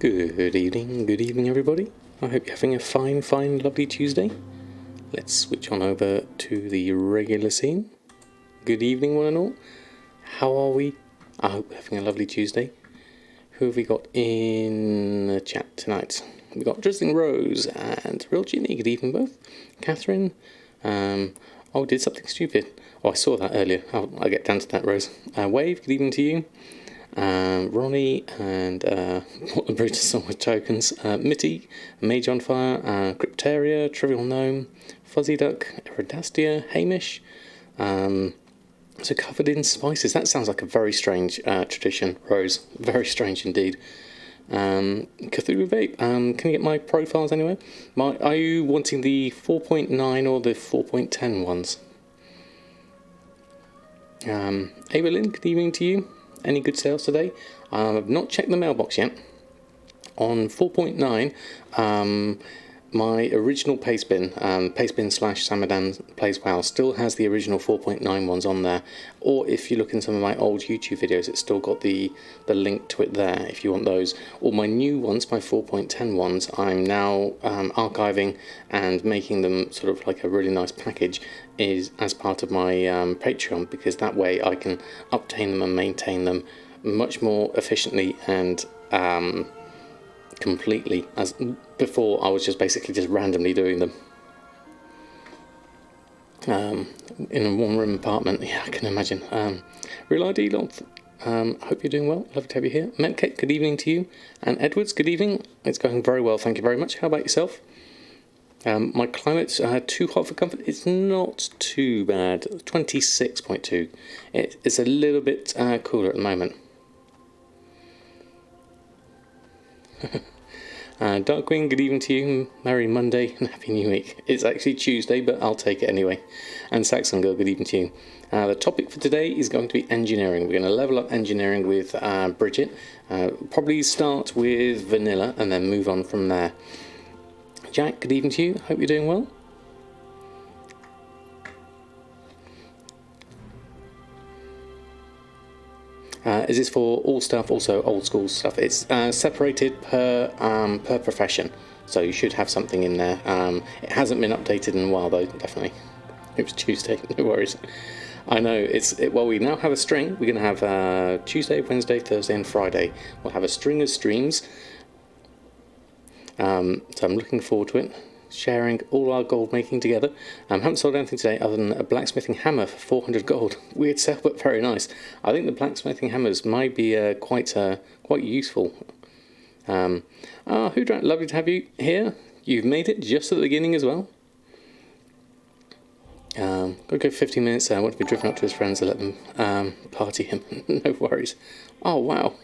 Good evening everybody. I hope you're having a fine, lovely Tuesday. Let's switch on over to the regular scene. Good evening one and all. How are we? I hope we're having a lovely Tuesday. Who have we got in the chat tonight? We've got Drizzling Rose and Real Ginny. Good evening both. Catherine. Did something stupid. I saw that earlier. I'll get down to that, Rose. Wave, good evening to you. Ronnie and what the Brutus song with tokens. Mitty, Mage on Fire, Cryptaria, Trivial Gnome, Fuzzy Duck, Eridastia, Hamish. So covered in spices. That sounds like a very strange tradition, Rose. Very strange indeed. Cthulhu Vape. Can you get my profiles anyway? Are you wanting the 4.9 or the 4.10 ones? Evelyn, good evening to you. Any good sales today? I've not checked the mailbox yet. On 4.9, my original Pastebin, Pastebin/Samadan Plays WoW, still has the original 4.9 ones on there. Or if you look in some of my old YouTube videos, it's still got the link to it there if you want those. All my new ones, my 4.10 ones, I'm now archiving and making them sort of like a really nice package is as part of my Patreon, because that way I can obtain them and maintain them much more efficiently and completely, as before I was just basically just randomly doing them in a one room apartment. Yeah, I can imagine. Real ID Lot, hope you're doing well, lovely to have you here. Metcake, good evening to you. And Edwards, good evening. It's going very well, thank you very much. How about yourself? My climate's too hot for comfort. It's not too bad. 26.2. It's a little bit cooler at the moment. Darkwing, good evening to you. Merry Monday and Happy New Week. It's actually Tuesday, but I'll take it anyway. And Saxon Girl, good evening to you. The topic for today is going to be engineering. We're going to level up engineering with Briggit. Probably start with vanilla and then move on from there. Jack, good evening to you. Hope you're doing well. Is this for all stuff, also old school stuff? It's separated per profession, so you should have something in there. It hasn't been updated in a while though, definitely. It was Tuesday, no worries. I know, well, we now have a string. We're going to have Tuesday, Wednesday, Thursday and Friday. We'll have a string of streams. So I'm looking forward to it, sharing all our gold making together. Haven't sold anything today other than a blacksmithing hammer for 400 gold. Weird sale, but very nice. I think the blacksmithing hammers might be quite useful. Hoodrat, lovely to have you here. You've made it just at the beginning as well. Gotta go 15 minutes. I want to be driven up to his friends to let them party him. No worries. Oh wow.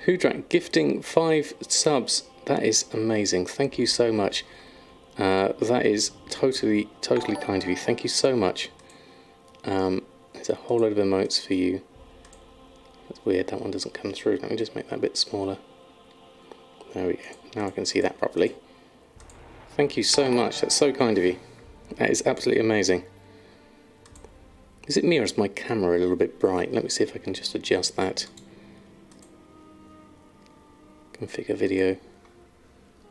Hoodrat gifting 5 subs. That is amazing. Thank you so much. That is totally kind of you. Thank you so much. There's a whole load of emotes for you. That's weird, that one doesn't come through. Let me just make that a bit smaller. There we go. Now I can see that properly. Thank you so much. That's so kind of you. That is absolutely amazing. Is it me or is my camera a little bit bright? Let me see if I can just adjust that. Configure video.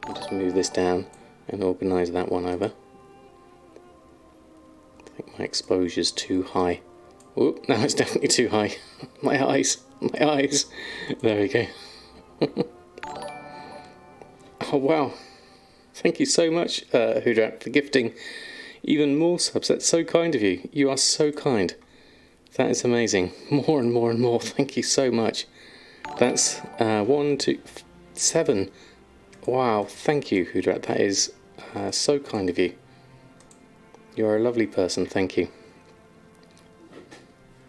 I'll just move this down and organise that one over. I think my exposure's too high. Oh, no, it's definitely too high. My eyes. There we go. Oh wow. Thank you so much, Hudrat, for gifting even more subs. That's so kind of you. You are so kind. That is amazing. More and more and more. Thank you so much. That's 1, 2, 7. Wow, thank you, Hudrat. That is so kind of you. You are a lovely person, thank you.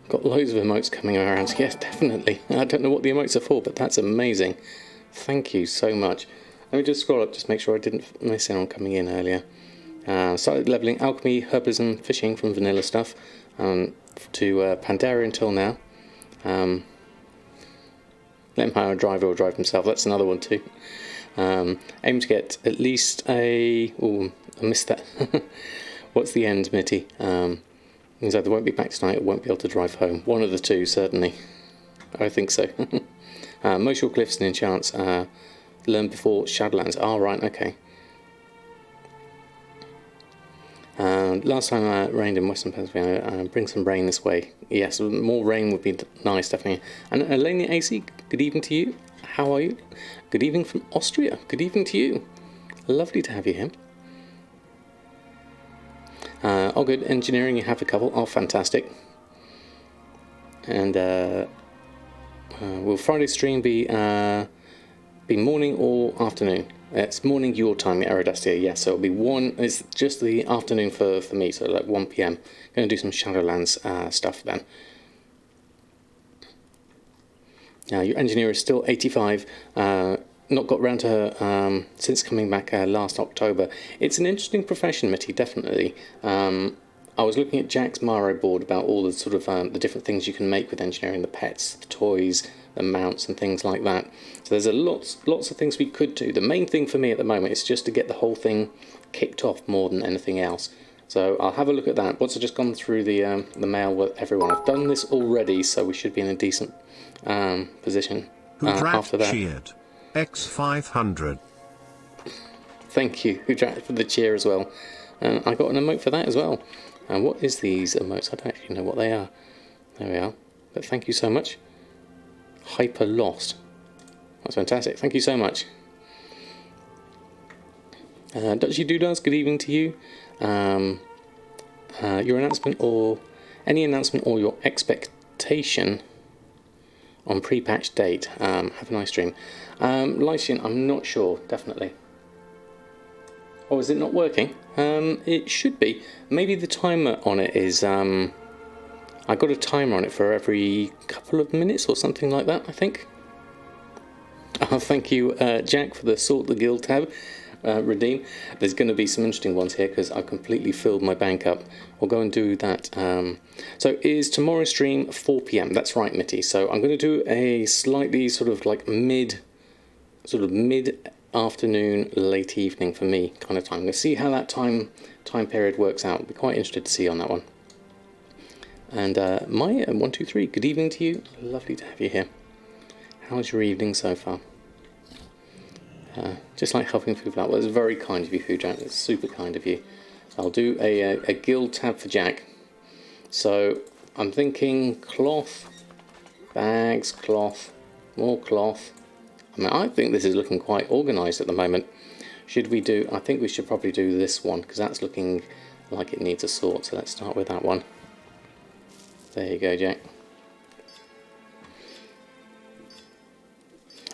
Got loads of emotes coming around. Yes, definitely. I don't know what the emotes are for, but that's amazing. Thank you so much. Let me just scroll up, just make sure I didn't miss anyone coming in earlier. Started levelling alchemy, herbalism, fishing from vanilla stuff to Pandaria until now. Let my driver or drive himself, that's another one too. Aim to get at least a... Oh, I missed that. What's the end, Mitty? Means either won't be back tonight or won't be able to drive home. One of the two, certainly. I think so. Most your glyphs and enchants learn before Shadowlands. Oh, right, okay. Last time I rained in Western Pennsylvania, bring some rain this way. Yes, more rain would be nice, definitely. And Eleni AC, good evening to you. How are you? Good evening from Austria. Good evening to you. Lovely to have you here. Oh, good. Engineering, you have a couple. Oh, fantastic. And will Friday stream be morning or afternoon? It's morning your time, Aerodastia, yes. So it'll be it's just the afternoon for me, so like 1 p.m. Going to do some Shadowlands stuff then. Now, your engineer is still 85. Not got round to her since coming back last October. It's an interesting profession, Mitty, definitely. I was looking at Jack's Maro board about all the sort of the different things you can make with engineering, the pets, the toys, the mounts and things like that. So there's lots of things we could do. The main thing for me at the moment is just to get the whole thing kicked off more than anything else. So I'll have a look at that. Once I've just gone through the mail with everyone. I've done this already, so we should be in a decent position after that. Cheered. X500. Thank you, Hujat, for the cheer as well. I got an emote for that as well. And what is these emotes? I don't actually know what they are. There we are. But thank you so much. Hyper Lost. That's fantastic. Thank you so much. Dutchy Doodles, good evening to you. Your announcement or any announcement or your expectation on pre-patch date. Have a nice stream. Lycian, I'm not sure, definitely. Oh, is it not working? It should be. Maybe the timer on it is... I got a timer on it for every couple of minutes or something like that, I think. Thank you, Jack, for the Sort the Guild tab. Redeem. There's going to be some interesting ones here because I've completely filled my bank up. We'll go and do that. So is tomorrow's stream 4 p.m? That's right, Mitty. So I'm going to do a slightly sort of like mid afternoon, late evening for me kind of time. We'll see how that time period works out. I'll be quite interested to see on that one. And Maya 123, good evening to you. Lovely to have you here. How's your evening so far? Just like helping people out. Well, it's very kind of you, Jack. It's super kind of you. I'll do a guild tab for Jack. So I'm thinking cloth, bags, cloth, more cloth. I mean, I think this is looking quite organised at the moment. Should we do... I think we should probably do this one because that's looking like it needs a sort. So let's start with that one. There you go, Jack.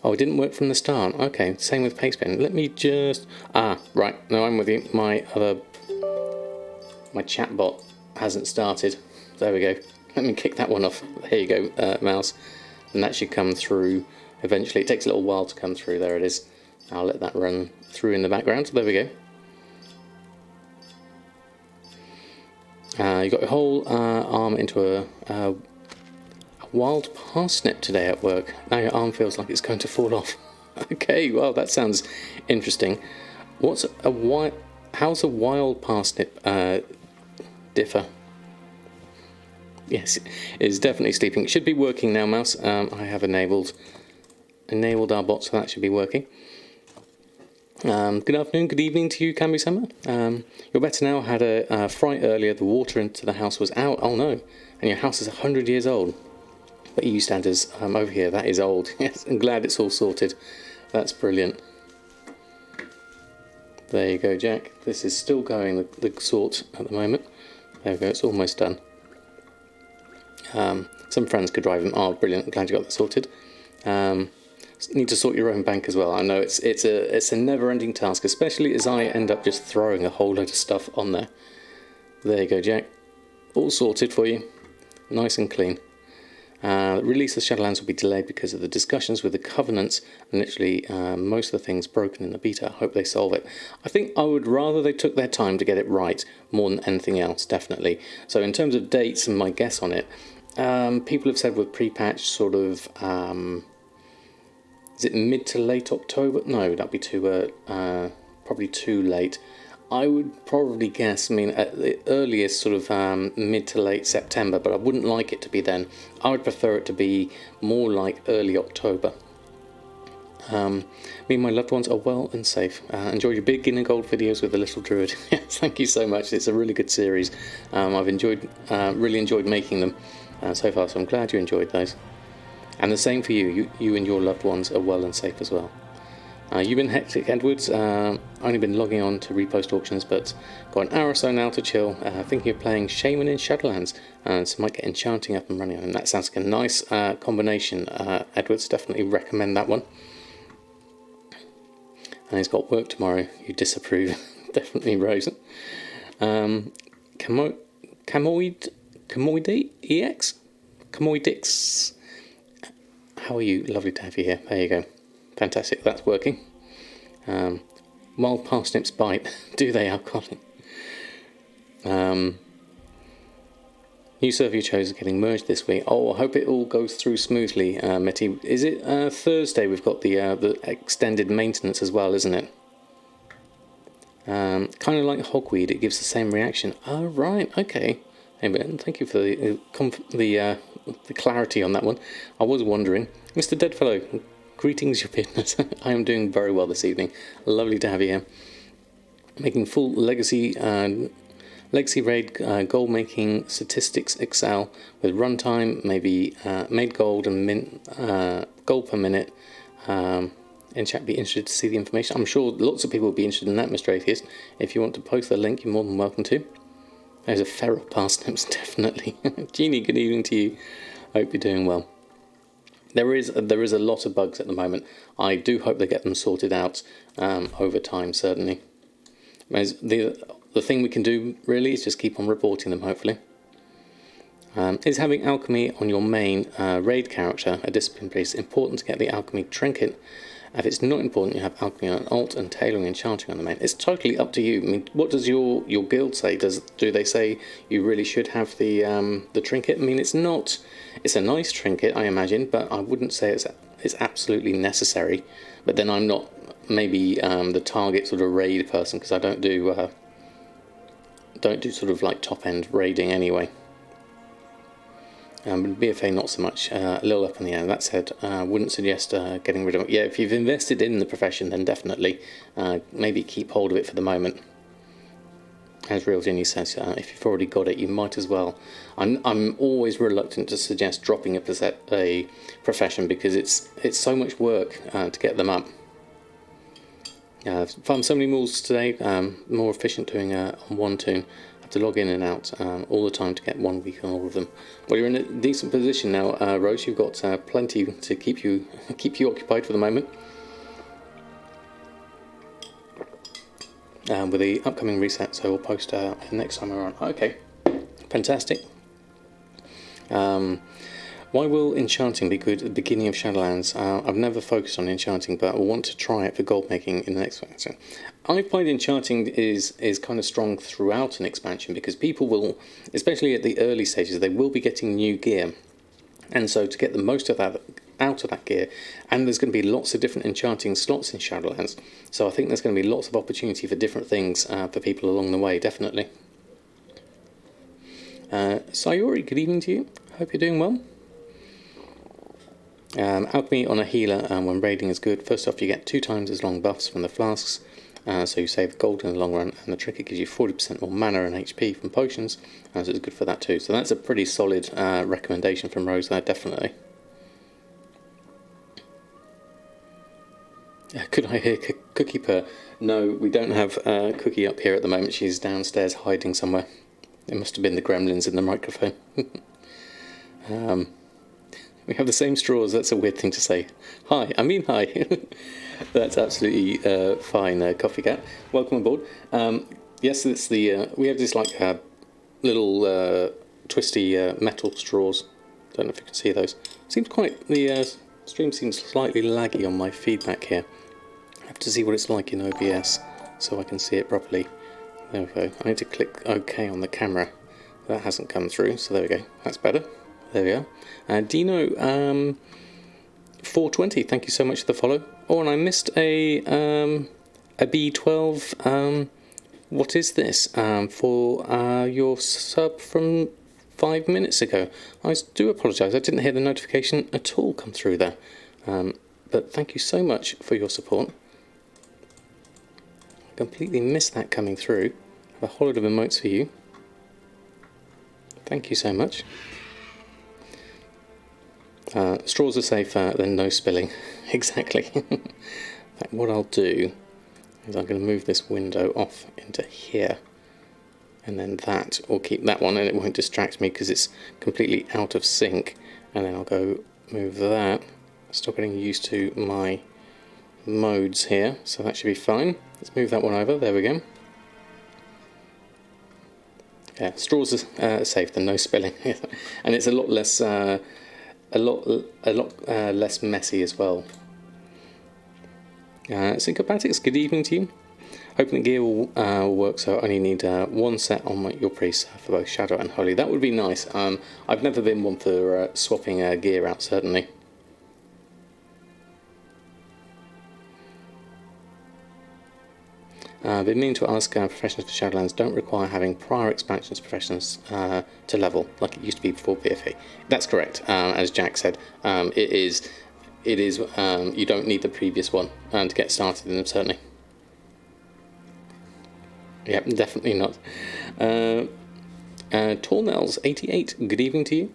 Oh, it didn't work from the start. Okay, same with Pastepen. Let me just... right. No, I'm with you. My chatbot hasn't started. There we go. Let me kick that one off. There you go, mouse. And that should come through eventually. It takes a little while to come through. There it is. I'll let that run through in the background. So there we go. You got your whole arm into a wild parsnip today at work. Now your arm feels like it's going to fall off. Okay, well that sounds interesting. How's a wild parsnip differ? Yes, it's definitely sleeping. It should be working now, mouse. I have enabled our bot, so that should be working. Good afternoon, good evening to you, Camby Summer. You're better now. Had a fright earlier. The water into the house was out. Oh no! And your house is 100 years old. But EU standards over here, that is old. Yes, I'm glad it's all sorted. That's brilliant. There you go, Jack. This is still going the sort at the moment. There we go. It's almost done. Some friends could drive them. Oh, brilliant! I'm glad you got that sorted. Need to sort your own bank as well. I know it's a never-ending task, especially as I end up just throwing a whole load of stuff on there. There you go, Jack. All sorted for you, nice and clean. The release of Shadowlands will be delayed because of the discussions with the Covenants, and literally most of the things broken in the beta. I hope they solve it. I think I would rather they took their time to get it right more than anything else, definitely. So in terms of dates and my guess on it, people have said with pre-patch sort of... is it mid to late October? No, that'd be too probably too late. I would probably guess, I mean, at the earliest sort of mid to late September, but I wouldn't like it to be then. I would prefer it to be more like early October, Me and my loved ones are well and safe. Enjoy your beginner gold videos with the little druid. Yes, thank you so much. It's a really good series. I've really enjoyed making them so far, so I'm glad you enjoyed those. And the same for you. You and your loved ones are well and safe as well. You've been hectic, Edwards. Only been logging on to repost auctions, but got an hour or so now to chill. Thinking of playing Shaman in Shadowlands, so might get enchanting up and running. And that sounds like a nice combination. Edwards, definitely recommend that one. And he's got work tomorrow. You disapprove, definitely, Rose. Camoid EX, Camoidix. How are you? Lovely to have you here. There you go. Fantastic, that's working. Wild parsnips bite. Do they, alcoholic? New server you chose is getting merged this week. Oh, I hope it all goes through smoothly, Mitty. Is it Thursday we've got the extended maintenance as well, isn't it? Kind of like hogweed, it gives the same reaction. Oh, right, okay. Anyway, thank you for the clarity on that one. I was wondering. Mr. Deadfellow, greetings, your business. I am doing very well this evening. Lovely to have you here. Making full legacy raid gold making statistics Excel with runtime, maybe made gold and gold per minute. In chat, be interested to see the information. I'm sure lots of people will be interested in that, Mr. Atheist. If you want to post the link, you're more than welcome to. There's a feral parsnips, definitely. Jeannie, good evening to you. Hope you're doing well. There is a lot of bugs at the moment. I do hope they get them sorted out over time, certainly. The thing we can do, really, is just keep on reporting them, hopefully. Is having alchemy on your main raid character a discipline piece important to get the alchemy trinket? If it's not important, you have alchemy on alt and tailoring and enchanting on the main. It's totally up to you. I mean, what does your guild say? Do they say you really should have the trinket? I mean, it's not. It's a nice trinket, I imagine, but I wouldn't say it's absolutely necessary. But then I'm not maybe the target sort of raid person, because I don't do sort of like top end raiding anyway. BFA not so much, a little up in the air. That said, wouldn't suggest getting rid of it. Yeah, if you've invested in the profession, then definitely maybe keep hold of it for the moment. As Real Ginny says, if you've already got it, you might as well. I'm always reluctant to suggest dropping a profession, because it's so much work to get them up. Farmed so many mules today, more efficient doing on one toon. Have to log in and out all the time to get 1 week on all of them. Well, you're in a decent position now, Rose. You've got plenty to keep you occupied for the moment. With the upcoming reset, so we'll post next time we're on. Okay, fantastic. Why will enchanting be good at the beginning of Shadowlands? I've never focused on enchanting, but I want to try it for gold making in the next expansion. I find enchanting is kind of strong throughout an expansion, because people will, especially at the early stages, they will be getting new gear. And so to get the most of that out of that gear, and there's going to be lots of different enchanting slots in Shadowlands, so I think there's going to be lots of opportunity for different things for people along the way, definitely. Sayori, good evening to you. Hope you're doing well. Alchemy on a healer when raiding is good. First off, you get 2 times as long buffs from the flasks, so you save gold in the long run, and the trinket gives you 40% more mana and HP from potions, so it's good for that too. So that's a pretty solid recommendation from Rose there, definitely. Could I hear Cookie purr? No, we don't have Cookie up here at the moment. She's downstairs hiding somewhere. It must have been the gremlins in the microphone. We have the same straws. That's a weird thing to say. Hi, I mean hi. That's absolutely fine, Coffee Cat. Welcome aboard. Yes, it's the we have this like little twisty metal straws. Don't know if you can see those. Seems quite the stream seems slightly laggy on my feedback here. I have to see what it's like in OBS so I can see it properly. There we go. I need to click OK on the camera. That hasn't come through, so there we go. That's better. There we are. Dino 420, thank you so much for the follow. Oh, and I missed a B12. What is this? For your sub from 5 minutes ago. I do apologise. I didn't hear the notification at all come through there. but thank you so much for your support. I completely missed that coming through. I have a whole lot of emotes for you. Thank you so much. Straws are safer than no spilling. Exactly. In fact, what I'll do is I'm going to move this window off into here. And then that will keep that one, and it won't distract me because it's completely out of sync. And then I'll go move that. Still getting used to my modes here, so that should be fine. Let's move that one over. There we go. Yeah, straws are safe than no spilling, and it's a lot less, less messy as well. Syncopatics, good evening to you. Hoping the gear will work, so I only need one set on your priest for both Shadow and Holy. That would be nice. I've never been one for swapping gear out, certainly. I've been meaning to ask professions for Shadowlands don't require having prior expansions professions to level, like it used to be before PFE. That's correct, as Jack said. It is. You don't need the previous one to get started in them, certainly. Yep, definitely not. Tornels88, good evening to you.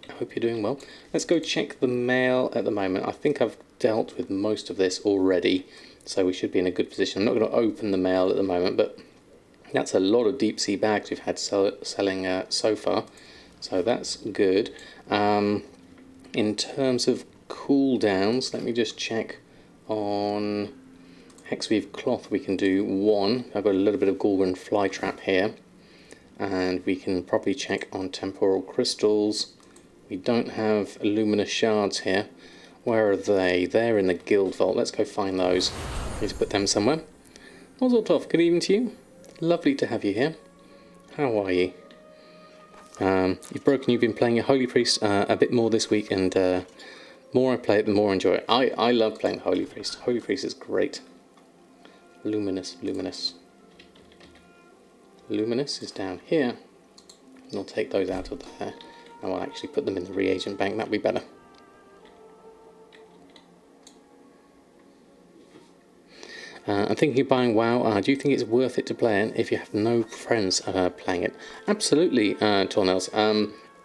I hope you're doing well. Let's go check the mail at the moment. I think I've dealt with most of this already, so we should be in a good position. I'm not going to open the mail at the moment, but that's a lot of deep sea bags we've had selling so far, so that's good. In terms of cooldowns, let me just check on Hexweave Cloth. We can do one. I've got a little bit of Gorgon Flytrap here, and we can probably check on Temporal Crystals. We don't have Luminous Shards here. Where are they? They're in the Guild Vault. Let's go find those. Need to put them somewhere. Ozoltov, good evening to you. Lovely to have you here. How are you? You've been playing your Holy Priest a bit more this week, and the more I play it, the more I enjoy it. I love playing Holy Priest. Holy Priest is great. Luminous is down here. And I'll take those out of there, and I'll actually put them in the reagent bank. That'll be better. I'm thinking of buying WoW. Do you think it's worth it to play it if you have no friends playing it? Absolutely, Tornels.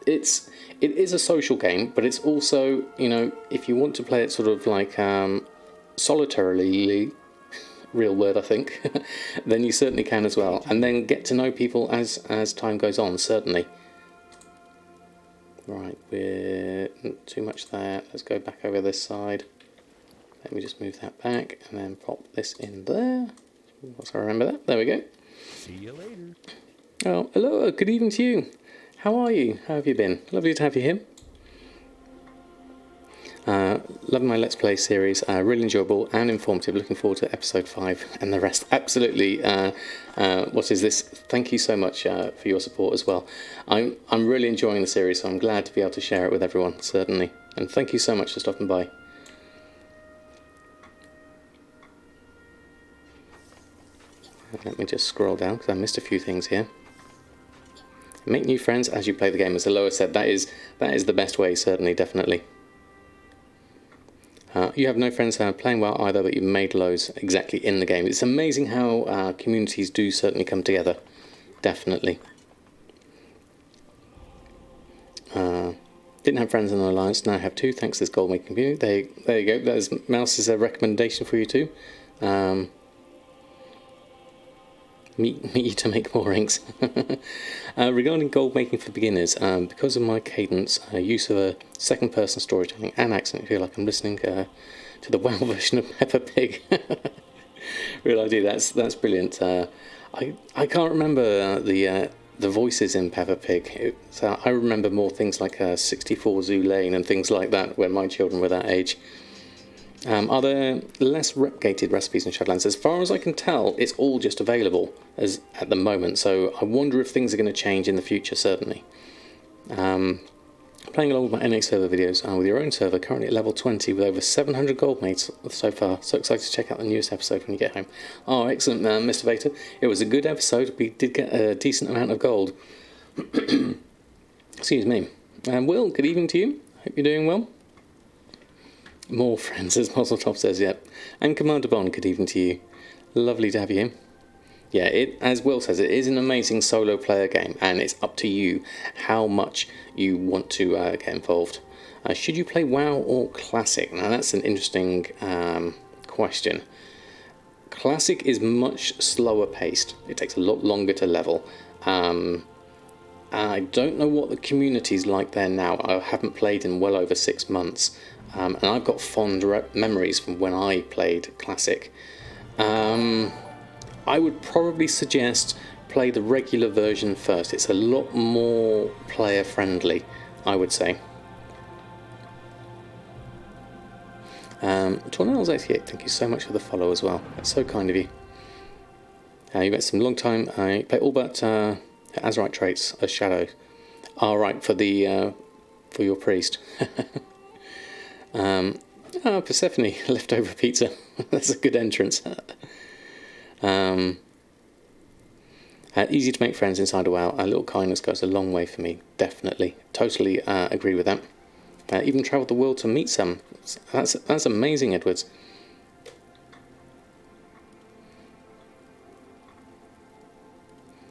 It is a social game, but it's also, you know, if you want to play it sort of like solitarily, real word I think, then you certainly can as well. And then get to know people as time goes on, certainly. Right, we're too much there. Let's go back over this side. Let me just move that back and then pop this in there. Once I remember that. There we go. See you later. Oh, hello. Good evening to you. How are you? How have you been? Lovely to have you here. Loving my Let's Play series. Really enjoyable and informative. Looking forward to episode 5 and the rest. Absolutely. What is this? Thank you so much for your support as well. I'm really enjoying the series, so I'm glad to be able to share it with everyone, certainly. And thank you so much for stopping by. Let me just scroll down because I missed a few things here. Make new friends as you play the game, as Aloha said. That is the best way, certainly, definitely. You have no friends playing well either, but you've made loads exactly in the game. It's amazing how communities do certainly come together, definitely. Didn't have friends in the Alliance, now I have 2, thanks to this Goldmaking community. There you go, there's Mouse's recommendation for you too. Meet you to make more rings. Regarding gold making for beginners, because of my cadence, use of a second person storytelling and accent, I feel like I'm listening to the WoW version of Peppa Pig. Real idea, that's brilliant. I can't remember the voices in Peppa Pig. So I remember more things like 64 Zoo Lane and things like that when my children were that age. Are there less replicated recipes in Shadowlands? As far as I can tell, it's all just available as at the moment, so I wonder if things are going to change in the future, certainly. Playing along with my NA server videos with your own server, currently at level 20 with over 700 gold mates so far. So excited to check out the newest episode when you get home. Oh, excellent, Mr. Vader. It was a good episode. We did get a decent amount of gold. Excuse me. Will, good evening to you. Hope you're doing well. More friends, as Mozzletop says, yep. And Commander Bond, good evening to you. Lovely to have you here. Yeah, as Will says, it is an amazing solo player game, and it's up to you how much you want to get involved. Should you play WoW or Classic? Now, that's an interesting question. Classic is much slower paced. It takes a lot longer to level. I don't know what the community's like there now. I haven't played in well over 6 months, and I've got fond memories from when I played Classic. I would probably suggest play the regular version first. It's a lot more player friendly, I would say. Tornell's88, thank you so much for the follow as well. That's so kind of you. You met some long time. You play all but Azerite traits as shadows. Right, for the for your priest. Persephone, leftover pizza. That's a good entrance. Easy to make friends inside a WoW. A little kindness goes a long way for me. Definitely, totally agree with that. Even travelled the world to meet some. That's amazing, Edwards.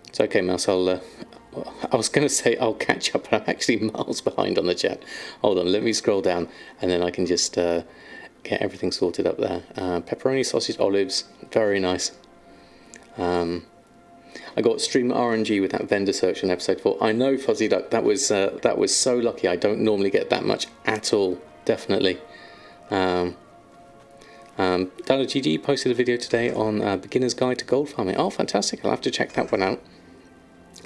It's okay, Mouse. I was going to say I'll catch up, but I'm actually miles behind on the chat. Hold on, let me scroll down, and then I can just get everything sorted up there. Pepperoni, sausage, olives, very nice. I got stream RNG with that vendor search in episode 4. I know, Fuzzy Duck, that was so lucky. I don't normally get that much at all. Definitely. DallerGG posted a video today on Beginner's Guide to Gold Farming. Oh, fantastic. I'll have to check that one out.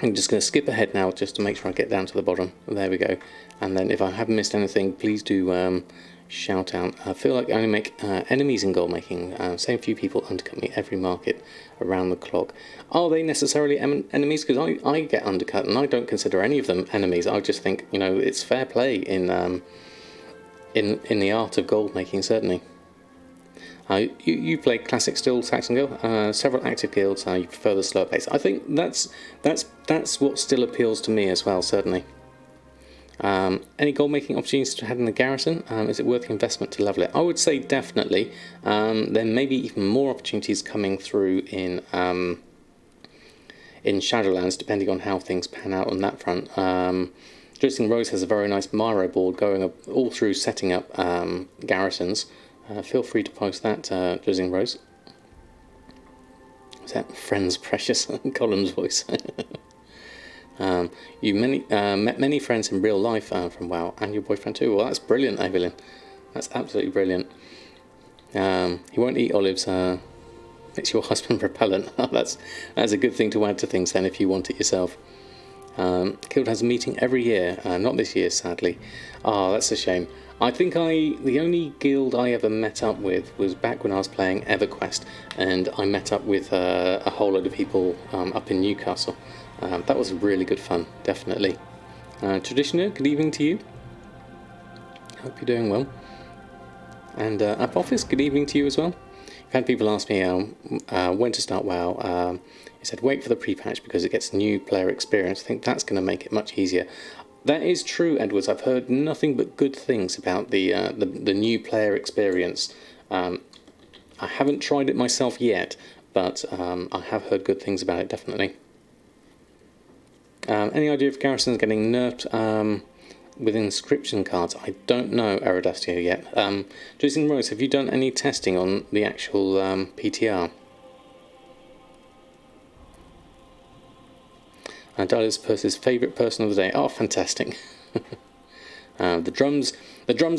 I'm just going to skip ahead now just to make sure I get down to the bottom. There we go. And then if I haven't missed anything, please do shout out. I feel like I only make enemies in Goldmaking. Same few people undercut me every market around the clock. Are they necessarily enemies? Because I get undercut and I don't consider any of them enemies. I just think, you know, it's fair play in the art of gold making, certainly. You play Classic still, Saxon Girl. Several active guilds. You prefer the slower pace. I think that's what still appeals to me as well, certainly. Any gold making opportunities to have in the garrison? Is it worth the investment to level it? I would say definitely. There may be even more opportunities coming through in Shadowlands, depending on how things pan out on that front. Drizzling Rose has a very nice Miro board going up all through setting up garrisons. Feel free to post that, Drizzling Rose. Is that Friends Precious? Column's voice. You met many friends in real life from WoW, and your boyfriend too. Well, that's brilliant, Evelyn. That's absolutely brilliant. He won't eat olives. It's your husband repellent. That's a good thing to add to things then if you want it yourself. Guild has a meeting every year. Not this year, sadly. That's a shame. I think the only guild I ever met up with was back when I was playing EverQuest, and I met up with a whole load of people up in Newcastle. That was really good fun, definitely. Traditioner, good evening to you. Hope you're doing well. And Up Office, good evening to you as well. I've had people ask me when to start WoW. He said wait for the pre-patch because it gets new player experience. I think that's going to make it much easier. That is true, Edwards. I've heard nothing but good things about the new player experience. I haven't tried it myself yet, but I have heard good things about it, definitely. Any idea if Garrison's getting nerfed with inscription cards? I don't know, Aerodastio, yet. Jason Rose, have you done any testing on the actual PTR? Dallas Percy's favourite person of the day. Oh, fantastic. The drums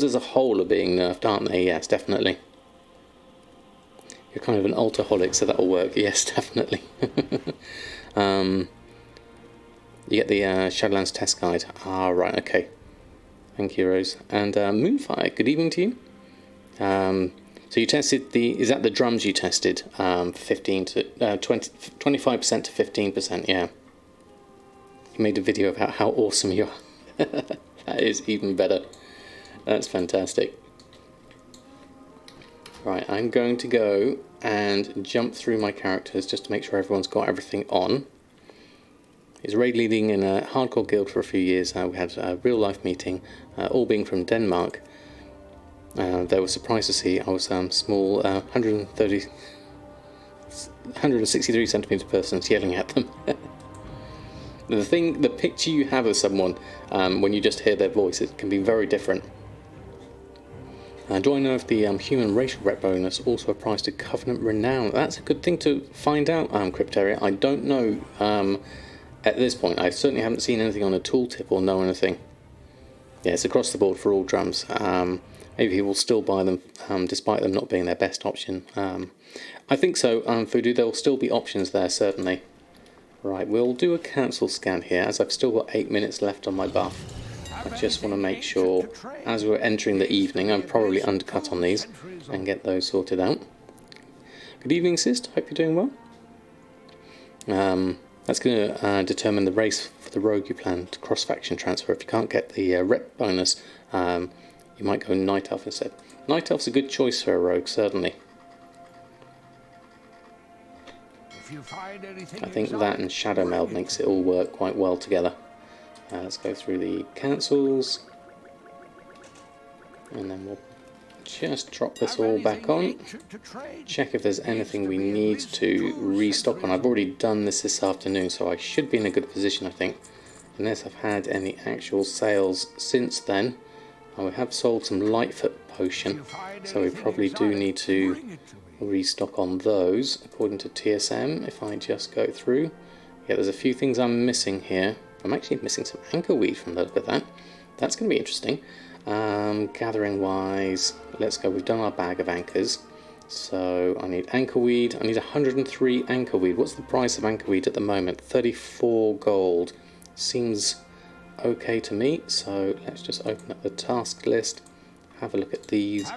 as a whole are being nerfed, aren't they? Yes, definitely. You're kind of an alcoholic, so that'll work. Yes, definitely. You get the Shadowlands test guide. Right, okay. Thank you, Rose. And Moonfire, good evening to you. So you tested is that the drums you tested? 15 to 25% to 15%, yeah. You made a video about how awesome you are. That is even better. That's fantastic. Right, I'm going to go and jump through my characters just to make sure everyone's got everything on. He's raid leading in a hardcore guild for a few years. We had a real life meeting, all being from Denmark. They were surprised to see I was small, 163 centimetre persons yelling at them. The picture you have of someone when you just hear their voice, it can be very different. Do I know if the human racial rep bonus also applies to Covenant Renown? That's a good thing to find out, Cryptaria. I don't know at this point. I certainly haven't seen anything on a tooltip or know anything. Yeah, it's across the board for all drums. Maybe he will still buy them despite them not being their best option. I think so, Fudu. There will still be options there, certainly. Right, we'll do a cancel scan here, as I've still got 8 minutes left on my buff. I just want to make sure, as we're entering the evening, I'm probably undercut on these, and get those sorted out. Good evening, Sist. Hope you're doing well. That's going to determine the race for the rogue you plan to cross-faction transfer. If you can't get the rep bonus, you might go Night Elf instead. Night Elf's a good choice for a rogue, certainly. I think that and Shadow Meld makes it all work quite well together. Let's go through the cancels, and then we'll just drop this all back on. Check if there's anything we need to restock on. I've already done this afternoon, so I should be in a good position, I think, unless I've had any actual sales since then. I have sold some Lightfoot potion, so we probably do need to restock on those according to TSM. If I just go through, yeah, there's a few things I'm missing here. I'm actually missing some anchor weed from the look of that. That's going to be interesting. Gathering wise, let's go. We've done our bag of anchors, so I need anchor weed. I need 103 anchor weed. What's the price of anchor weed at the moment? 34 gold. Seems okay to me. So let's just open up the task list, have a look at these,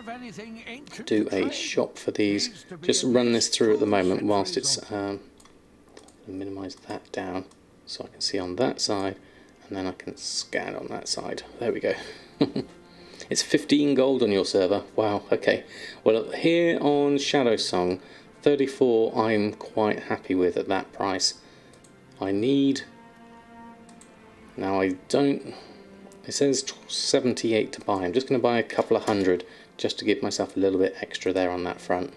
do a shop for these. Just run this through at the moment whilst it's minimize that down so I can see on that side, and then I can scan on that side. There we go. It's 15 gold on your server. Wow, okay. Well, here on Shadow Song, 34 I'm quite happy with at that price. I need... Now I don't... It says 78 to buy. I'm just going to buy a couple of hundred just to give myself a little bit extra there on that front.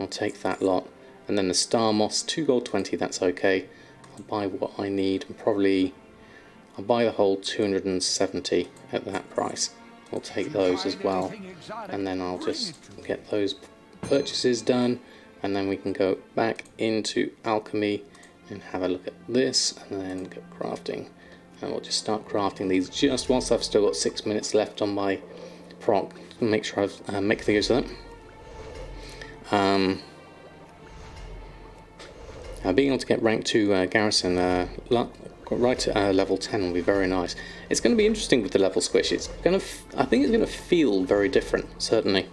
I'll take that lot. And then the Star Moss, 2 gold 20, that's okay. I'll buy what I need, and probably I'll buy the whole 270 at that price. I'll take those as well, and then I'll just get those purchases done, and then we can go back into alchemy and have a look at this, and then go crafting, and we'll just start crafting these just whilst I've still got 6 minutes left on my proc. Make sure I've make the use of that. Being able to get rank 2 garrison right at level 10 will be very nice. It's going to be interesting with the level squish. It's going to, I think it's going to feel very different, certainly.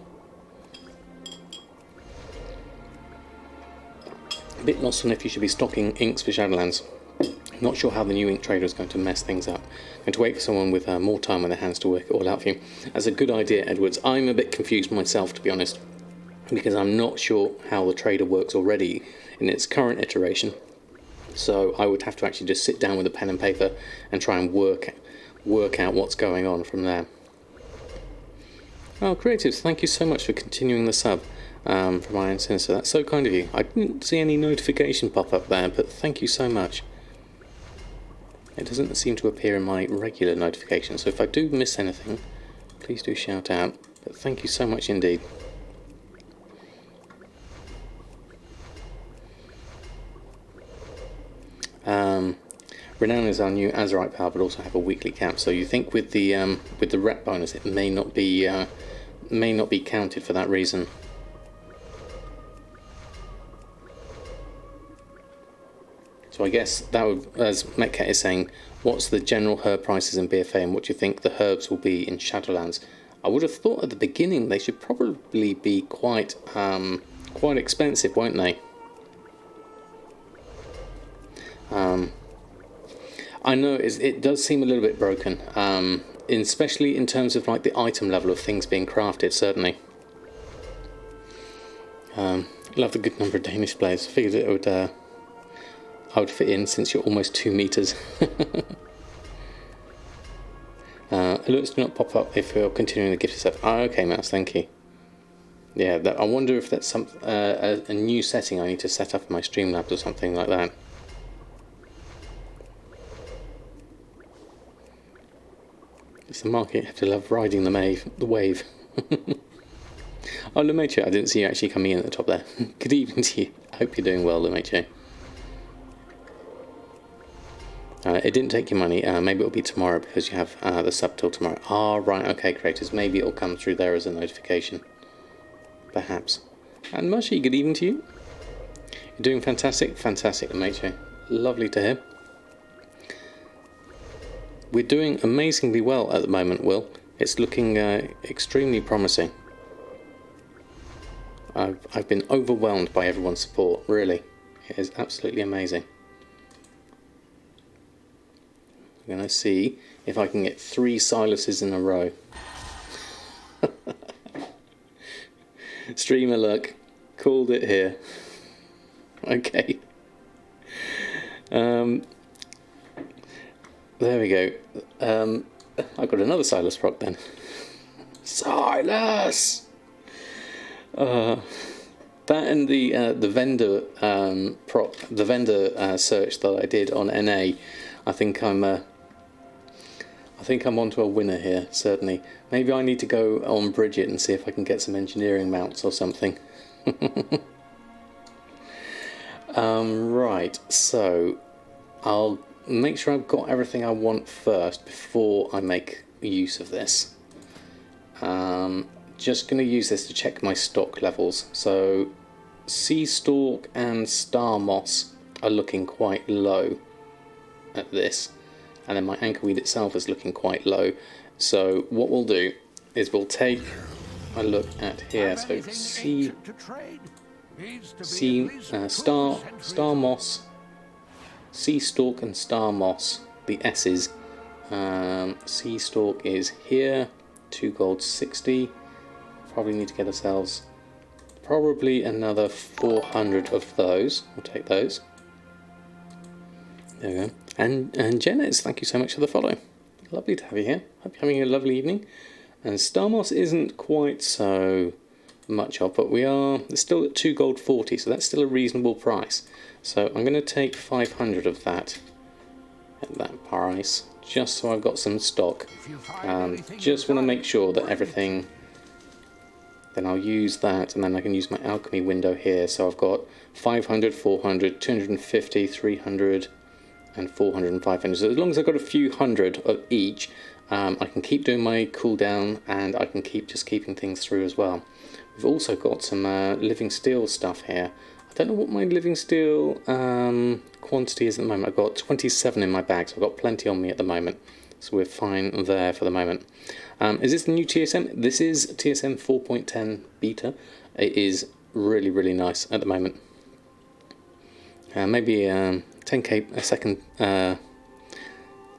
A bit lost on if you should be stocking inks for Shadowlands. Not sure how the new ink trader is going to mess things up. I'm going to wait for someone with more time on their hands to work it all out for you. That's a good idea, Edwards. I'm a bit confused myself, to be honest, because I'm not sure how the trader works already in its current iteration. So I would have to actually just sit down with a pen and paper and try and work out what's going on from there. Oh, Creatives, thank you so much for continuing the sub from Iron Sinister. That's so kind of you. I didn't see any notification pop up there, but thank you so much. It doesn't seem to appear in my regular notifications, so if I do miss anything, please do shout out. But thank you so much indeed. Renown is our new Azurite power, but also have a weekly cap. So you think with the rep bonus, it may not be counted for that reason. So I guess that would, as Metcat is saying, what's the general herb prices in BFA, and what do you think the herbs will be in Shadowlands? I would have thought at the beginning they should probably be quite expensive, won't they? I know it does seem a little bit broken, especially in terms of like the item level of things being crafted, certainly. Love the good number of Danish players. Figured it would, I would fit in since you're almost 2 meters. Alerts do not pop up if you're continuing the gift set. Oh, okay, Mouse, thank you. Yeah, I wonder if that's some a new setting I need to set up in my Streamlabs or something like that. It's the market, you have to love riding the wave. Oh, Lumeche, I didn't see you actually coming in at the top there. Good evening to you. I hope you're doing well, Lumeche. It didn't take your money. Maybe it'll be tomorrow because you have the sub till tomorrow. Ah, right, okay, creators. Maybe it'll come through there as a notification. Perhaps. And Mushy, good evening to you. You're doing fantastic. Fantastic, Lumeche. Lovely to hear. We're doing amazingly well at the moment, Will. It's looking extremely promising. I've been overwhelmed by everyone's support, really. It is absolutely amazing. I'm going to see if I can get 3 Silases in a row. Streamer luck. Called it here. Okay. There we go. I got another Silas proc then. Silas! That and the vendor prop, the vendor search that I did on NA. I think I'm onto a winner here. Certainly. Maybe I need to go on Briggit and see if I can get some engineering mounts or something. Right. So I'll make sure I've got everything I want first before I make use of this. Just going to use this to check my stock levels. So Sea Stalk and Star Moss are looking quite low at this, and then my Anchorweed itself is looking quite low. So what we'll do is we'll take a look at here. So Star Moss, Sea Stalk and Star Moss, the S's. Sea Stalk is here, 2 gold 60. Probably need to get ourselves probably another 400 of those. We'll take those. There we go. And Jennets, thank you so much for the follow. Lovely to have you here. Hope you're having a lovely evening. And Star Moss isn't quite so much of, but we are still at 2 gold 40, so that's still a reasonable price. So I'm going to take 500 of that at that price, just so I've got some stock. Just want to make sure that everything. Then I'll use that, and then I can use my alchemy window here. So I've got 500, 400, 250, 300, and 400 and 500. So as long as I've got a few hundred of each, I can keep doing my cooldown, and I can keep just keeping things through as well. We've also got some living steel stuff here. I don't know what my living steel quantity is at the moment. I've got 27 in my bag, so I've got plenty on me at the moment. So we're fine there for the moment. Is this the new TSM? This is TSM 4.10 beta. It is really, really nice at the moment. Maybe 10k a second.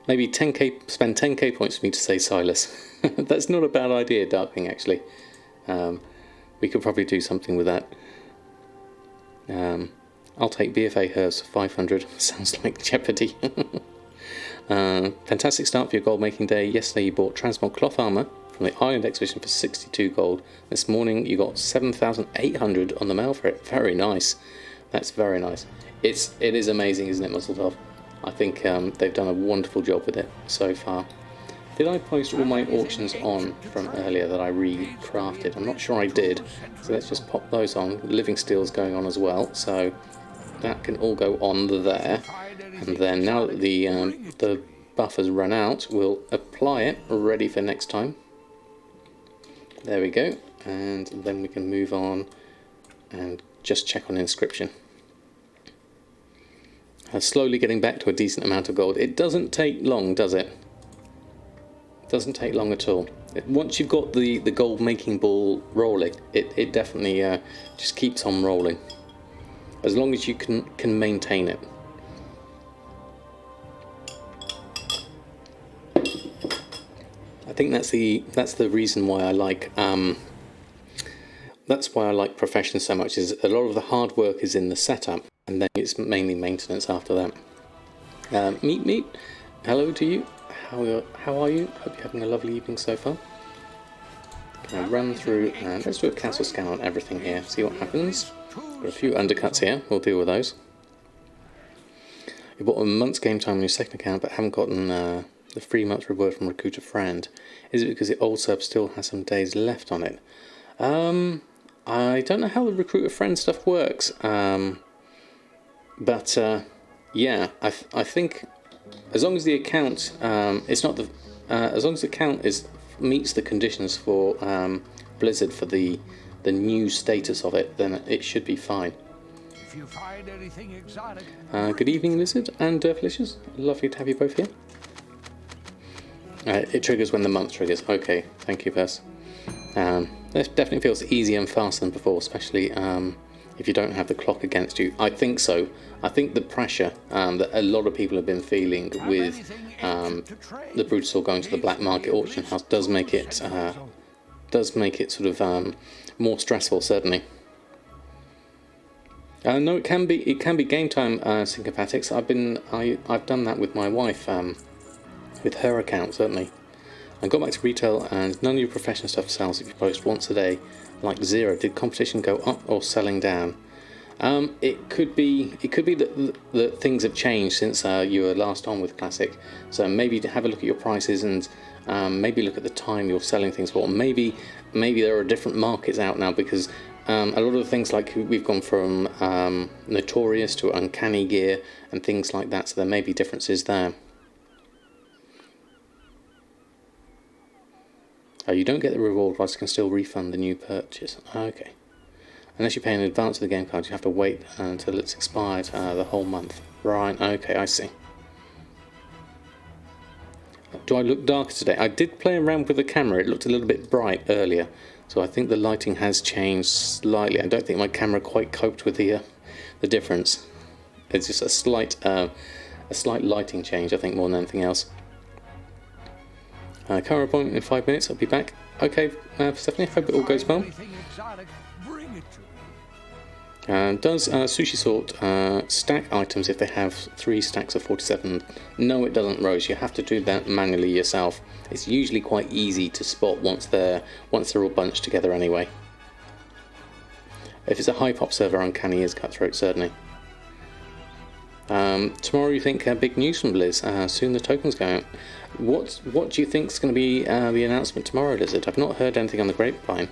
Maybe 10k, spend 10k points for me to say Silas. That's not a bad idea, Darkwing, actually. We could probably do something with that. I'll take BFA Herbs for 500. Sounds like Jeopardy. Fantastic start for your gold making day. Yesterday you bought Transmog Cloth Armour from the Island Exhibition for 62 gold. This morning you got 7,800 on the mail for it. Very nice. That's very nice. It is amazing, isn't it, Muzzletop? I think they've done a wonderful job with it so far. Did I post all my auctions on from earlier that I recrafted? I'm not sure I did. So let's just pop those on. Living Steel's going on as well, so that can all go on there. And then now that the buff has run out, we'll apply it, ready for next time. There we go. And then we can move on and just check on inscription. Slowly getting back to a decent amount of gold. It doesn't take long, does it? It doesn't take long at all. Once you've got the gold making ball rolling, it definitely just keeps on rolling. As long as you can maintain it. I think that's the reason why I like Profession so much. Is a lot of the hard work is in the setup, and then it's mainly maintenance after that. Meet, hello to you. how are you? Hope you're having a lovely evening so far. Gonna run through and let's do a castle scan on everything here, see what happens. Got a few undercuts here, we'll deal with those. You bought a month's game time on your second account but haven't gotten the 3 months reward from Recruit a Friend. Is it because the old sub still has some days left on it? I don't know how the Recruit a Friend stuff works, but yeah, I think as long as the account it's not the as long as the account meets the conditions for Blizzard for the new status of it, then it should be fine. If you find anything exotic, good evening, Lizard and Felicious. Lovely to have you both here. It triggers when the month triggers. Okay, thank you, Pers. This definitely feels easier and faster than before, especially if you don't have the clock against you. I think so. I think the pressure that a lot of people have been feeling with the Brutal going to the black market auction house does make it sort of more stressful, certainly. No, it can be game time syncopatics. I've done that with my wife, with her account certainly. I got back to retail and none of your professional stuff sells if you post once a day, like zero. Did competition go up or selling down? It could be that things have changed since you were last on with Classic. So maybe to have a look at your prices and maybe look at the time you're selling things for. Maybe there are different markets out now because a lot of the things like we've gone from Notorious to Uncanny Gear and things like that. So there may be differences there. Oh, you don't get the reward, but you can still refund the new purchase. Okay. Unless you pay in advance of the game card, you have to wait until it's expired the whole month. Right, okay, I see. Do I look darker today? I did play around with the camera. It looked a little bit bright earlier. So I think the lighting has changed slightly. I don't think my camera quite coped with the difference. It's just a slight lighting change, I think, more than anything else. Camera appointment in 5 minutes. I'll be back. Okay, Stephanie, hope it all goes well. Does Sushi Sort stack items if they have 3 stacks of 47? No, it doesn't, Rose. You have to do that manually yourself. It's usually quite easy to spot once they're all bunched together anyway. If it's a high pop server, Uncanny is cutthroat, certainly. Tomorrow you think big news from Blizz. Soon the tokens go out. What do you think is going to be the announcement tomorrow, Lizard? I've not heard anything on the grapevine.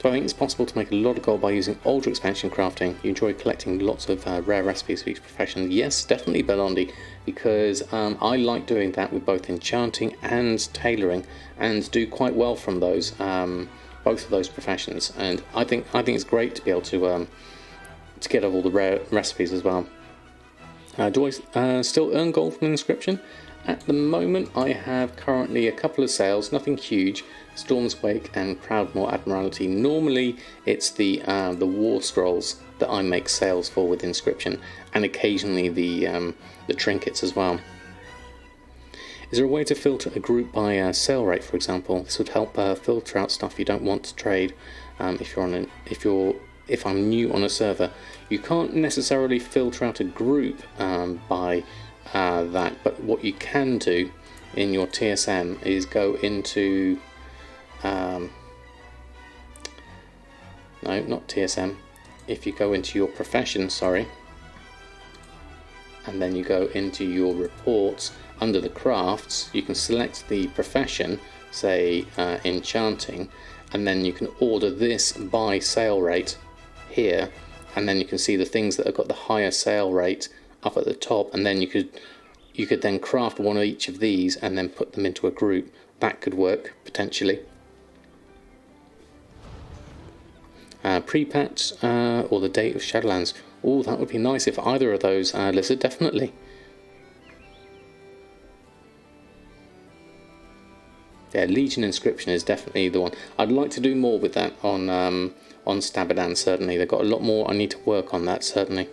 So I think it's possible to make a lot of gold by using Ultra Expansion crafting. You enjoy collecting lots of rare recipes for each profession. Yes, definitely, Belondi, because I like doing that with both enchanting and tailoring, and do quite well from those, both of those professions. And I think it's great to be able to get all the rare recipes as well. Do I still earn gold from inscription? At the moment, I have currently a couple of sales, nothing huge. Storm's Wake and Proudmoore Admiralty. Normally, it's the War Scrolls that I make sales for with inscription, and occasionally the trinkets as well. Is there a way to filter a group by sale rate, for example? This would help filter out stuff you don't want to trade. If I'm new on a server, you can't necessarily filter out a group by that, but what you can do in your TSM is go into no, not TSM. If you go into your profession, sorry, and then you go into your reports under the crafts, you can select the profession, say enchanting, and then you can order this by sale rate here, and then you can see the things that have got the higher sale rate up at the top, and then you could then craft one of each of these and then put them into a group. That could work potentially. Pre-patch or the date of Shadowlands. Oh, that would be nice if either of those, Lizard, definitely. Yeah, Legion Inscription is definitely the one. I'd like to do more with that on Samadan, certainly. They've got a lot more. I need to work on that, certainly.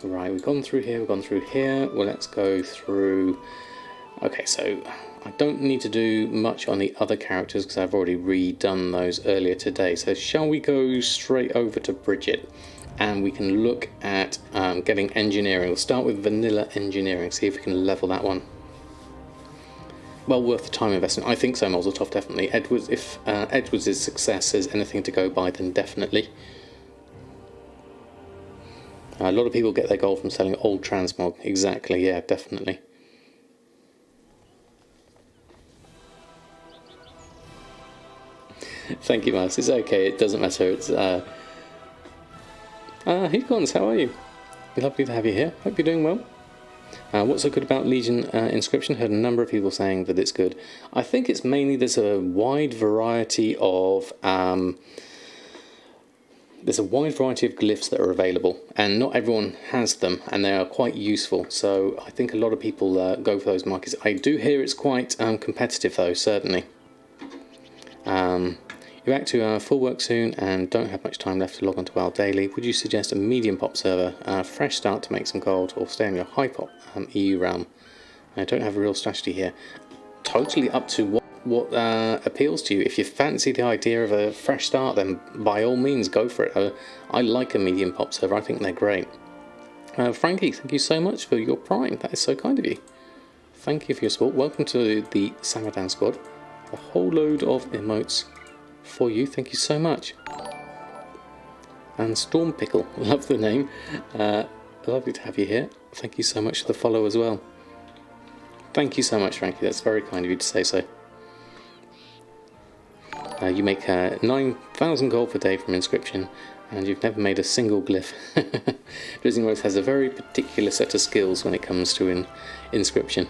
Right, we've gone through here, Well, let's go through... Okay, so I don't need to do much on the other characters because I've already redone those earlier today. So shall we go straight over to Briggit and we can look at getting engineering. We'll start with vanilla engineering, see if we can level that one. Well worth the time investment. I think so, Mazeltov, definitely. Edwards, if Edwards' success is anything to go by, then definitely. A lot of people get their gold from selling old transmog. Exactly, yeah, definitely. Thank you, Miles. It's okay, it doesn't matter. It's Hegons, how are you? Lovely to have you here. Hope you're doing well. What's so good about Legion Inscription? Heard a number of people saying that it's good. I think it's mainly there's a wide variety of glyphs that are available, and not everyone has them, and they are quite useful. So I think a lot of people go for those markets. I do hear it's quite competitive, though. Certainly. You're back to full work soon and don't have much time left to log on to WoW Daily. Would you suggest a medium pop server, fresh start to make some gold, or stay on your high pop EU realm? I don't have a real strategy here. Totally up to what appeals to you. If you fancy the idea of a fresh start, then by all means go for it. I like a medium pop server. I think they're great. Frankie, thank you so much for your prime. That is so kind of you. Thank you for your support. Welcome to the Samadan squad. A whole load of emotes for you. Thank you so much. And Storm Pickle, love the name. Lovely to have you here. Thank you so much for the follow as well. Thank you so much, Frankie. That's very kind of you to say so. You make 9,000 gold per day from inscription, and you've never made a single glyph. Drizzy Rose has a very particular set of skills when it comes to inscription.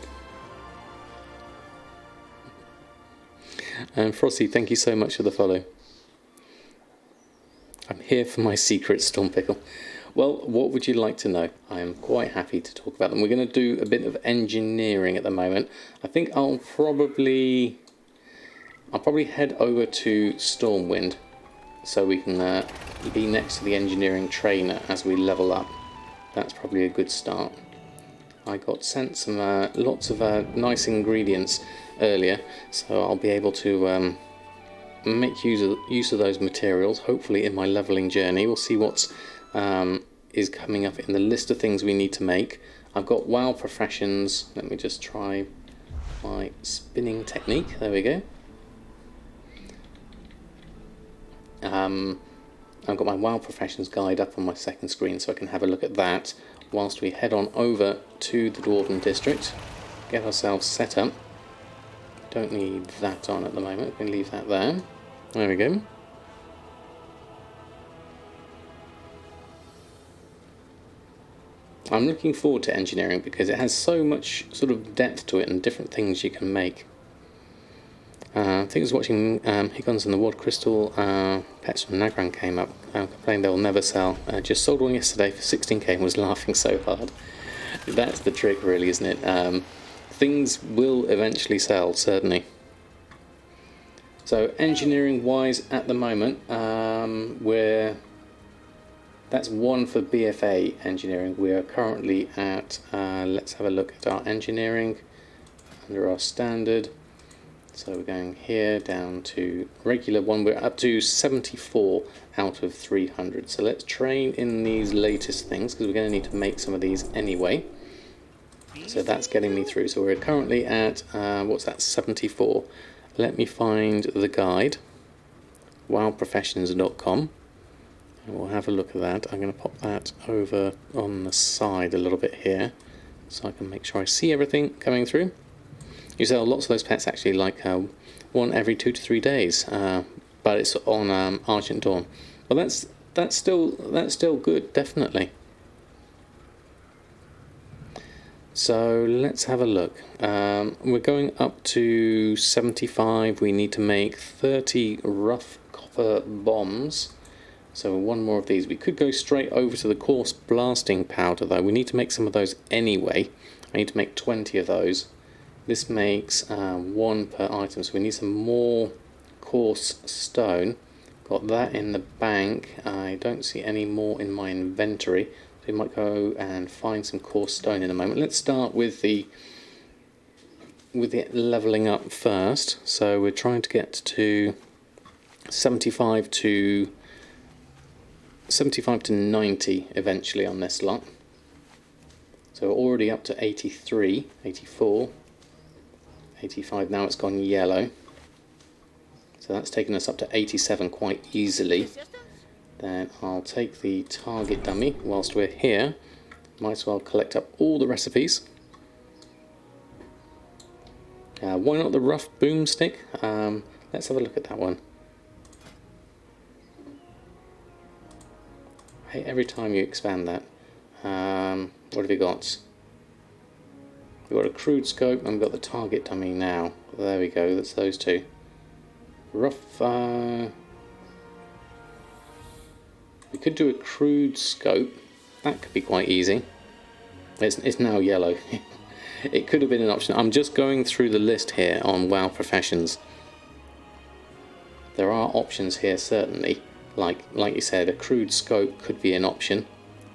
And Frosty, thank you so much for the follow. I'm here for my secret, Storm Pickle. Well, what would you like to know? I am quite happy to talk about them. We're going to do a bit of engineering at the moment. I think I'll probably head over to Stormwind so we can be next to the engineering trainer as we level up. That's probably a good start. I got sent some lots of nice ingredients earlier, so I'll be able to make use of those materials, hopefully in my leveling journey. We'll see what's is coming up in the list of things we need to make. I've got WoW professions. Let me just try my spinning technique. There we go. I've got my WoW professions guide up on my second screen, so I can have a look at that whilst we head on over to the Dwarven District, get ourselves set up. Don't need that on at the moment, we can leave that there. There we go. I'm looking forward to engineering because it has so much sort of depth to it and different things you can make. I think I was watching Higons and the Ward Crystal pets from Nagran came up, complaining they'll never sell. Just sold one yesterday for 16k and was laughing so hard. That's the trick really, isn't it? Things will eventually sell, certainly. So engineering wise at the moment, that's one for BFA engineering. We are currently at, let's have a look at our engineering under our standard. So we're going here down to regular one. We're up to 74 out of 300. So let's train in these latest things because we're going to need to make some of these anyway. So that's getting me through. So we're currently at, what's that, 74. Let me find the guide, wowprofessions.com. And we'll have a look at that. I'm going to pop that over on the side a little bit here so I can make sure I see everything coming through. You sell lots of those pets actually, like one every 2 to 3 days, but it's on Argent Dawn. Well, that's still good, definitely. So let's have a look. We're going up to 75. We need to make 30 rough copper bombs. So one more of these. We could go straight over to the coarse blasting powder though. We need to make some of those anyway. I need to make 20 of those. This makes 1 per item, so we need some more coarse stone. Got that in the bank. I don't see any more in my inventory. So we might go and find some coarse stone in a moment. Let's start with the leveling up first. So we're trying to get to 75 to 75 to 90 eventually on this lot. So we're already up to 83, 84, 85, now it's gone yellow. So that's taken us up to 87 quite easily. Then I'll take the target dummy whilst we're here. Might as well collect up all the recipes. Why not the rough boomstick? Let's have a look at that one. I hate every time you expand that. What have we got? We've got a crude scope and we've got the target dummy now. There we go, that's those two. Rough... we could do a crude scope. That could be quite easy. It's now yellow. It could have been an option. I'm just going through the list here on WoW Professions. There are options here certainly. Like you said, a crude scope could be an option.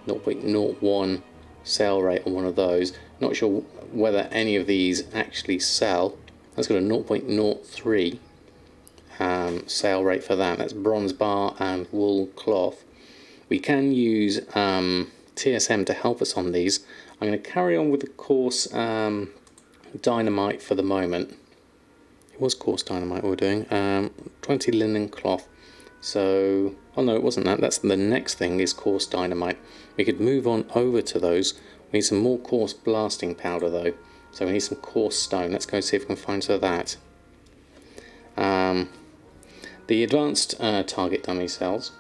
0.01 sale rate on one of those. Not sure whether any of these actually sell. That's got a 0.03 sale rate for that. That's bronze bar and wool cloth. We can use TSM to help us on these. I'm going to carry on with the coarse dynamite for the moment. It was coarse dynamite we were doing. 20 linen cloth. So, oh no, it wasn't that. That's the next thing is coarse dynamite. We could move on over to those. We need some more coarse blasting powder though. So we need some coarse stone. Let's go see if we can find some of that. The advanced target dummy cells.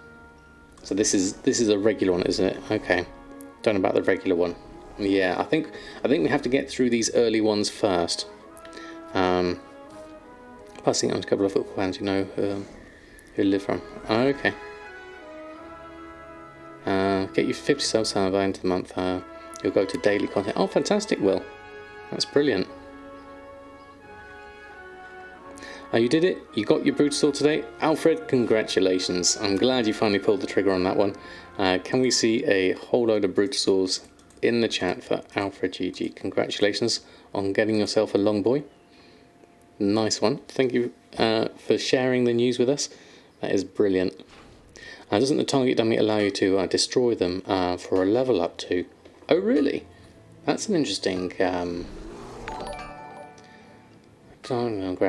So this is a regular one, isn't it? Okay. Don't know about the regular one. Yeah, I think we have to get through these early ones first. Passing on to a couple of football fans, you know, who live from. Oh, okay. Get you 50 subs by the end of the month. You'll go to daily content. Oh, fantastic, Will. That's brilliant. Oh, you did it. You got your Brutal today. Alfred, congratulations. I'm glad you finally pulled the trigger on that one. Can we see a whole load of Brutalosaurs in the chat for Alfred GG? Congratulations on getting yourself a long boy. Nice one. Thank you for sharing the news with us. That is brilliant. Doesn't the target dummy allow you to destroy them for a level up to? Oh, really? That's an interesting... ground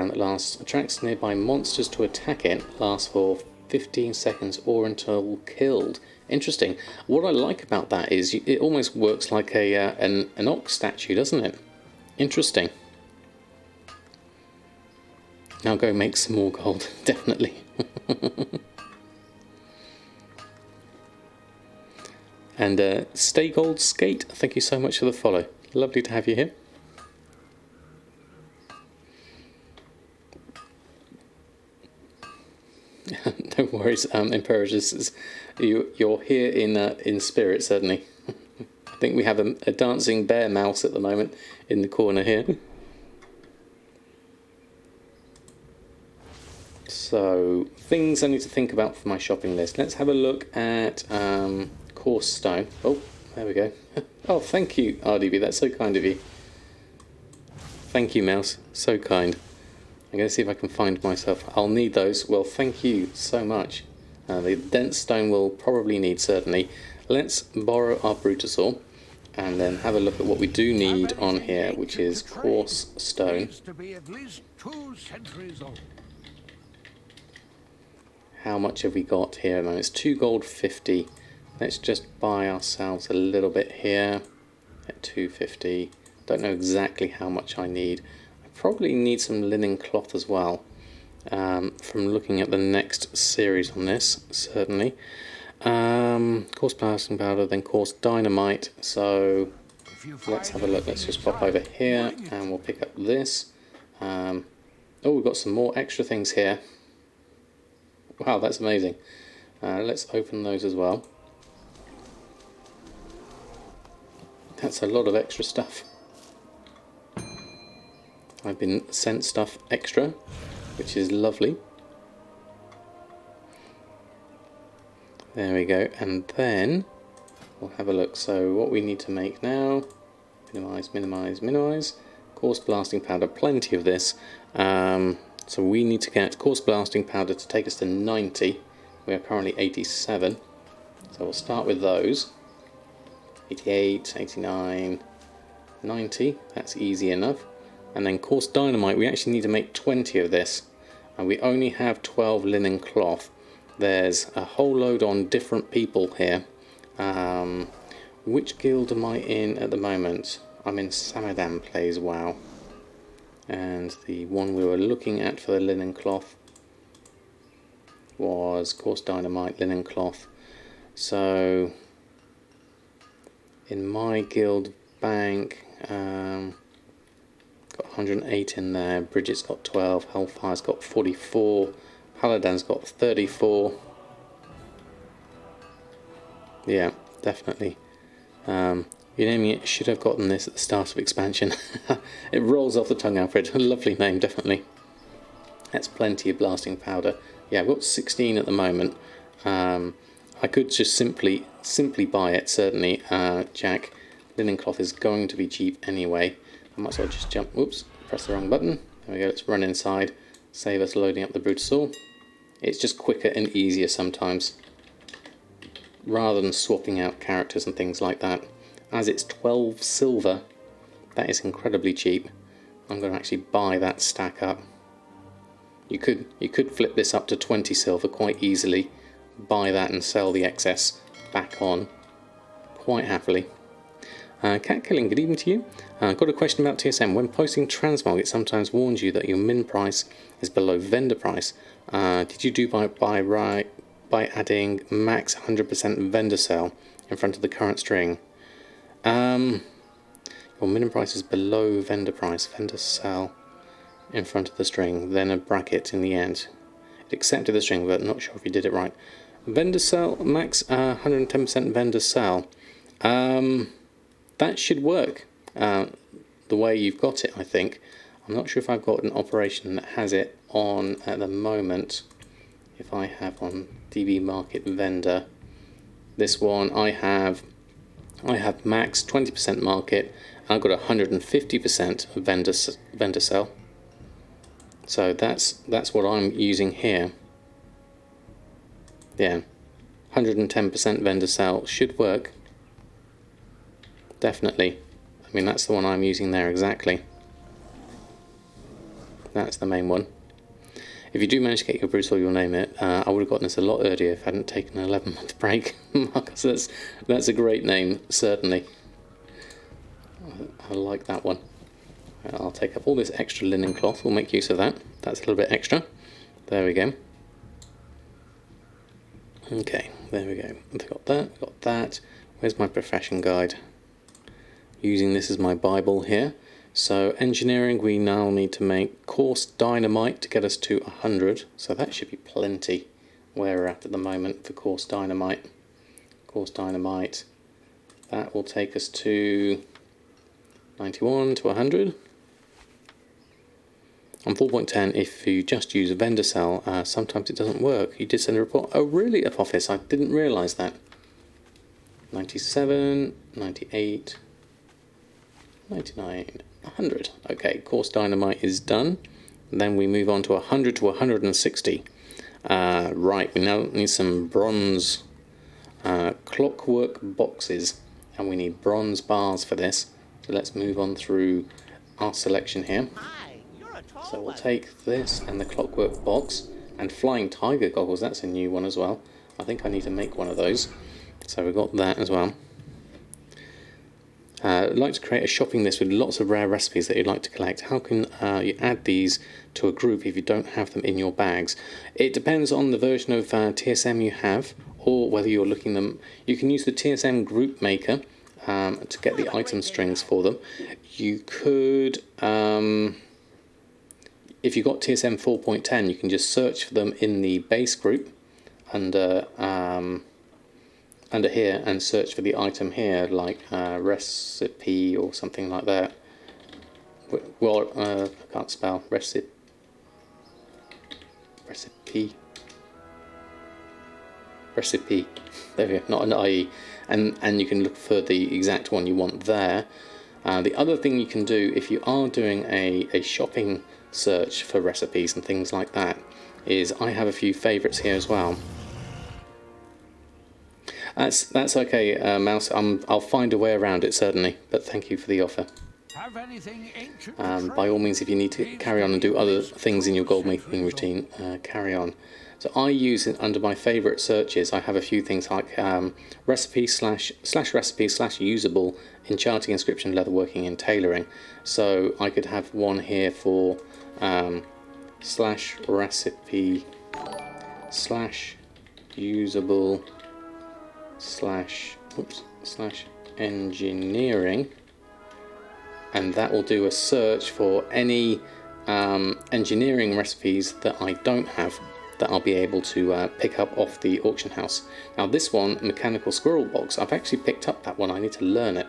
that lasts. Attracts nearby monsters to attack it. Lasts for 15 seconds or until killed. Interesting. What I like about that is it almost works like an ox statue, doesn't it? Interesting. Now go make some more gold, definitely. And Stay Gold Skate, thank you so much for the follow. Lovely to have you here. No worries, Imperatus. You're here in spirit, certainly. I think we have a dancing bear mouse at the moment in the corner here. So, things I need to think about for my shopping list. Let's have a look at coarse stone. Oh, there we go. Oh, thank you, RDB. That's so kind of you. Thank you, mouse. So kind. I'm going to see if I can find myself. I'll need those. Well, thank you so much. The dense stone we'll probably need, certainly. Let's borrow our Brutasaur and then have a look at what we do need on here, which is coarse stone. How much have we got here? No, it's 2 gold 50. Let's just buy ourselves a little bit here at 250. Don't know exactly how much I need. Probably need some linen cloth as well, from looking at the next series on this, certainly. Coarse blasting powder, then coarse dynamite. So let's have a look. Let's just pop over here and we'll pick up this. Oh, we've got some more extra things here. Wow, that's amazing. Let's open those as well. That's a lot of extra stuff. I've been sent stuff extra, which is lovely. There we go, and then we'll have a look. So what we need to make now, minimize, minimize, minimize. Coarse blasting powder, plenty of this. So we need to get coarse blasting powder to take us to 90. We are currently 87. So we'll start with those. 88, 89, 90, that's easy enough. And then coarse dynamite, we actually need to make 20 of this. And we only have 12 linen cloth. There's a whole load on different people here. Which guild am I in at the moment? I'm in Samadan plays WoW. And the one we were looking at for the linen cloth was coarse dynamite, linen cloth. So in my guild bank, got 108 in there. Briggit's got 12. Hellfire's got 44. Paladin's got 34. Yeah, definitely. You name it, should have gotten this at the start of expansion. It rolls off the tongue, Alfred. A lovely name, definitely. That's plenty of blasting powder. Yeah, I've got 16 at the moment. I could just simply buy it, certainly. Jack, linen cloth is going to be cheap anyway. I might as well just jump. Whoops, press the wrong button. There we go, let's run inside. Save us loading up the Brutosaur. It's just quicker and easier sometimes, rather than swapping out characters and things like that. As it's 12 silver, that is incredibly cheap. I'm going to actually buy that stack up. You could flip this up to 20 silver quite easily, buy that and sell the excess back on quite happily. Cat Killing, good evening to you. Got a question about TSM. When posting transmog, it sometimes warns you that your min price is below vendor price. Did you do by adding max 100% vendor sale in front of the current string? Your minimum price is below vendor price, vendor sell in front of the string, then a bracket in the end. It accepted the string, but not sure if you did it right. Vendor sell, max 110% vendor sell. That should work the way you've got it, I think. I'm not sure if I've got an operation that has it on at the moment. If I have on DB Market Vendor, this one I have max 20% market. I've got 150% vendor sell. So that's what I'm using here. Yeah, 110% vendor sell should work. Definitely. I mean, that's the one I'm using there exactly. That's the main one. If you do manage to get your Bruce, or you'll name it, I would have gotten this a lot earlier if I hadn't taken an 11-month break. Marcus, that's a great name, certainly. I like that one. I'll take up all this extra linen cloth. We'll make use of that. That's a little bit extra. There we go. Okay, there we go. We've got that, we've got that. Where's my profession guide? Using this as my Bible here. So engineering, we now need to make coarse dynamite to get us to 100. So that should be plenty where we're at the moment for coarse dynamite. Coarse dynamite, that will take us to 91 to 100. On 4.10, if you just use a vendor cell, sometimes it doesn't work. You did send a report. Oh really, Apophis? I didn't realise that. 97, 98, 99, 100. Okay, coarse dynamite is done. And then we move on to 100 to 160. Right, we now need some bronze clockwork boxes, and we need bronze bars for this. So let's move on through our selection here. So we'll take this and the clockwork box, and flying tiger goggles, that's a new one as well. I think I need to make one of those. So we've got that as well. I'd like to create a shopping list with lots of rare recipes that you'd like to collect. How can you add these to a group if you don't have them in your bags? It depends on the version of TSM you have, or whether you're looking them. You can use the TSM group maker to get the item strings for them. You could, if you've got TSM 4.10, you can just search for them in the base group under here and search for the item here, like recipe or something like that. Well, I can't spell recipe. There we go, not an IE. And you can look for the exact one you want there. The other thing you can do if you are doing a shopping search for recipes and things like that is I have a few favourites here as well. That's okay, Mouse. I'll find a way around it certainly. But thank you for the offer. Have anything ancient By all means, if you need to carry on and do other things in your gold making routine, carry on. So I use it under my favourite searches. I have a few things like recipe slash recipe slash usable, enchanting, inscription, leatherworking, and tailoring. So I could have one here for slash recipe slash usable slash engineering, and that will do a search for any engineering recipes that I don't have that I'll be able to pick up off the auction house. Now this one, mechanical squirrel box, I've actually picked up that one. I need to learn it.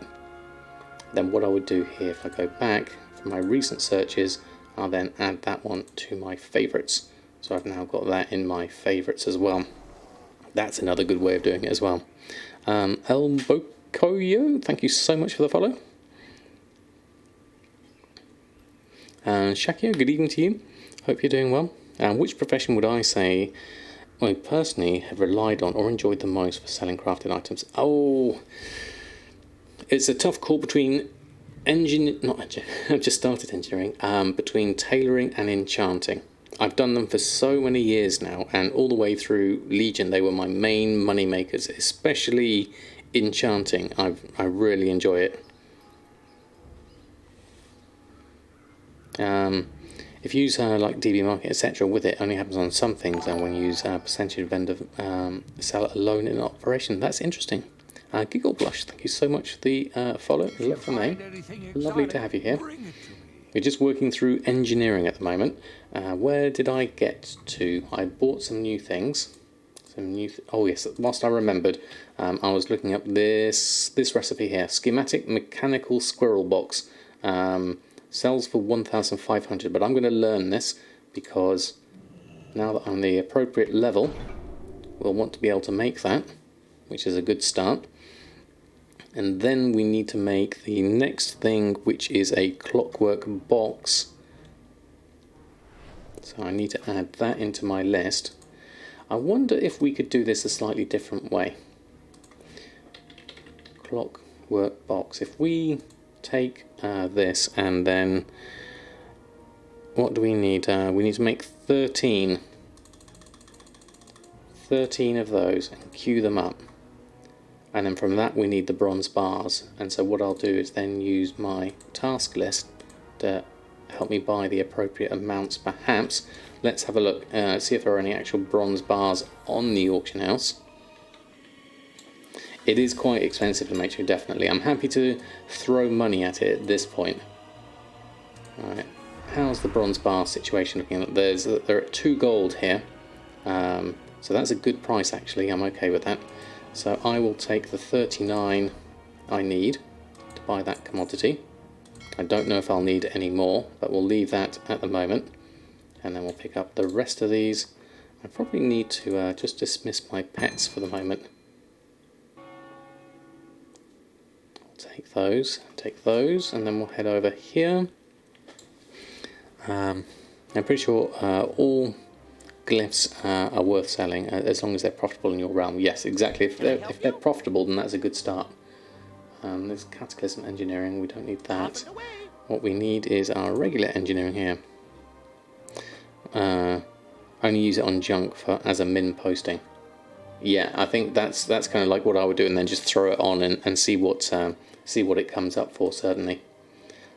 Then what I would do here, if I go back from my recent searches, I'll then add that one to my favorites. So I've now got that in my favorites as well. That's another good way of doing it as well. El Bocoyo, thank you so much for the follow. Shakio, good evening to you. Hope you're doing well. Which profession would I say I personally have relied on or enjoyed the most for selling crafted items? Oh, it's a tough call between I've just started engineering. Between tailoring and enchanting. I've done them for so many years now, and all the way through Legion they were my main money makers, especially enchanting. I really enjoy it. If you use like DB Market, etc. with it, only happens on some things, and when you use percentage of vendor sell it alone in operation. That's interesting. Giggle Blush, thank you so much for the follow. Love the name. Lovely to have you here. We're just working through engineering at the moment. Where did I get to? I bought some new things. Oh yes, whilst I remembered, I was looking up this recipe here. Schematic mechanical squirrel box. Sells for 1,500, but I'm going to learn this because now that I'm the appropriate level, we'll want to be able to make that, which is a good start. And then we need to make the next thing, which is a clockwork box. So I need to add that into my list. I wonder if we could do this a slightly different way. Clockwork box. If we take this, and then what do we need? We need to make 13 of those and queue them up, and then from that we need the bronze bars. And so what I'll do is then use my task list to help me buy the appropriate amounts. Perhaps let's have a look, see if there are any actual bronze bars on the auction house. It is quite expensive to make sure, definitely. I'm happy to throw money at it at this point. Alright, how's the bronze bar situation looking? There are 2 gold here, so that's a good price actually. I'm okay with that. So I will take the 39 I need to buy that commodity. I don't know if I'll need any more, but we'll leave that at the moment, and then we'll pick up the rest of these. I probably need to just dismiss my pets for the moment. Take those, and then we'll head over here. I'm pretty sure all glyphs are worth selling as long as they're profitable in your realm. Yes, exactly. If they're profitable, then that's a good start. There's Cataclysm Engineering, we don't need that. What we need is our regular engineering here. Only use it on junk as a min posting. Yeah, I think that's kind of like what I would do, and then just throw it on and see what it comes up for, certainly.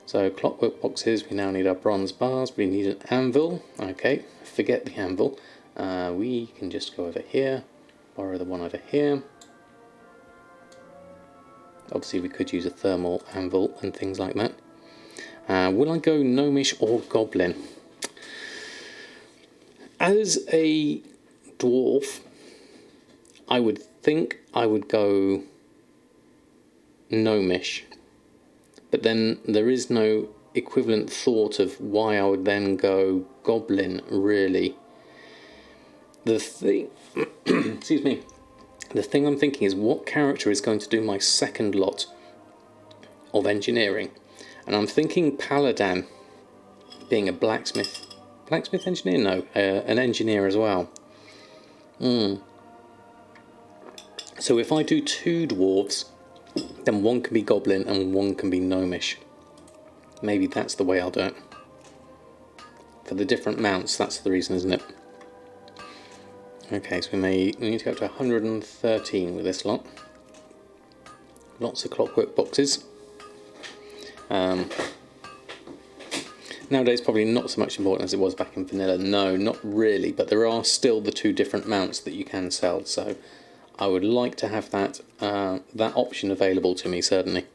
So clockwork boxes, we now need our bronze bars, we need an anvil. Okay, forget the anvil. We can just go over here, borrow the one over here. Obviously we could use a thermal anvil and things like that. Will I go gnomish or goblin? As a dwarf, I would think I would go gnomish, but then there is no equivalent thought of why I would then go goblin, really. The thing excuse me, the thing I'm thinking is what character is going to do my second lot of engineering, and I'm thinking paladin, being a blacksmith engineer. No, an engineer as well. So if I do 2 dwarves, then one can be goblin and one can be gnomish. Maybe that's the way I'll do it. For the different mounts, that's the reason, isn't it? Okay, so we need to go up to 113 with this lot. Lots of clockwork boxes. Nowadays probably not so much important as it was back in vanilla. No, not really, but there are still the 2 different mounts that you can sell, so I would like to have that option available to me, certainly.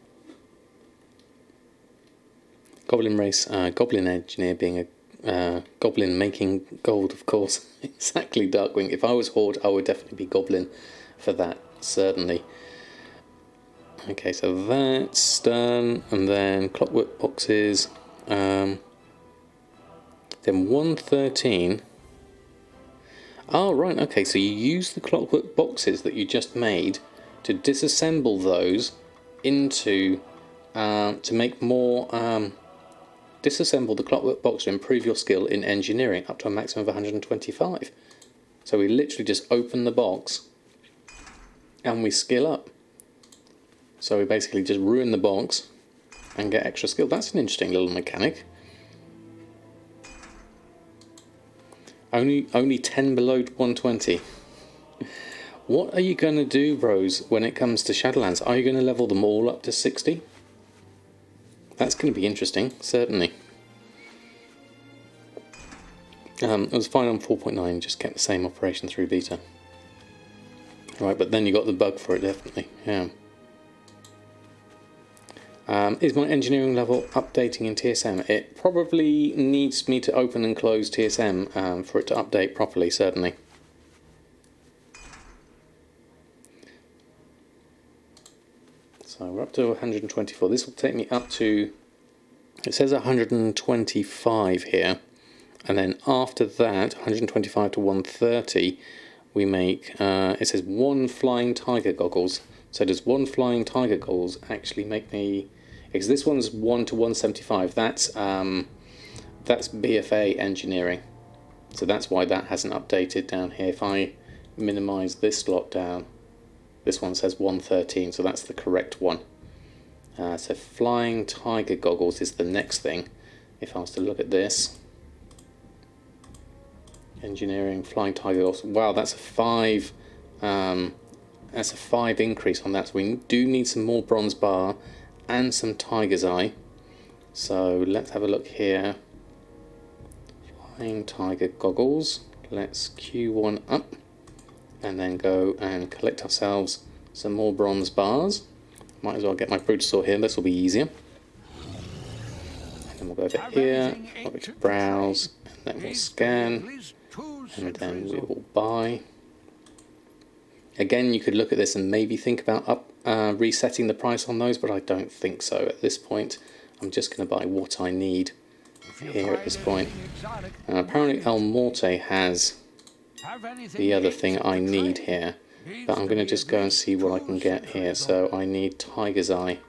Goblin race, Goblin engineer being a Goblin making gold, of course. Exactly, Darkwing. If I was Horde, I would definitely be Goblin for that, certainly. Okay, so that's done, and then clockwork boxes. Then 113. Oh, right, okay, so you use the clockwork boxes that you just made to disassemble those into, to make more, disassemble the clockwork box to improve your skill in engineering up to a maximum of 125. So we literally just open the box and we skill up. So we basically just ruin the box and get extra skill. That's an interesting little mechanic. Only 10 below 120. What are you going to do, bros, when it comes to Shadowlands? Are you going to level them all up to 60? That's going to be interesting, certainly. It was fine on 4.9, just kept the same operation through beta. Right, but then you got the bug for it, definitely, yeah. Is my engineering level updating in TSM? It probably needs me to open and close TSM for it to update properly, certainly. So we're up to 124. This will take me up to, it says 125 here, and then after that, 125 to 130, we make, it says 1 flying tiger goggles. So does 1 flying tiger goggles actually make me, because this one's 1 to 175, that's BFA engineering. So that's why that hasn't updated down here. If I minimize this slot down, this one says 113, so that's the correct one. So flying tiger goggles is the next thing. If I was to look at this, engineering flying tiger goggles. Wow, that's a 5. That's a 5 increase on that. So we do need some more bronze bar and some tiger's eye. So let's have a look here. Flying tiger goggles. Let's queue one up and then go and collect ourselves some more bronze bars. Might as well get my Brutosaur here, this will be easier. And then we'll go over here, we'll browse, and then we'll scan, and then we will buy. Again, you could look at this and maybe think about resetting the price on those, but I don't think so at this point. I'm just going to buy what I need here at this point. Apparently El Morte has the other thing I need here, but I'm going to just go and see what I can get here. So I need Tiger's Eye.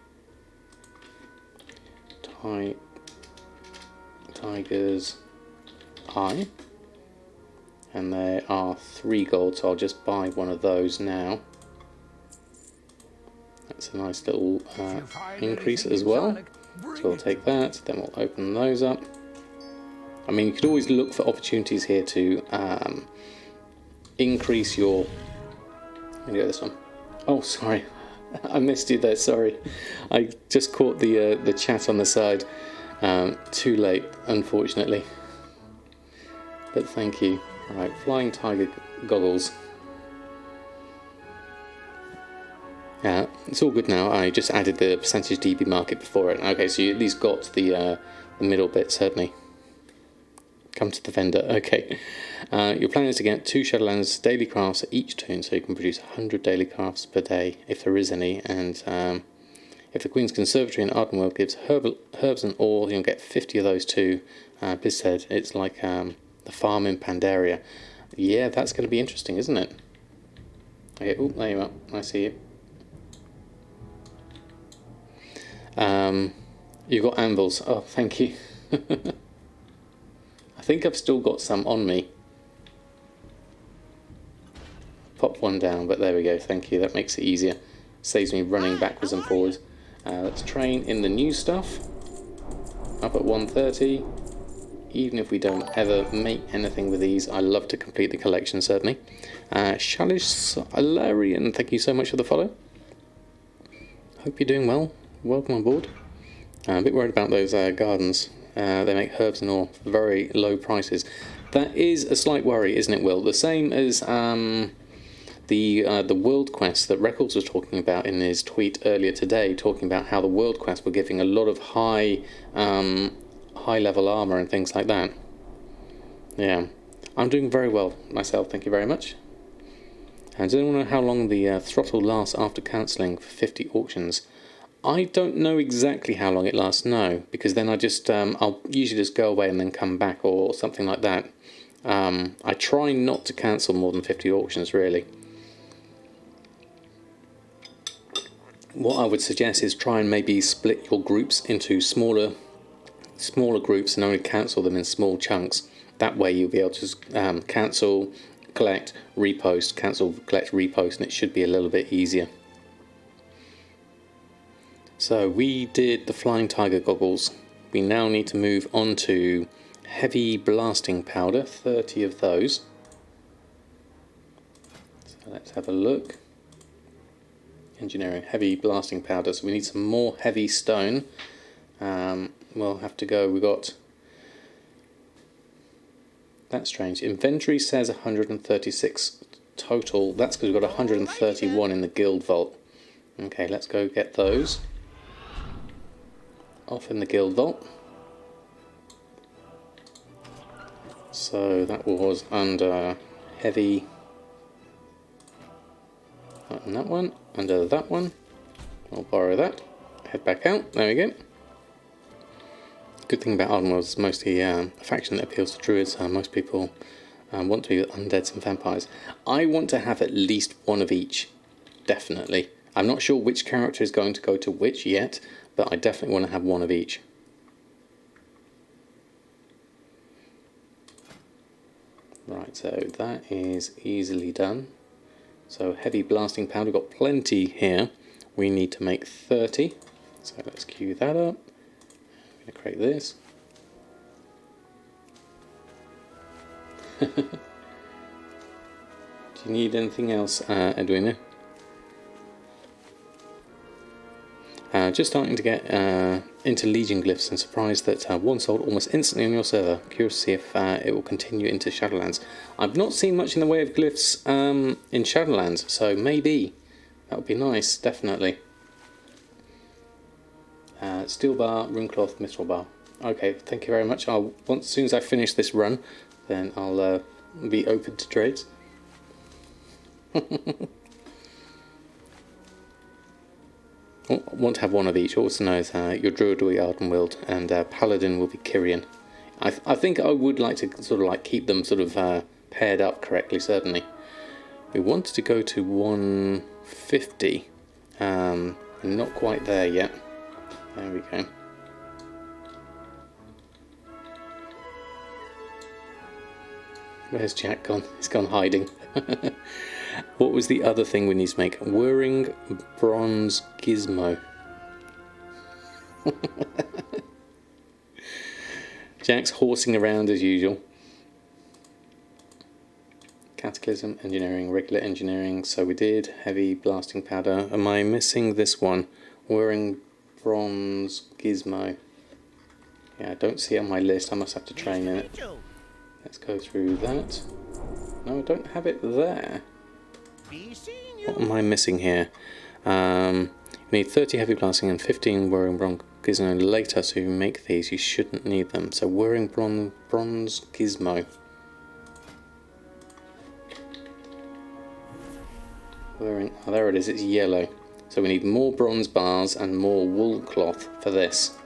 Tiger's Eye. And there are 3 gold, so I'll just buy one of those now. That's a nice little increase as well. So we'll take that, then we'll open those up. I mean, you could always look for opportunities here to increase your... Let me go this one. Oh, sorry. I missed you there, sorry. I just caught the chat on the side. Too late, unfortunately. But thank you. Alright, flying tiger goggles. Yeah, it's all good now. I just added the percentage DB market before it. Okay, so you at least got the middle bit, certainly. Come to the vendor. Okay. Your plan is to get 2 Shadowlands daily crafts at each turn, so you can produce 100 daily crafts per day, if there is any. And if the Queen's Conservatory in Ardenweald gives herbs and ore, you'll get 50 of those too. Biz said it's like the farm in Pandaria. Yeah, that's going to be interesting, isn't it? Okay, oh, there you are. I see you. You've got anvils. Oh, thank you. I think I've still got some on me. pop one down, but there we go, thank you, that makes it easier. Saves me running backwards and forwards. Let's train in the new stuff. Up at 130. Even if we don't ever make anything with these, I love to complete the collection, certainly. Shalish Alarian, thank you so much for the follow. Hope you're doing well. Welcome on board. I'm a bit worried about those gardens. They make herbs and all for very low prices. That is a slight worry, isn't it, Will? The same as the world quest that Records was talking about in his tweet earlier today, talking about how the world quest were giving a lot of high level armor and things like that. Yeah, I'm doing very well myself, thank you very much. And does anyone know how long the throttle lasts after cancelling for 50 auctions? I don't know exactly how long it lasts, no, because then I just I'll usually just go away and then come back or something like that. I try not to cancel more than 50 auctions, really. What I would suggest is try and maybe split your groups into smaller groups and only cancel them in small chunks. That way you'll be able to cancel, collect, repost, cancel, collect, repost, and it should be a little bit easier. So we did the Flying Tiger goggles. We now need to move on to heavy blasting powder, 30 of those. So let's have a look. Engineering, heavy blasting powder. So we need some more heavy stone. We'll have to go, we got, that's strange, inventory says 136 total, that's because we've got 131 in the guild vault. Okay, let's go get those off in the guild vault. So that was under heavy, and that one, under that one, I'll borrow that, head back out, there we go. Good thing about Ardenweald is mostly a faction that appeals to druids. Most people want to be undeads and vampires. I want to have at least one of each, definitely. I'm not sure which character is going to go to which yet, but I definitely want to have one of each. Right, so that is easily done. So heavy blasting powder, we've got plenty here. We need to make 30, so let's queue that up. I'm going to create this. Do you need anything else, Edwina? Just starting to get into Legion glyphs and surprised that one sold almost instantly on your server. Curious to see if it will continue into Shadowlands. I've not seen much in the way of glyphs in Shadowlands, so maybe. That would be nice, definitely. Steel bar, runecloth, mithril bar. Okay, thank you very much. As soon as I finish this run, then I'll be open to trades. I want to have one of each. Also know is your druid will be Ardenweald and paladin will be Kyrian. I think I would like to sort of like keep them sort of paired up correctly. Certainly, we wanted to go to 150. We're not quite there yet. There we go. Where's Jack gone? He's gone hiding. What was the other thing we need to make? Whirring bronze gizmo. Jack's horsing around as usual. Cataclysm, engineering, regular engineering. So we did heavy blasting powder. Am I missing this one? Whirring bronze gizmo. Yeah, I don't see it on my list. I must have to train in it. Let's go through that. No, I don't have it there. What am I missing here? You need 30 heavy blasting and 15 whirring bronze gizmo later to make these. You shouldn't need them. So whirring bronze gizmo. Whirring, oh, there it is. It's yellow. So we need more bronze bars and more wool cloth for this.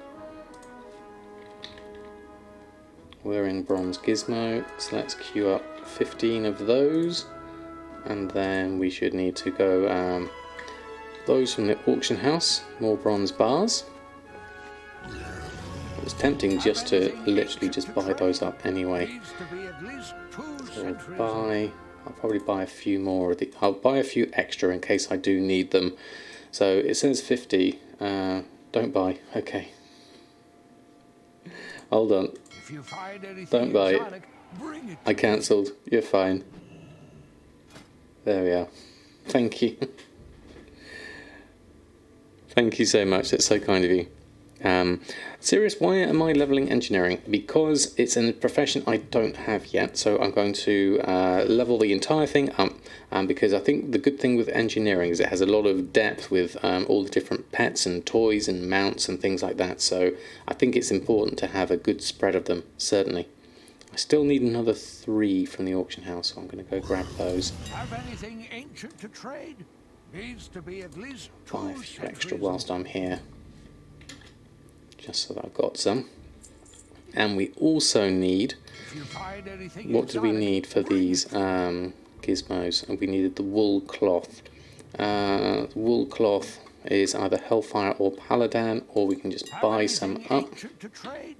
Whirring bronze gizmo. So let's queue up 15 of those. And then we should need to go those from the auction house, more bronze bars. It was tempting just to literally just buy those up anyway. So we'll buy I'll probably buy a few more of the. I'll buy a few extra in case I do need them. So it says 50. Don't buy. Okay. Hold on. If you find anything Don't buy it. exotic, bring it I to cancelled. You're fine. There we are. Thank you. Thank you so much. That's so kind of you. Serious, why am I leveling engineering? Because it's a profession I don't have yet, so I'm going to level the entire thing up, because I think the good thing with engineering is it has a lot of depth with all the different pets and toys and mounts and things like that, so I think it's important to have a good spread of them, certainly. I still need another 3 from the auction house, so I'm going to go grab those. Have anything ancient to trade? Needs to be at least 2 Buy a few centuries extra old. whilst I'm here, just so that I've got some. And we also need, If you find anything what did we exotic, need for bring these gizmos? And we needed the wool cloth. Wool cloth is either Hellfire or Paladin, or we can just Have buy some anything up, ancient to trade?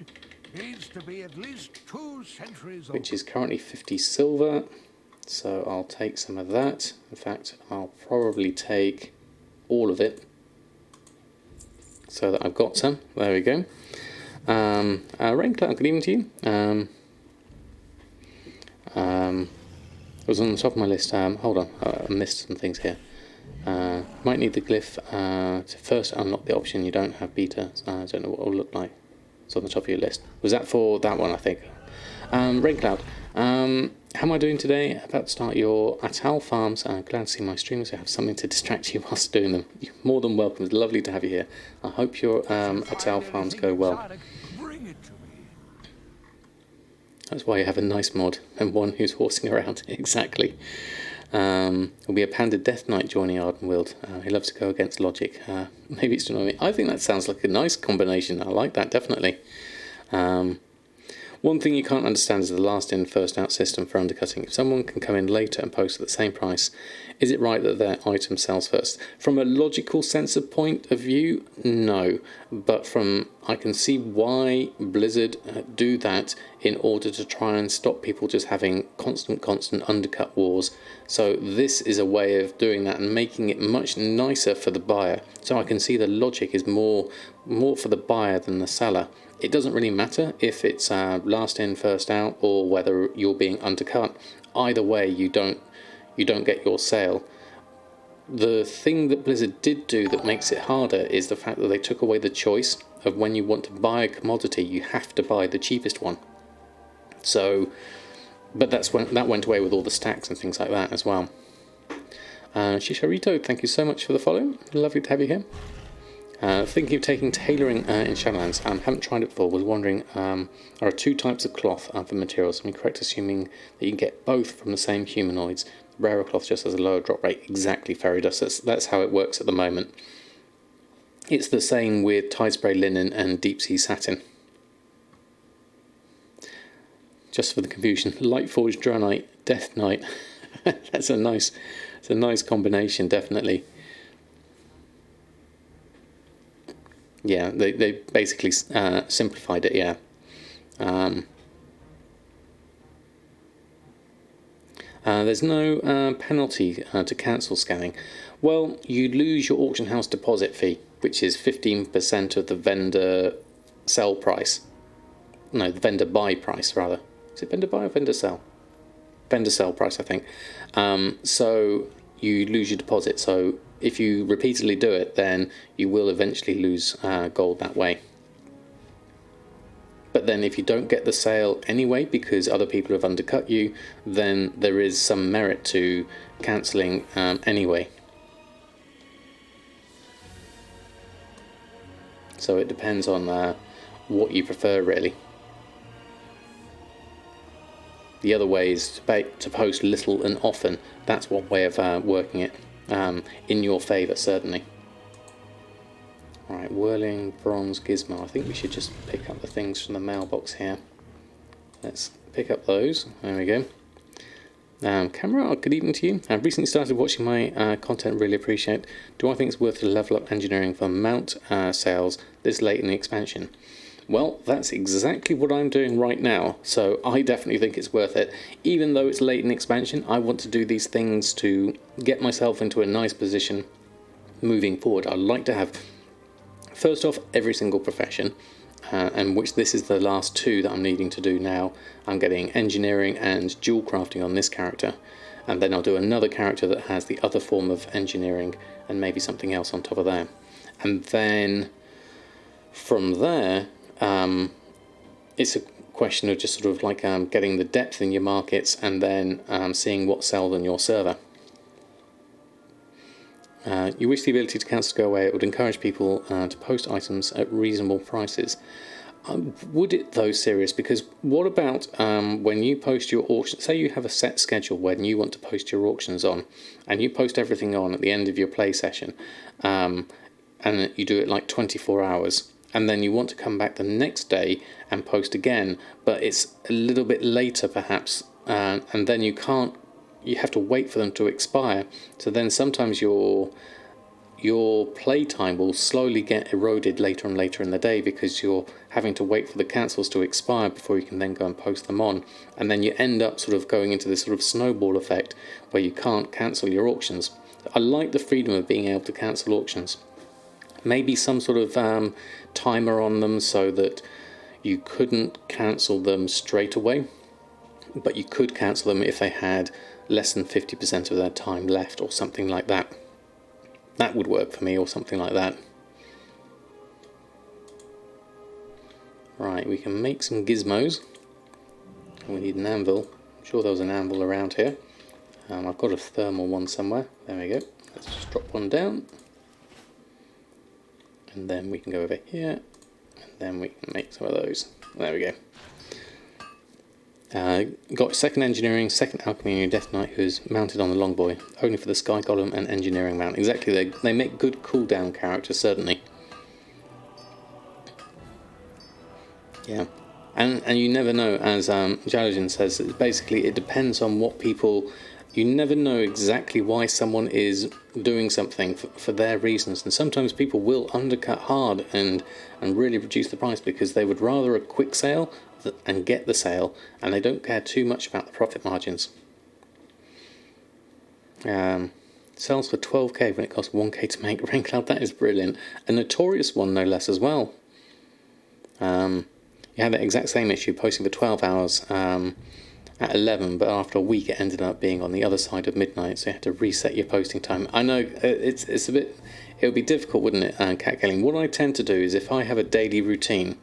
Needs to be at least 2 centuries old. which is currently 50 silver. So I'll take some of that. In fact, I'll probably take all of it, so that I've got some. There we go. Raincloud, good evening to you. It was on the top of my list. Hold on, I missed some things here. Might need the glyph to first unlock the option you don't have beta. I don't know what it will look like. It's on the top of your list. Was that for that one, I think? Raincloud, how am I doing today? About to start your Atal farms. Glad to see my streamers who have something to distract you whilst doing them. You're more than welcome. It's lovely to have you here. I hope your Atal farms go well. Exotic, bring it to me. That's why you have a nice mod and one who's horsing around. Exactly. There'll be a Panda Death Knight joining Ardenwild. He loves to go against logic. Maybe it's to annoy me. I think that sounds like a nice combination. I like that, definitely. One thing you can't understand is the last in, first out system for undercutting. If someone can come in later and post at the same price, is it right that their item sells first? From a logical sense of point of view, no. But I can see why Blizzard do that in order to try and stop people just having constant undercut wars. So this is a way of doing that and making it much nicer for the buyer. So I can see the logic is more for the buyer than the seller. It doesn't really matter if it's last in, first out, or whether you're being undercut. Either way, you don't get your sale. The thing that Blizzard did do that makes it harder is the fact that they took away the choice of when you want to buy a commodity, you have to buy the cheapest one. So, but that went away with all the stacks and things like that as well. Shisharito, thank you so much for the follow. Lovely to have you here. Thinking of taking tailoring in Shadowlands. Haven't tried it before. Was wondering, there are 2 types of cloth for materials. Am I correct assuming that you can get both from the same humanoids? Rarer cloth just has a lower drop rate. Exactly, Fairy Dust. That's how it works at the moment. It's the same with Tide Spray Linen and Deep Sea Satin. Just for the confusion, Lightforged Draenei, Death Knight. It's a nice combination, definitely. Yeah, they basically simplified it, yeah. There's no penalty to cancel scanning. Well, you lose your auction house deposit fee, which is 15% of the vendor sell price. No, the vendor buy price, rather. Is it vendor buy or vendor sell? Vendor sell price, I think. So you lose your deposit. So if you repeatedly do it, then you will eventually lose gold that way. But then if you don't get the sale anyway because other people have undercut you, then there is some merit to cancelling anyway. So it depends on what you prefer, really. The other way is to post little and often. That's one way of working it in your favour, certainly. Right, whirling bronze gizmo. I think we should just pick up the things from the mailbox here. Let's pick up those. There we go. Camera, good evening to you. I've recently started watching my content, really appreciate. Do I think it's worth to level up engineering for mount sales this late in the expansion? Well, that's exactly what I'm doing right now, so I definitely think it's worth it. Even though it's late in expansion, I want to do these things to get myself into a nice position moving forward. I'd like to have, first off, every single profession, and which this is the last two that I'm needing to do now. I'm getting engineering and dual crafting on this character, and then I'll do another character that has the other form of engineering and maybe something else on top of that. And then from there, it's a question of just sort of like getting the depth in your markets and then seeing what sells on your server. You wish the ability to cancel to go away. It would encourage people to post items at reasonable prices. Would it though, serious? Because what about when you post your auction? Say you have a set schedule when you want to post your auctions on, and you post everything on at the end of your play session, and you do it like 24 hours. And then you want to come back the next day and post again, but it's a little bit later perhaps, and then you have to wait for them to expire. So then sometimes your play time will slowly get eroded later and later in the day because you're having to wait for the cancels to expire before you can then go and post them on. And then you end up sort of going into this sort of snowball effect where you can't cancel your auctions. I like the freedom of being able to cancel auctions. Maybe some sort of timer on them so that you couldn't cancel them straight away, but you could cancel them if they had less than 50% of their time left or something like that. That would work for me, or something like that. Right, we can make some gizmos. We need an anvil. I'm sure there was an anvil around here. I've got a thermal one somewhere. There we go. Let's just drop one down. And then we can go over here, and then we can make some of those. There we go. Got second engineering, second alchemy, and your death knight who's mounted on the longboy, only for the sky golem and engineering mount. Exactly, they make good cooldown characters, certainly. Yeah, and you never know, as Jalojin says, basically it depends on what people. You never know exactly why someone is doing something for their reasons, and sometimes people will undercut hard and really reduce the price because they would rather a quick sale and get the sale, and they don't care too much about the profit margins. Sells for 12k when it costs 1k to make Rain Cloud. That is brilliant. A notorious one, no less, as well. You had the exact same issue, posting for 12 hours at 11, but after a week it ended up being on the other side of midnight, so you had to reset your posting time. I know it's a bit, it would be difficult, wouldn't it, Cat Killing? What I tend to do is if I have a daily routine,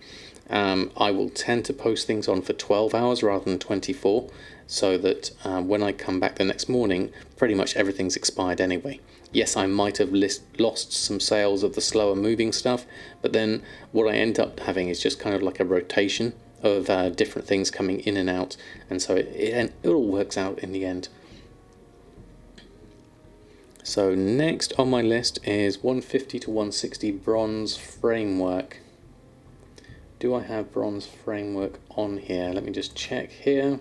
I will tend to post things on for 12 hours rather than 24, so that when I come back the next morning, pretty much everything's expired anyway. Yes, I might have lost some sales of the slower moving stuff, but then what I end up having is just kind of like a rotation of different things coming in and out, and so it all works out in the end. So next on my list is 150 to 160 bronze framework. Do I have bronze framework on here? Let me just check here.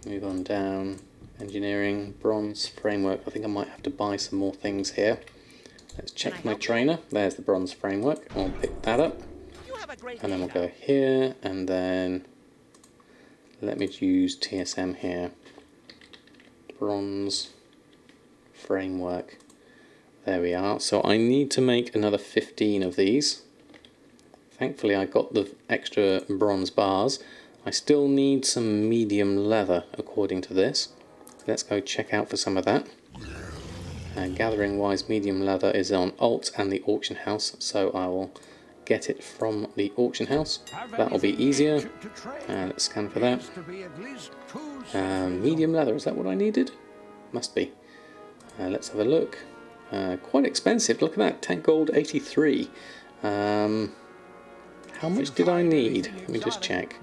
Move on down. Engineering, bronze framework. I think I might have to buy some more things here. Let's check my trainer. There's the bronze framework. I'll pick that up. And then we'll go here, and then let me use TSM here. Bronze framework. There we are. So I need to make another 15 of these. Thankfully I got the extra bronze bars. I still need some medium leather according to this. Let's go check out for some of that. Gathering wise, medium leather is on alt and the auction house, so I will get it from the auction house. That'll be easier. Let's scan for that. Medium leather, is that what I needed? Must be. Let's have a look. Quite expensive, look at that, 10 gold 83. How much did I need? Let me just check.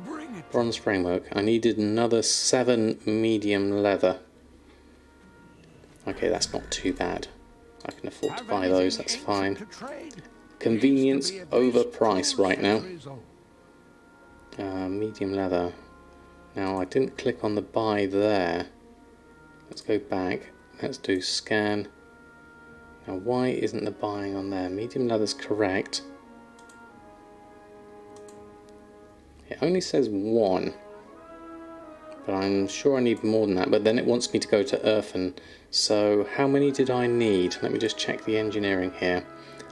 Bronze framework, I needed another 7 medium leather. Okay, that's not too bad. I can afford to buy those, that's fine. Convenience over price right now. Medium leather. Now I didn't click on the buy there. Let's go back. Let's do scan. Now why isn't the buying on there? Medium leather's correct. It only says 1. But I'm sure I need more than that. But then it wants me to go to earthen. So how many did I need? Let me just check the engineering here.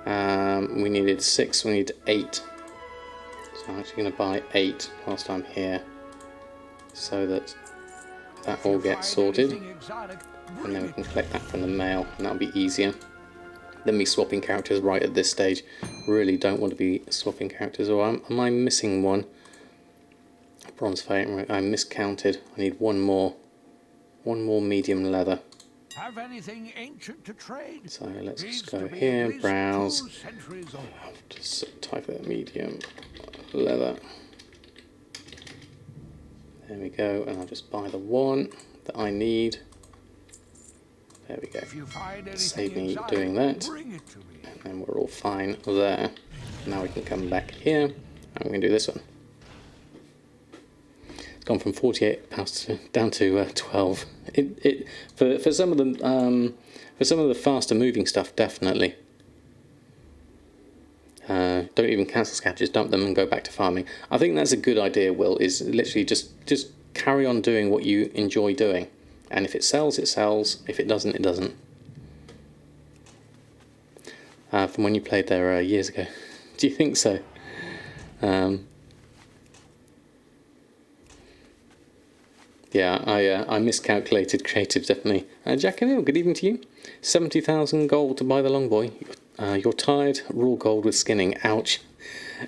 We needed 6, we need 8. So I'm actually going to buy 8 whilst I'm here. So that all gets sorted. And then we can collect that from the mail. And that'll be easier than me swapping characters right at this stage. Really don't want to be swapping characters. Or am I missing one? Bronze fate, I miscounted. I need one more medium leather. Have anything ancient to trade? So let's just go here, browse. Just type in medium leather. There we go, and I'll just buy the one that I need. There we go. Save me doing that. And then we're all fine there. Now we can come back here and we can do this one. Gone from 48 pounds down to 12. For some of the faster moving stuff, definitely. Don't even cancel scavengers, dump them and go back to farming. I think that's a good idea, Will, is literally just carry on doing what you enjoy doing. And if it sells, it sells. If it doesn't, it doesn't. From when you played there years ago. Do you think so? Yeah, I miscalculated creative, definitely. Jack and Hill, good evening to you. 70,000 gold to buy the long boy. You're tired, raw gold with skinning. Ouch.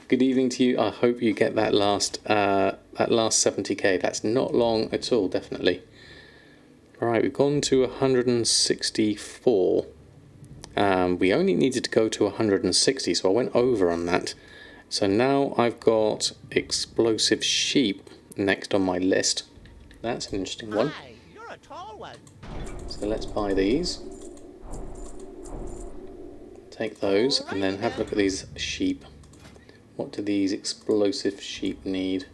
Good evening to you. I hope you get that last 70k. That's not long at all, definitely. Right, we've gone to 164. We only needed to go to 160, so I went over on that. So now I've got explosive sheep next on my list. That's an interesting one. Hi, you're a tall one. So let's buy these. Take those and then have a look at these sheep. What do these explosive sheep need?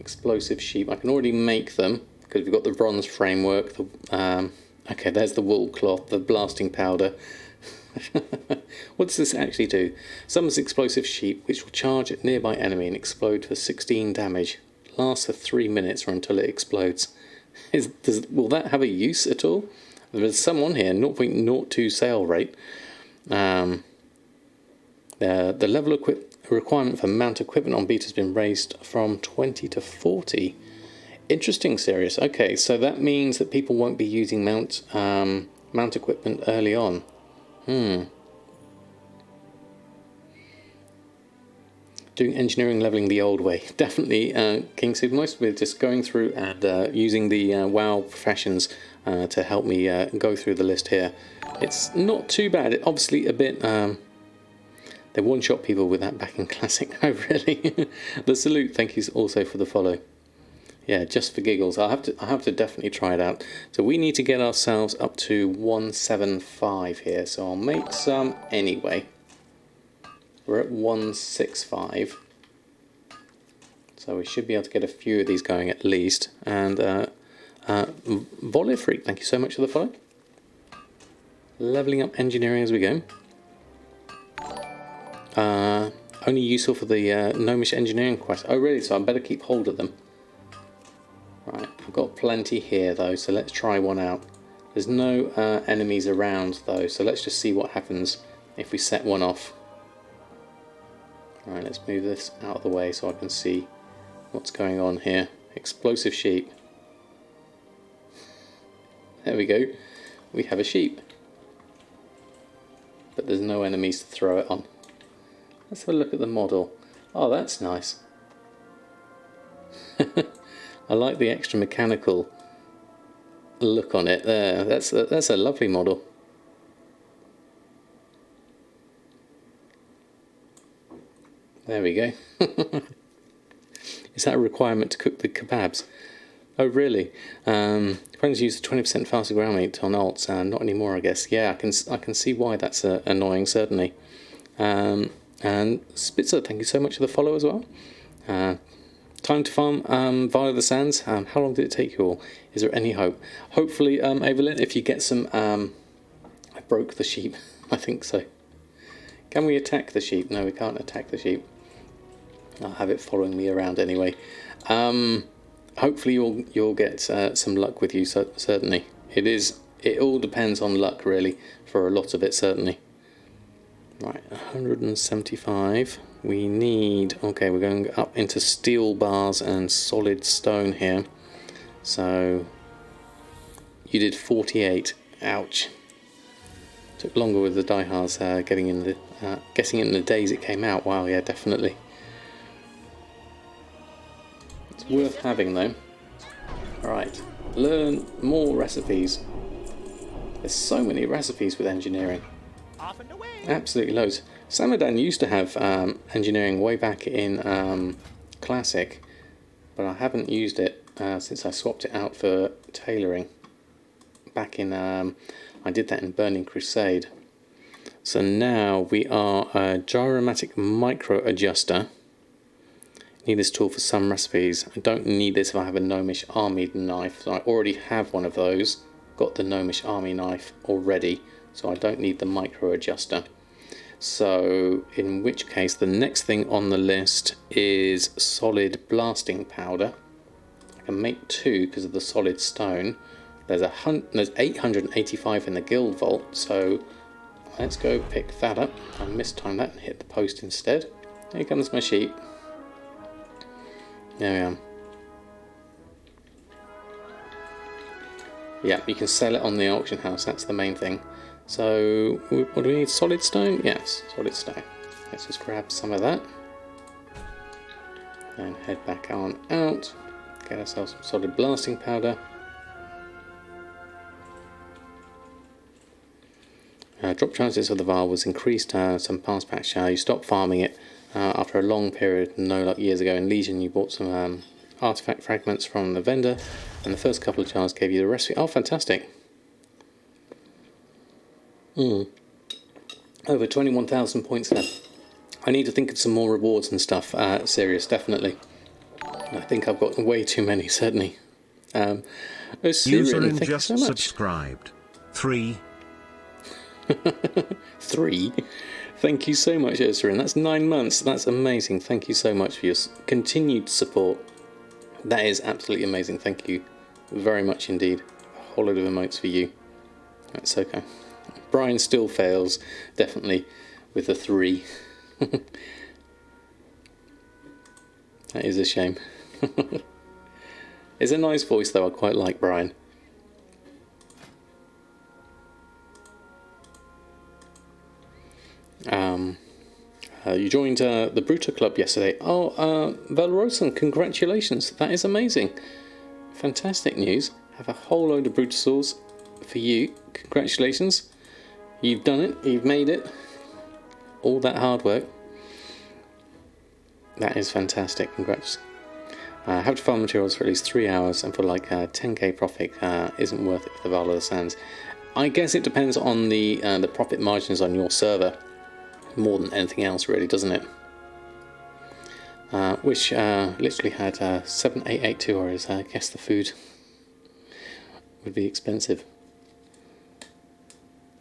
Explosive sheep. I can already make them because we've got the bronze framework. Okay, there's the wool cloth, the blasting powder. What does this actually do? Summons explosive sheep which will charge at nearby enemy and explode for 16 damage. Lasts for 3 minutes or until it explodes. Will that have a use at all? There's some on here, 0.02 sale rate. The level requirement for mount equipment on beta has been raised from 20 to 40. Interesting, serious. Okay, so that means that people won't be using mount equipment early on. Doing engineering leveling the old way. Definitely, King Supermoist, we're just going through and using the WoW professions to help me go through the list here. It's not too bad. It obviously a bit... they one-shot people with that back in Classic. Oh, really? The salute, thank you also for the follow. Yeah, just for giggles. I have to definitely try it out. So we need to get ourselves up to 175 here. So I'll make some anyway. We're at 165, so we should be able to get a few of these going at least. And Volley Freak, thank you so much for the follow. Leveling up engineering as we go. Only useful for the gnomish engineering quest. Oh really, so I better keep hold of them. Right, I've got plenty here though, so let's try one out. There's no enemies around though, so let's just see what happens if we set one off. Alright, let's move this out of the way so I can see what's going on here. Explosive sheep. There we go. We have a sheep. But there's no enemies to throw it on. Let's have a look at the model. Oh, that's nice. I like the extra mechanical look on it there. That's a lovely model. There we go. Is that a requirement to cook the kebabs? Oh really? Friends use 20% faster ground meat on alts, and not anymore, I guess. Yeah, I can see why that's annoying, certainly. And Spitzer, thank you so much for the follow as well. Time to farm via the sands. How long did it take you all? Is there any hope? Hopefully, Evelyn, if you get some... I broke the sheep. I think so. Can we attack the sheep? No, we can't attack the sheep. I'll have it following me around anyway. Hopefully you'll get some luck with you. Certainly, it all depends on luck really for a lot of it. Certainly. Right, 175. We need. Okay, we're going up into steel bars and solid stone here. So you did 48. Ouch. Took longer with the diehards getting in the days it came out. Wow, yeah, definitely. It's worth having though. Alright, learn more recipes. There's so many recipes with engineering. Off and away. Absolutely loads. Samadan used to have engineering way back in Classic, but I haven't used it since I swapped it out for tailoring. Back in, I did that in Burning Crusade. So now we are a gyromatic micro adjuster. Need this tool for some recipes. I don't need this if I have a gnomish army knife. So I already have one of those. Got the gnomish army knife already, so I don't need the micro adjuster. So in which case the next thing on the list is solid blasting powder. I can make 2 because of the solid stone. There's 885 in the guild vault, so let's go pick that up. I mistimed that and hit the post instead. Here comes my sheep. There we are. Yeah, you can sell it on the auction house, that's the main thing. So, what do we need? Solid stone? Yes, solid stone. Let's just grab some of that. And head back on out. Get ourselves some solid blasting powder. Drop chances of the Val was increased some past patch. You stopped farming it after a long period, no luck years ago. In Legion you bought some artifact fragments from the vendor, and the first couple of jars gave you the recipe. Oh, fantastic. Over 21,000 points left. I need to think of some more rewards and stuff. Serious, definitely. I think I've got way too many, certainly. User just so subscribed. 3. 3. Thank you so much, Ursarin. That's 9 months. That's amazing. Thank you so much for your continued support. That is absolutely amazing. Thank you very much indeed. A whole load of emotes for you. That's okay. Brian still fails, definitely, with the 3. That is a shame. It's a nice voice though. I quite like Brian. You joined the Bruto Club yesterday. Oh, Valrosan, congratulations. That is amazing. Fantastic news. Have a whole load of Brutosaurs for you. Congratulations. You've done it. You've made it. All that hard work. That is fantastic. Congrats. Have to farm materials for at least 3 hours, and for like 10k profit isn't worth it for the Val of the Sands. I guess it depends on the profit margins on your server more than anything else, really, doesn't it? Which literally had 7882, or I guess the food would be expensive.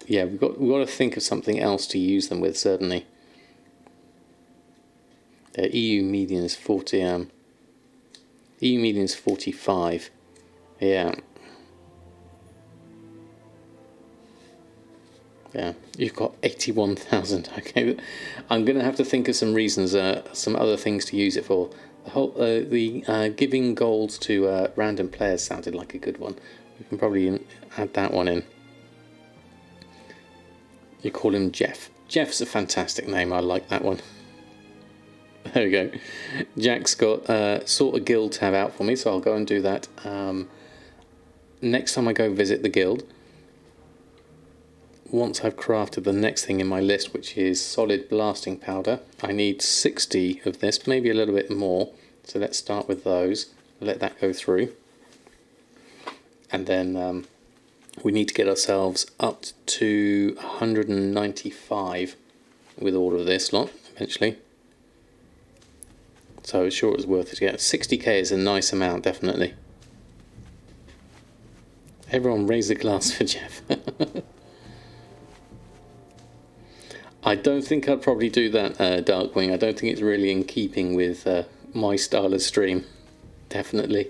Yeah, we've got to think of something else to use them with, certainly. EU median is 40. EU median is 45. Yeah. Yeah, you've got 81,000. Okay, I'm going to have to think of some reasons, some other things to use it for. The giving gold to random players sounded like a good one. We can probably add that one in. You call him Jeff. Jeff's a fantastic name. I like that one. There we go. Jack's got sort of guild to have out for me, so I'll go and do that next time I go visit the guild. Once I've crafted the next thing in my list, which is solid blasting powder. I need 60 of this, maybe a little bit more. So let's start with those. Let that go through. And then we need to get ourselves up to 195 with all of this lot eventually. So sure it's worth it to get. 60k is a nice amount, definitely. Everyone raise a glass for Jeff. I don't think I'd probably do that, Darkwing. I don't think it's really in keeping with my style of stream. Definitely.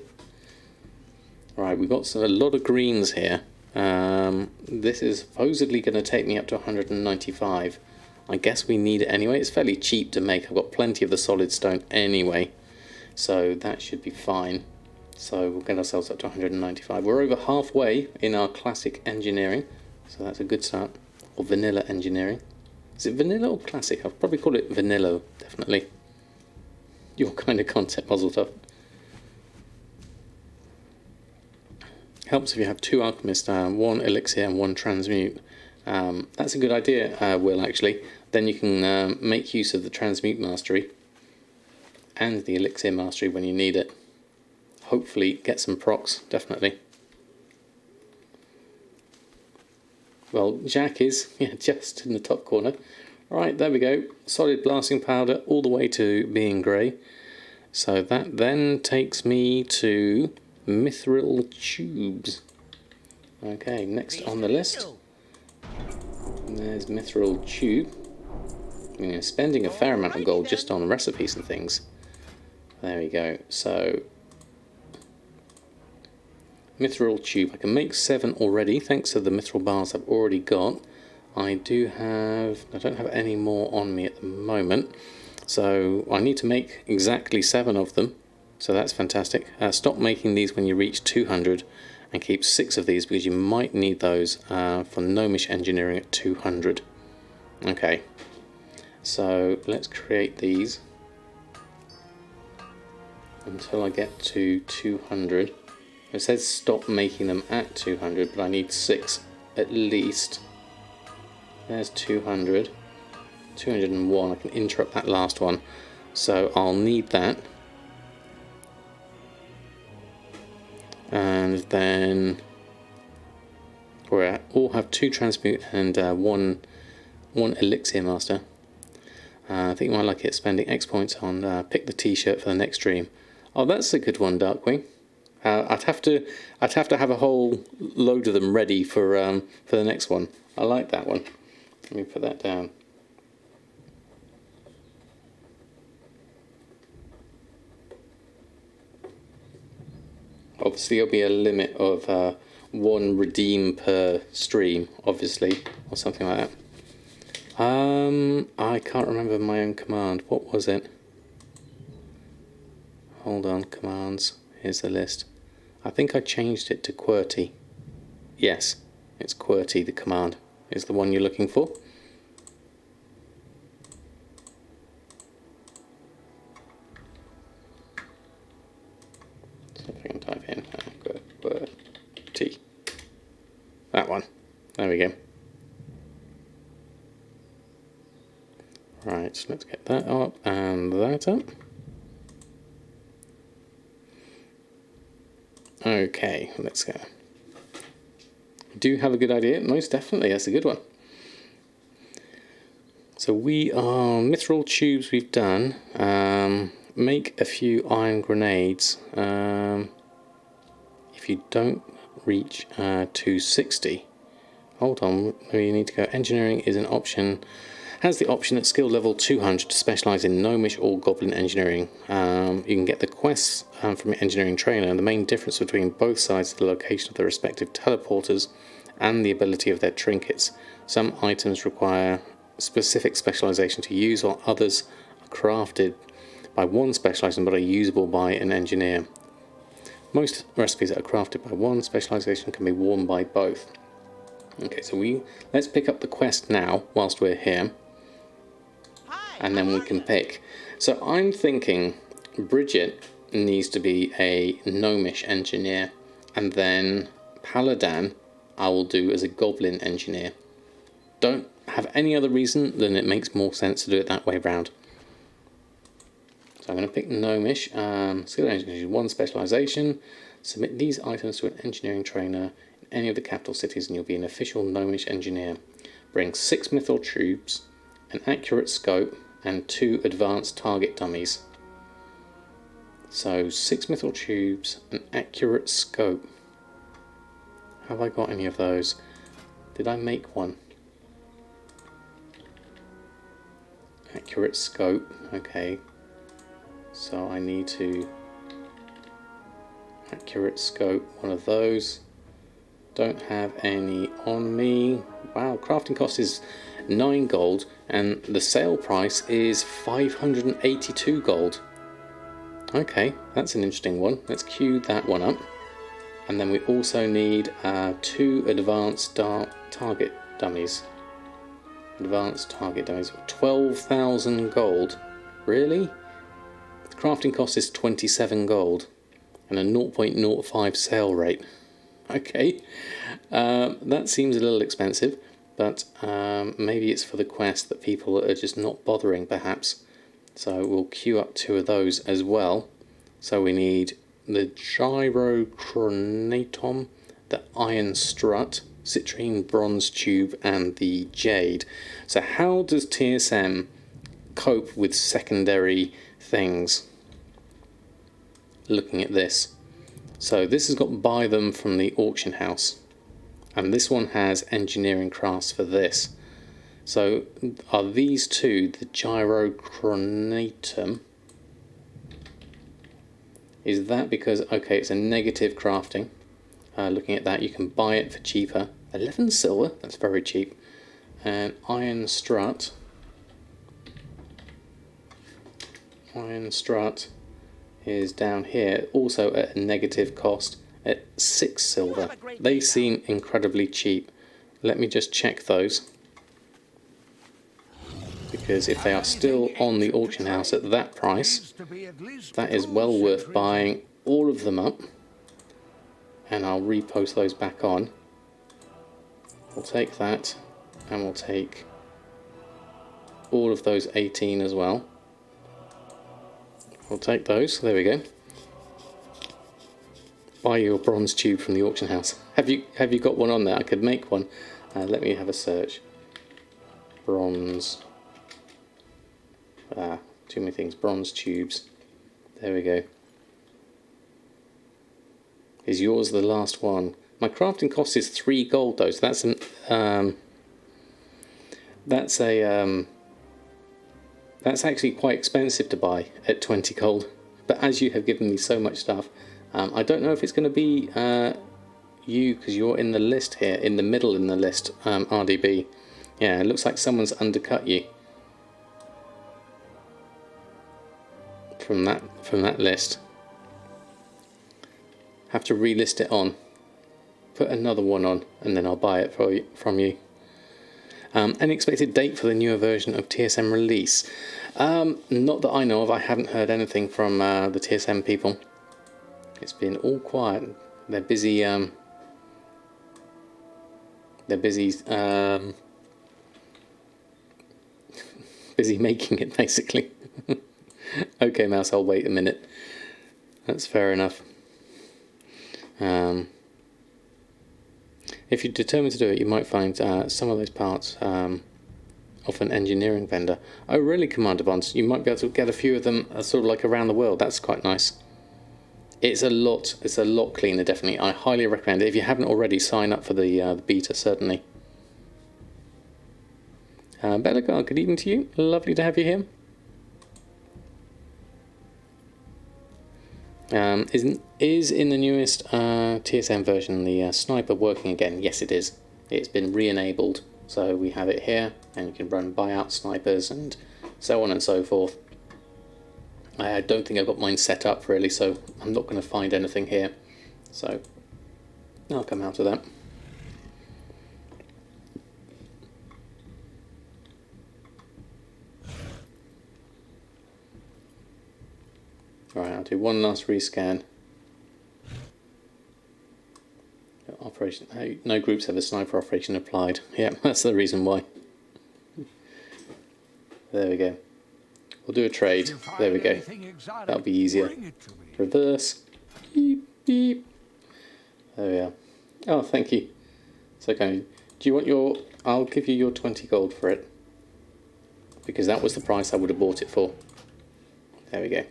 Right, we've got a lot of greens here. This is supposedly going to take me up to 195. I guess we need it anyway. It's fairly cheap to make. I've got plenty of the solid stone anyway, so that should be fine. So we'll get ourselves up to 195. We're over halfway in our classic engineering, so that's a good start. Or vanilla engineering. Is it vanilla or classic? I'll probably call it vanilla, definitely. Your kind of concept, Muzzle Tough. Helps if you have 2 alchemists, 1 elixir and 1 transmute. That's a good idea, Will, actually. Then you can make use of the transmute mastery and the elixir mastery when you need it. Hopefully get some procs, definitely. Well, Jack is just in the top corner. Right, there we go. Solid blasting powder all the way to being grey. So that then takes me to mithril tubes. Okay, next on the list. There's mithril tube. I mean, spending a fair amount of gold just on recipes and things. There we go. So mithril tube. I can make 7 already thanks to the mithril bars I've already got. I don't have any more on me at the moment. So I need to make exactly 7 of them. So that's fantastic. Stop making these when you reach 200 and keep 6 of these because you might need those for gnomish engineering at 200. Okay, so let's create these until I get to 200. It says stop making them at 200, but I need 6 at least. There's 200. 201. I can interrupt that last one, so I'll need that. And then we all have 2 transmute and one elixir master. I think you might like it spending X points on pick the t-shirt for the next stream. Oh, that's a good one, Darkwing. I'd have to have a whole load of them ready for the next one. I like that one. Let me put that down. Obviously, there'll be a limit of 1 redeem per stream, obviously, or something like that. I can't remember my own command. What was it? Hold on, commands. Here's the list. I think I changed it to QWERTY. Yes, it's QWERTY, the command, is the one you're looking for. So if I can type in QWERTY. That one. There we go. Right, so let's get that up and that up. Okay, let's go. Do have a good idea? Most definitely, that's a good one. So we are mithril tubes we've done. Make a few iron grenades. If you don't reach 260, hold on, we need to go. Engineering is an option. Has the option at skill level 200 to specialise in gnomish or goblin engineering. You can get the quests from your engineering trainer, and the main difference between both sides is the location of their respective teleporters and the ability of their trinkets. Some items require specific specialisation to use, while others are crafted by one specialisation but are usable by an engineer. Most recipes that are crafted by one specialisation can be worn by both. Okay, so let's pick up the quest now whilst we're here, and then we can pick. So I'm thinking Briggit needs to be a gnomish engineer, and then Paladin I will do as a goblin engineer. Don't have any other reason than it makes more sense to do it that way round. So I'm going to pick gnomish. Skill engineering, 1 specialisation. Submit these items to an engineering trainer in any of the capital cities and you'll be an official gnomish engineer. Bring 6 mithril tubes, an accurate scope, and 2 advanced target dummies. So 6 mithril tubes, an accurate scope. Have I got any of those? Did I make one? Accurate scope. Okay. So I need to accurate scope one of those. Don't have any on me. Wow, crafting cost is 9 gold and the sale price is 582 gold. Okay, that's an interesting one. Let's queue that one up. And then we also need 2 advanced target dummies. Advanced target dummies. 12,000 gold. Really? The crafting cost is 27 gold and a 0.05 sale rate. Okay, that seems a little expensive, but maybe it's for the quest that people are just not bothering perhaps. So we'll queue up 2 of those as well. So we need the gyrochronatom, the iron strut, citrine bronze tube and the jade. So how does TSM cope with secondary things? Looking at this. So this has got buy them from the auction house. And this one has engineering crafts for this. So are these 2 the gyrochronatum? Is that because, okay, it's a negative crafting. Looking at that, you can buy it for cheaper. 11 silver, that's very cheap. And iron strut. Iron strut is down here, also at a negative cost at 6 silver. They seem incredibly cheap. Let me just check those. Because if they are still on the auction house at that price, that is well worth buying all of them up. And I'll repost those back on. We'll take that, and we'll take all of those 18 as well. We'll take those, there we go. Buy your bronze tube from the auction house. Have you got one on there? I could make one. Let me have a search. Bronze. Too many things. Bronze tubes. There we go. Is yours the last one? My crafting cost is 3 gold though, so that's actually quite expensive to buy at 20 gold. But as you have given me so much stuff, I don't know if it's going to be you, because you're in the list here, in the middle in the list, RDB. Yeah, it looks like someone's undercut you from that list. Have to relist it on. Put another one on, and then I'll buy it from you. Any expected date for the newer version of TSM release? Not that I know of. I haven't heard anything from the TSM people. It's been all quiet. They're busy. Busy making it, basically. Okay, Mouse. I'll wait a minute. That's fair enough. If you're determined to do it, you might find some of those parts off an engineering vendor. Oh, really, Commander Bonds? You might be able to get a few of them sort of like around the world. That's quite nice. It's a lot cleaner, definitely. I highly recommend it. If you haven't already, sign up for the beta, certainly. Belagar, good evening to you. Lovely to have you here. Is in the newest TSM version the sniper working again? Yes, it is. It's been re-enabled, so we have it here, and you can run buyout snipers and so on and so forth. I don't think I've got mine set up really, so I'm not going to find anything here. So I'll come out of that. Alright, I'll do one last rescan. Operation. No groups have a sniper operation applied. Yeah, that's the reason why. There we go. We'll do a trade. There we go. That'll be easier. Reverse. Beep, beep. There we are. Oh, thank you. So, okay. Do you want your... I'll give you your 20 gold for it. Because that was the price I would have bought it for. There we go.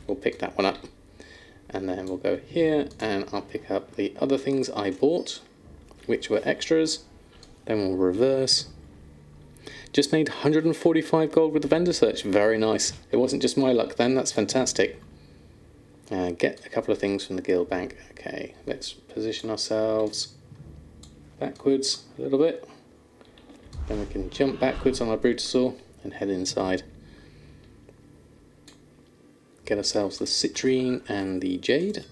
We'll pick that one up. And then we'll go here and I'll pick up the other things I bought, which were extras. Then we'll reverse. Just made 145 gold with the vendor search. Very nice. It wasn't just my luck then. That's fantastic. Get a couple of things from the guild bank. Okay, let's position ourselves backwards a little bit. Then we can jump backwards on our Brutosaur and head inside. Get ourselves the citrine and the jade.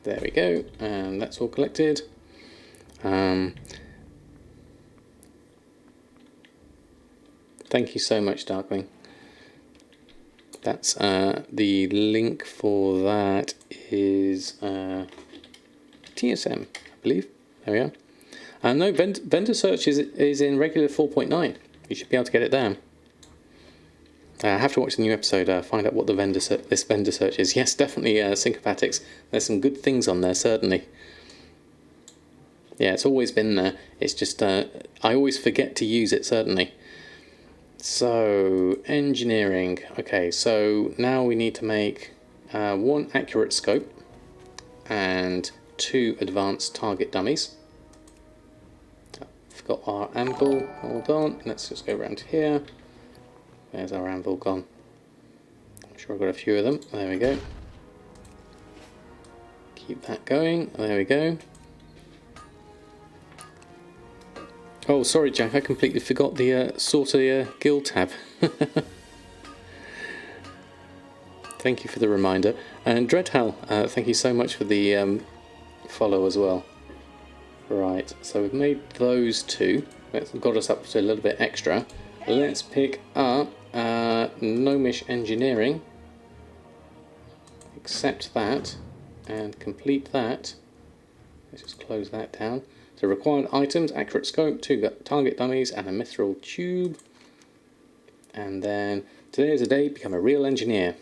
There we go, and that's all collected. Thank you so much, Darkwing. That's the link for that is TSM, I believe. There we are. No, vendor search is in regular 4.9. You should be able to get it down. I have to watch the new episode, find out what the this vendor search is. Yes, definitely syncopatics. There's some good things on there, certainly. Yeah, it's always been there. It's just I always forget to use it, certainly. So, engineering. Okay, so now we need to make 1 accurate scope and 2 advanced target dummies. We've got our anvil. Hold on, let's just go around here. Where's our anvil gone? I'm sure I've got a few of them. There we go. Keep that going. There we go. Oh, sorry, Jack. I completely forgot the Sorter guild tab. Thank you for the reminder. And Dreadhal, thank you so much for the follow as well. Right, so we've made those 2. That's got us up to a little bit extra. Let's pick up Gnomish Engineering. Accept that and complete that. Let's just close that down. So required items, accurate scope, 2 target dummies and a mithril tube. And then today is a day, become a real engineer.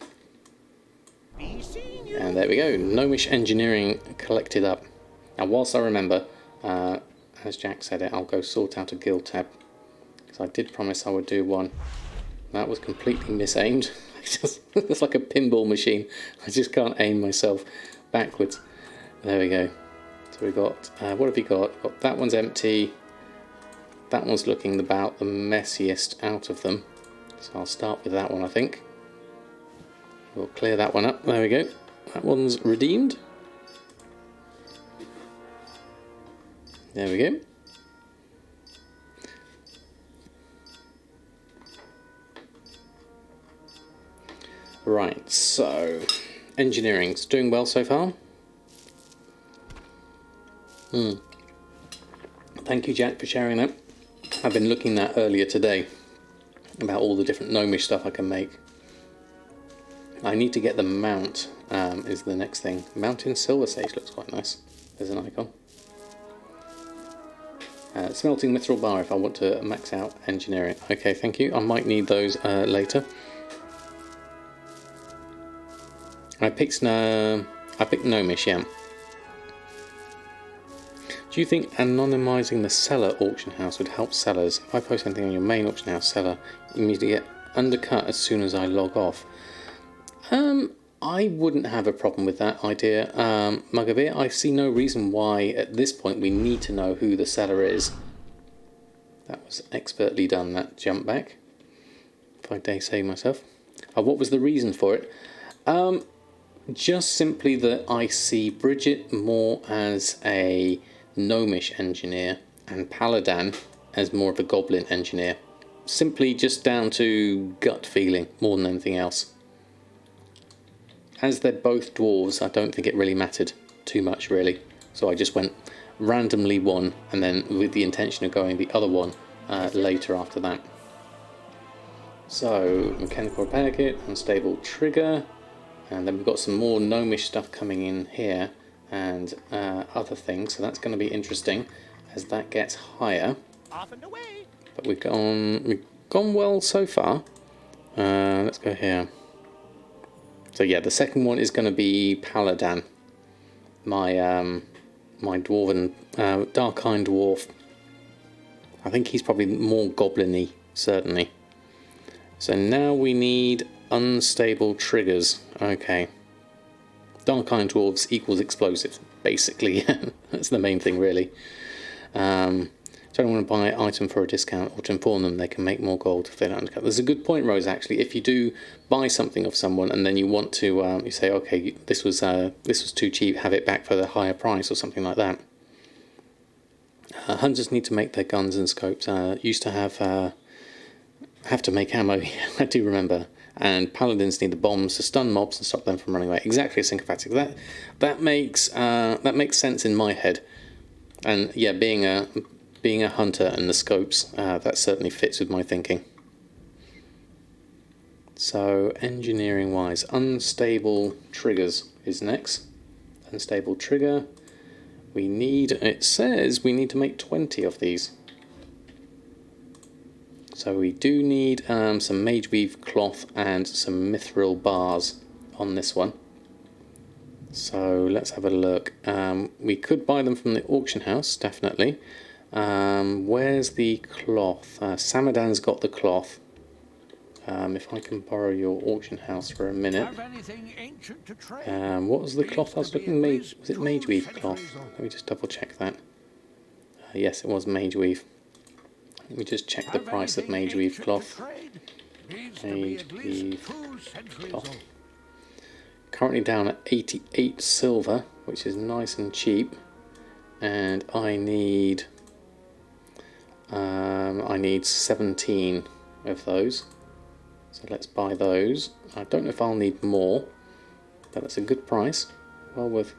And there we go, Gnomish Engineering collected up. Now whilst I remember, as Jack said it, I'll go sort out a guild tab. Because I did promise I would do one. That was completely misaimed. It's like a pinball machine. I just can't aim myself backwards. There we go. So we've got, what have we got? That one's empty. That one's looking about the messiest out of them. So I'll start with that one, I think. We'll clear that one up. There we go. That one's redeemed. There we go. Right, so engineering's doing well so far. Thank you, Jack, for sharing that. I've been looking at earlier today about all the different gnomish stuff I can make. I need to get the mount, is the next thing. Mountain Silver Sage looks quite nice. There's an icon. Smelting mithril bar if I want to max out engineering. Okay, thank you. I might need those later. I picked gnomish, yeah. Do you think anonymizing the seller auction house would help sellers? If I post anything on your main auction house seller, you immediately get undercut as soon as I log off. I wouldn't have a problem with that idea, Mugavir. I see no reason why at this point we need to know who the seller is. That was expertly done, that jump back. If I dare say myself. What was the reason for it? Just simply that I see Briggit more as a gnomish engineer and Paladin as more of a goblin engineer. Simply just down to gut feeling more than anything else. As they're both dwarves, I don't think it really mattered too much really. So I just went randomly one and then with the intention of going the other one later after that. So mechanical repair kit, unstable trigger. And then we've got some more gnomish stuff coming in here and other things. So that's going to be interesting as that gets higher. Off and away. But we've gone well so far. Let's go here. So yeah, the second one is going to be Paladin. My dwarven, Darkhind dwarf. I think he's probably more goblin-y, certainly. So now we need unstable triggers. Okay. Darkhind dwarves equals explosive, basically. That's the main thing, really. So I don't want to buy an item for a discount or to inform them they can make more gold if they don't undercut. There's a good point, Rose, actually. If you do buy something of someone and then you want to, you say, okay, this was too cheap, have it back for the higher price or something like that. Hunters need to make their guns and scopes. Used to have to make ammo, I do remember. And paladins need the bombs to stun mobs and stop them from running away. Exactly, syncophatic. That makes sense in my head. And yeah, being a hunter and the scopes, that certainly fits with my thinking. So engineering wise, unstable triggers is next. Unstable trigger. It says we need to make 20 of these. So we do need some mage weave cloth and some mithril bars on this one. So let's have a look. We could buy them from the auction house, definitely. Where's the cloth? Samadan's got the cloth. If I can borrow your auction house for a minute. What was the cloth I was looking? Was it mage weave cloth? Let me just double check that. Yes, it was mage weave. Let me just check the price of mage weave cloth. Mage weave cloth. Currently down at 88 silver, which is nice and cheap. And I need 17 of those. So let's buy those. I don't know if I'll need more, but that's a good price. Well worth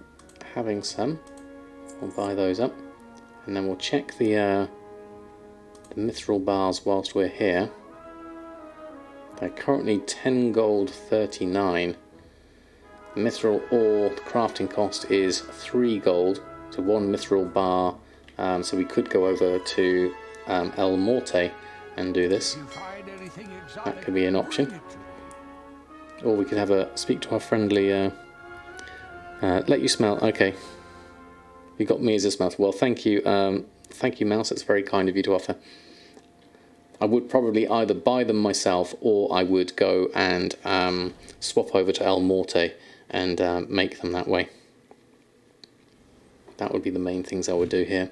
having some. We'll buy those up, and then we'll check the mithril bars whilst we're here. They're currently 10 gold 39. The mithril ore, the crafting cost is 3 gold, so 1 mithril bar. So we could go over to El Morte and do this. That could be an option. Or we could speak to our friendly let you smell. Okay, you got me as a smelter. Well, thank you, Mouse. That's very kind of you to offer. I would probably either buy them myself, or I would go and swap over to El Morte and make them that way. That would be the main things I would do here.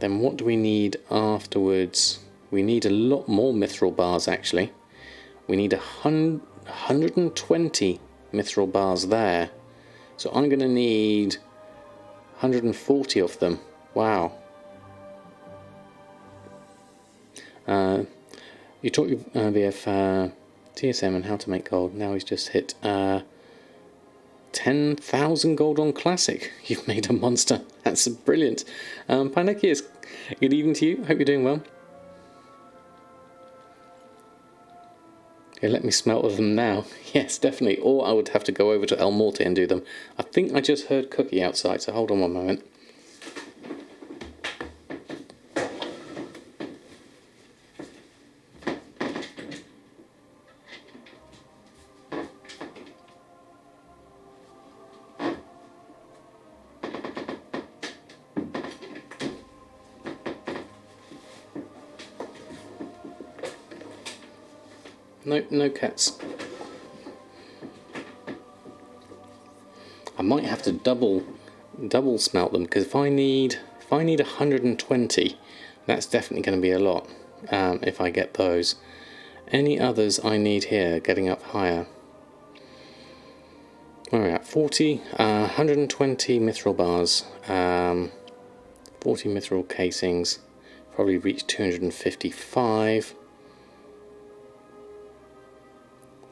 Then what do we need afterwards? We need a lot more mithril bars, actually. We need 120 mithril bars there. So I'm going to need 140 of them. Wow. You taught your VF TSM and how to make gold. Now he's just hit 10,000 gold on Classic. You've made a monster. That's brilliant. Panakias, good evening to you. Hope you're doing well. Okay, let me smelt them now. Yes, definitely. Or I would have to go over to El Morte and do them. I think I just heard Cookie outside, so hold on one moment. Nope, no cats. I might have to double smelt them, because if I need 120, that's definitely going to be a lot. If I get those. Any others I need here, getting up higher? Where are we at? 40, 120 mithril bars, 40 mithril casings, probably reach 255.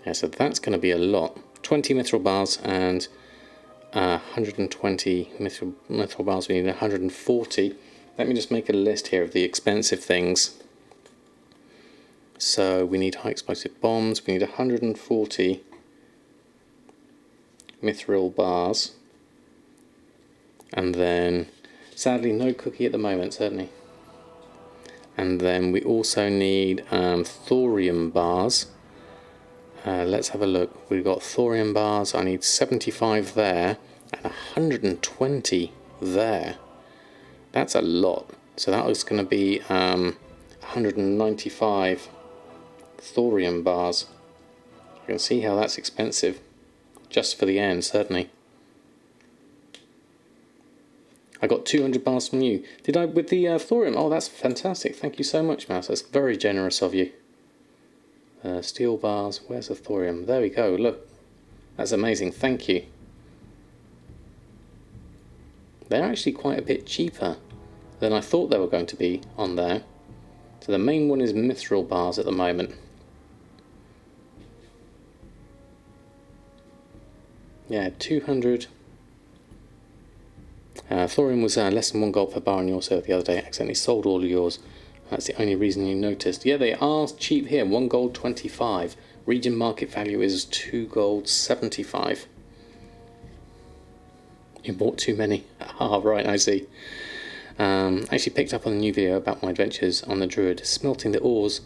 Yeah, so that's going to be a lot. 20 mithril bars and 120 mithril bars. We need 140. Let me just make a list here of the expensive things. So we need high explosive bombs. We need 140 mithril bars. And then, sadly, no Cookie at the moment, certainly. And then we also need thorium bars. Let's have a look. We've got thorium bars. I need 75 there and 120 there. That's a lot. So that was going to be 195 thorium bars. You can see how that's expensive. Just for the end, certainly. I got 200 bars from you. Did I with the thorium? Oh, that's fantastic. Thank you so much, Mouse. That's very generous of you. Steel bars. Where's the thorium? There we go. Look. That's amazing. Thank you. They're actually quite a bit cheaper than I thought they were going to be on there. So the main one is mithril bars at the moment. Yeah, 200. Thorium was less than 1 gold per bar on your server the other day. I accidentally sold all of yours. That's the only reason you noticed. Yeah, they are cheap here. 1 gold 25. Region market value is 2 gold 75. You bought too many. Ah, right, I see. Actually picked up on a new video about my adventures on the Druid. Smelting the ores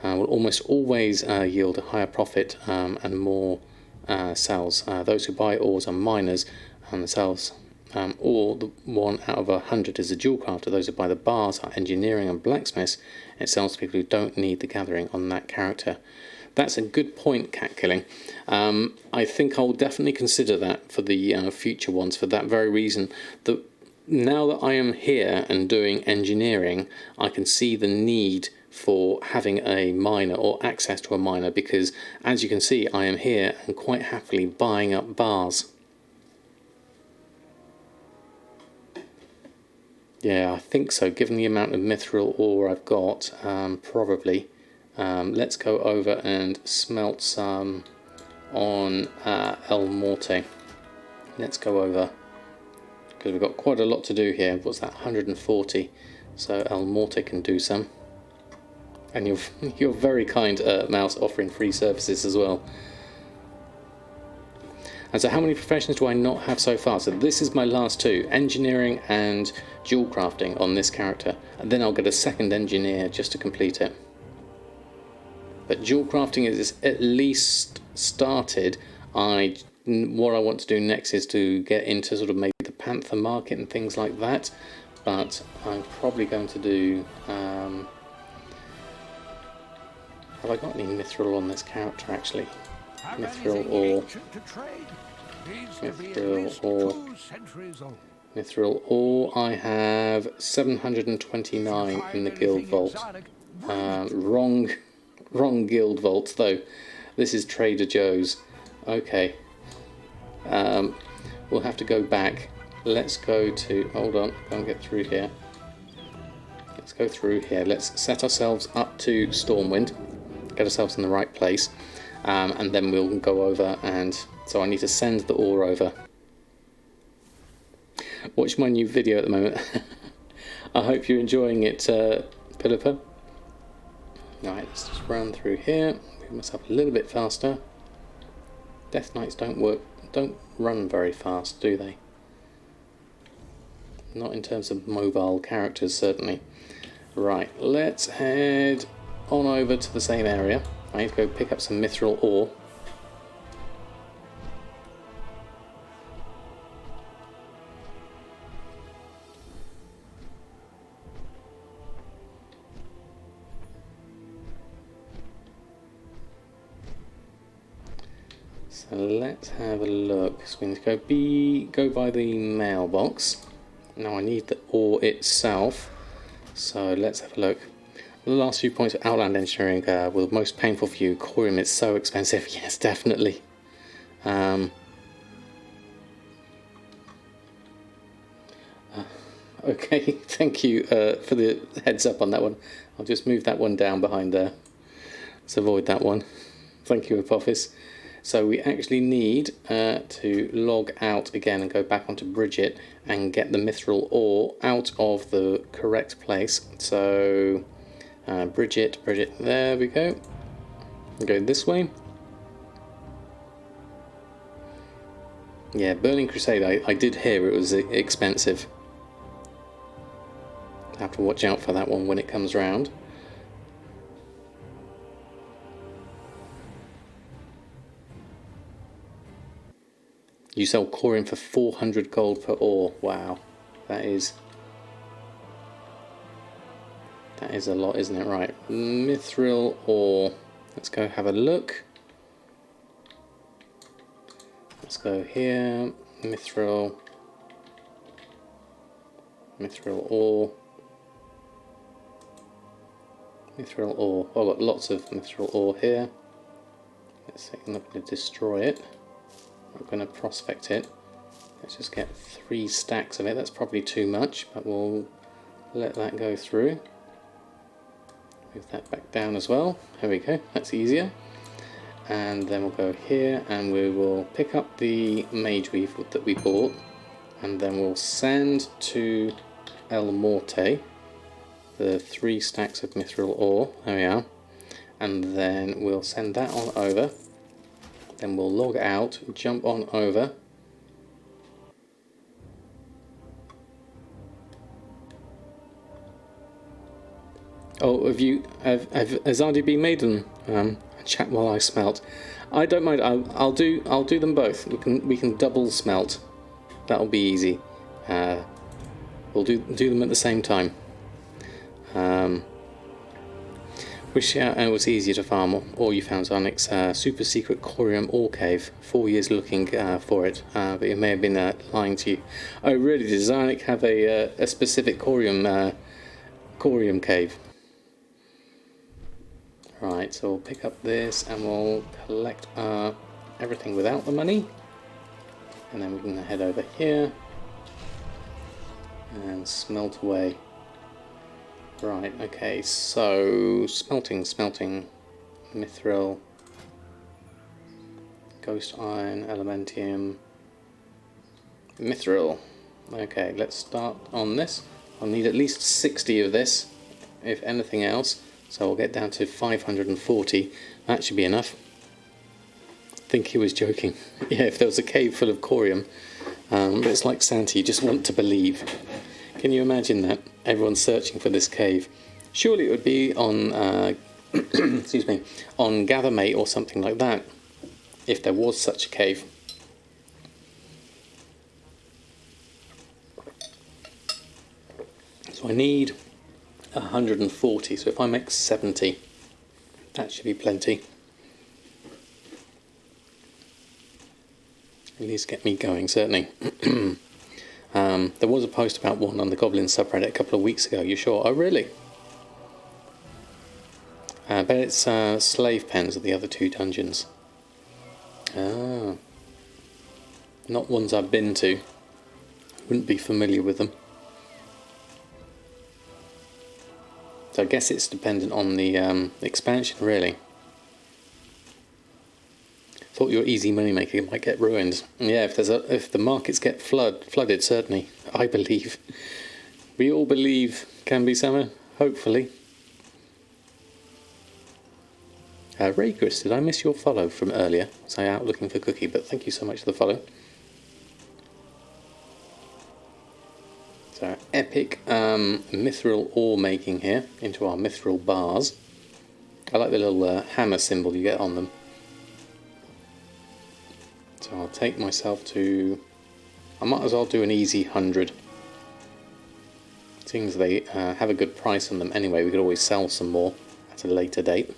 will almost always yield a higher profit and more sales. Those who buy ores are miners, and the sales or the 1 out of 100 is a jewel crafter. Those who buy the bars are engineering and blacksmiths. It sells to people who don't need the gathering on that character. That's a good point, cat killing. I think I'll definitely consider that for the future ones, for that very reason. That now that I am here and doing engineering, I can see the need for having a miner or access to a miner, because as you can see, I am here and quite happily buying up bars. Yeah, I think so, given the amount of mithril ore I've got, probably. Let's go over and smelt some on El Morte. Let's go over, because we've got quite a lot to do here. What's that, 140? So El Morte can do some. And you're very kind, Mouse, offering free services as well. And so how many professions do I not have so far? So this is my last 2, engineering and jewel crafting on this character. And then I'll get a second engineer just to complete it. But jewel crafting is at least started. What I want to do next is to get into sort of maybe the Panther market and things like that. But I'm probably going to do... have I got any mithril on this character actually? Mithril ore. Mithril ore. Mithril ore. I have 729 in the guild vault. Wrong guild vault though. This is Trader Joe's. Okay. We'll have to go back. Let's go to... Hold on. Can't get through here. Let's go through here. Let's set ourselves up to Stormwind. Get ourselves in the right place. And then we'll go over, and so I need to send the ore over. Watch my new video at the moment. I hope you're enjoying it, Philippa. Alright, let's just run through here. Move myself a little bit faster. Death Knights don't run very fast, do they? Not in terms of mobile characters, certainly. Right, let's head on over to the same area. I need to go pick up some mithril ore. So let's have a look. So we need to go by the mailbox. Now I need the ore itself. So let's have a look. The last few points of Outland Engineering were the most painful for you. Corium is so expensive. Yes, definitely. Okay, thank you for the heads up on that one. I'll just move that one down behind there. Let's avoid that one. Thank you, Apophis. So we actually need to log out again and go back onto Briggit and get the mithril ore out of the correct place. So... Briggit, there we go. Go this way. Yeah, Burning Crusade, I did hear it was expensive. Have to watch out for that one when it comes round. You sell corium for 400 gold per ore. Wow, that is a lot, isn't it? Right, mithril ore. Let's go have a look. Let's go here, mithril. Mithril ore. Mithril ore. I've got lots of mithril ore here. Let's see, I'm not going to destroy it. I'm going to prospect it. Let's just get 3 stacks of it. That's probably too much, but we'll let that go through. Move that back down as well. There we go. That's easier. And then we'll go here and we will pick up the mage weave that we bought, and then we'll send to El Morte the 3 stacks of mithril ore. There we are. And then we'll send that on over. Then we'll log out, jump on over. Oh, has RDB made them? Chat while I smelt. I don't mind. I'll do them both. We can double smelt. That'll be easy. We'll do them at the same time. Wish it was easier to farm, or you found Zarnik's super secret corium ore cave. 4 years looking for it, but it may have been lying to you. Oh, really? Does Zarnik have a specific corium cave? Right, so we'll pick up this and we'll collect everything without the money, and then we can head over here and smelt away. Right, okay, so smelting, mithril, ghost iron, elementium, mithril. Okay, let's start on this. I'll need at least 60 of this, if anything else, so we'll get down to 540. That should be enough. I think he was joking. Yeah, if there was a cave full of corium, but it's like Santa, you just want to believe. Can you imagine that? Everyone's searching for this cave. Surely it would be on, excuse me, on Gathermate or something like that, if there was such a cave. So I need 140, so if I make 70, that should be plenty. At least get me going, certainly. There was a post about one on the Goblin subreddit a couple of weeks ago. You sure? Oh, really? I bet it's slave pens at the other 2 dungeons. Ah. Not ones I've been to. Wouldn't be familiar with them. So I guess it's dependent on the expansion, really. Thought your easy money maker might get ruined. Yeah, if the markets get flooded, certainly. I believe. We all believe, can be summer, hopefully. Ray Chris, did I miss your follow from earlier? Was I out looking for Cookie? But thank you so much for the follow. So epic mithril ore making here into our mithril bars. I like the little hammer symbol you get on them. So I'll take myself to... I might as well do an easy 100. Seeing as they have a good price on them anyway, we could always sell some more at a later date.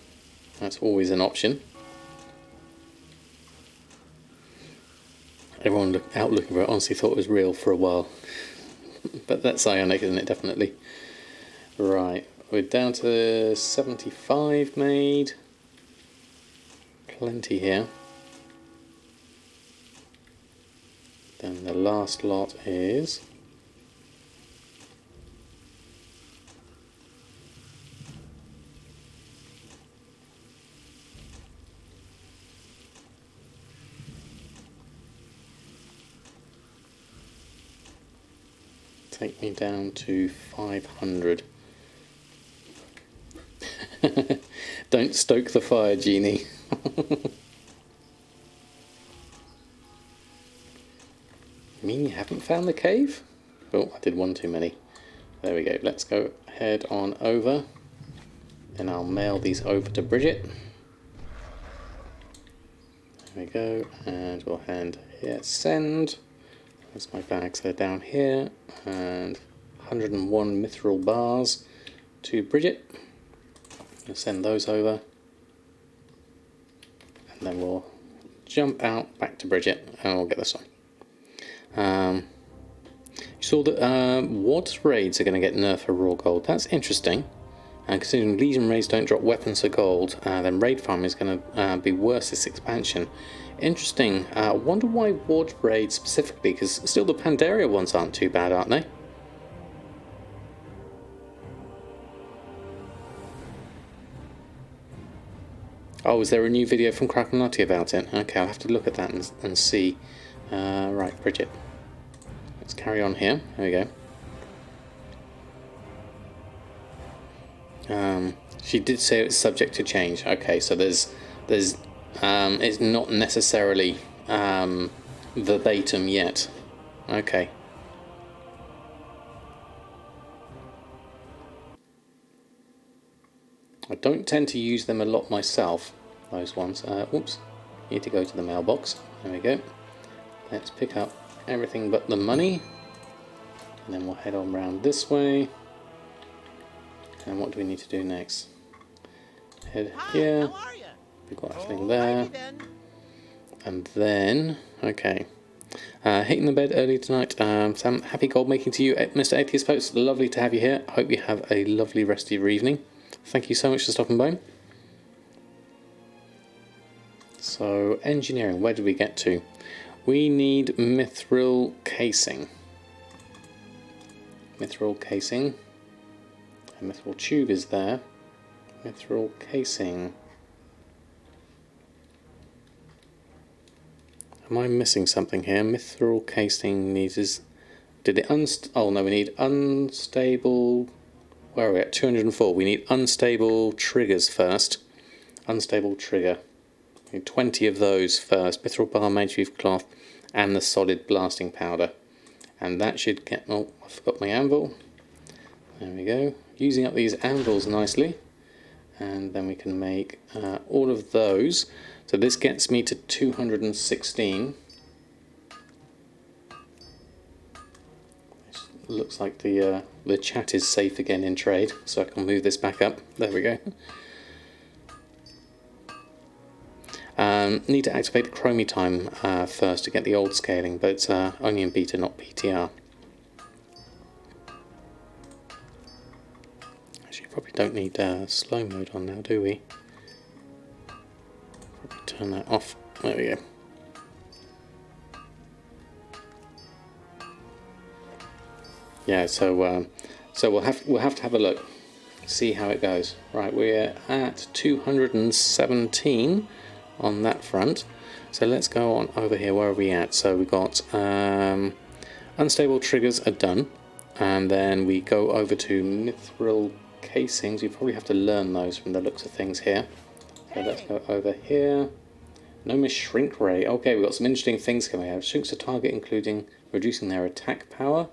That's always an option. Everyone out looking for it honestly thought it was real for a while. But that's ionic, isn't it? Definitely. Right, we're down to 75 made. Plenty here. Then the last lot is... take me down to 500. Don't stoke the fire, Genie. You mean you haven't found the cave? Oh, I did one too many. There we go. Let's go head on over. And I'll mail these over to Briggit. There we go. And we'll hand here send. There's my bags, they're down here, and 101 mithril bars to Briggit. I'll send those over, and then we'll jump out back to Briggit, and we'll get this on. Saw that WOD raids are going to get nerfed for raw gold. That's interesting. And considering Legion raids don't drop weapons for gold, then raid farm is going to be worse this expansion. Interesting. I wonder why WOD raids specifically, because still the Pandaria ones aren't too bad, aren't they? Oh, is there a new video from Krakenati about it? Okay, I'll have to look at that and see. Right, Briggit. Let's carry on here. There we go. She did say it's subject to change. Okay, so there's it's not necessarily verbatim yet. Okay. I don't tend to use them a lot myself, those ones. Oops, need to go to the mailbox. There we go. Let's pick up everything but the money. And then we'll head on round this way. And what do we need to do next? Head here. We've got everything there. And then, okay. Hitting the bed early tonight. Sam, happy gold making to you, Mr. Atheist Post. Lovely to have you here. Hope you have a lovely rest of your evening. Thank you so much for stopping by. So, engineering, where did we get to? We need mithril casing. Mithril casing. A mithril tube is there. Mithril casing. Am I missing something here? Mithril casing needs... Did it oh no, we need unstable... Where are we at? 204. We need unstable triggers first. Unstable trigger. We need 20 of those first. Mithril bar, mage weave cloth, and the solid blasting powder. And that should get... Oh, I forgot my anvil. There we go. Using up these anvils nicely. And then we can make all of those. So this gets me to 216. Looks like the chat is safe again in trade, so I can move this back up. There we go. Need to activate the chromie time first to get the old scaling, but it's only in beta, not PTR. Actually, probably don't need slow mode on now, do we? Probably turn that off. There we go. Yeah, so we'll have to have a look, see how it goes. Right, we're at 217 on that front. So let's go on over here. Where are we at? So we got unstable triggers are done, and then we go over to mithril casings. We probably have to learn those from the looks of things here. So let's go over here. Gnomish shrink ray. Okay, we've got some interesting things coming out. Shrinks a target, including reducing their attack power.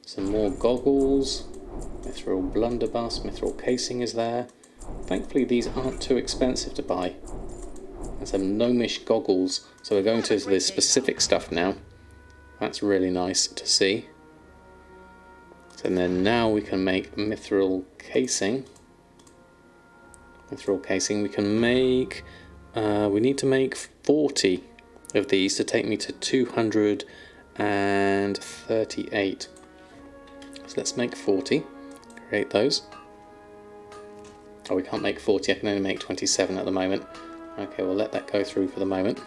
Some more goggles, mithril blunderbuss, mithril casing is there. Thankfully these aren't too expensive to buy. And some gnomish goggles, so we're going to the specific stuff now. That's really nice to see. And then now we can make mithril casing. Mithril casing we can make, we need to make 40 of these to take me to 238. So let's make 40, create those. Oh, we can't make 40, I can only make 27 at the moment. Okay, we'll let that go through for the moment.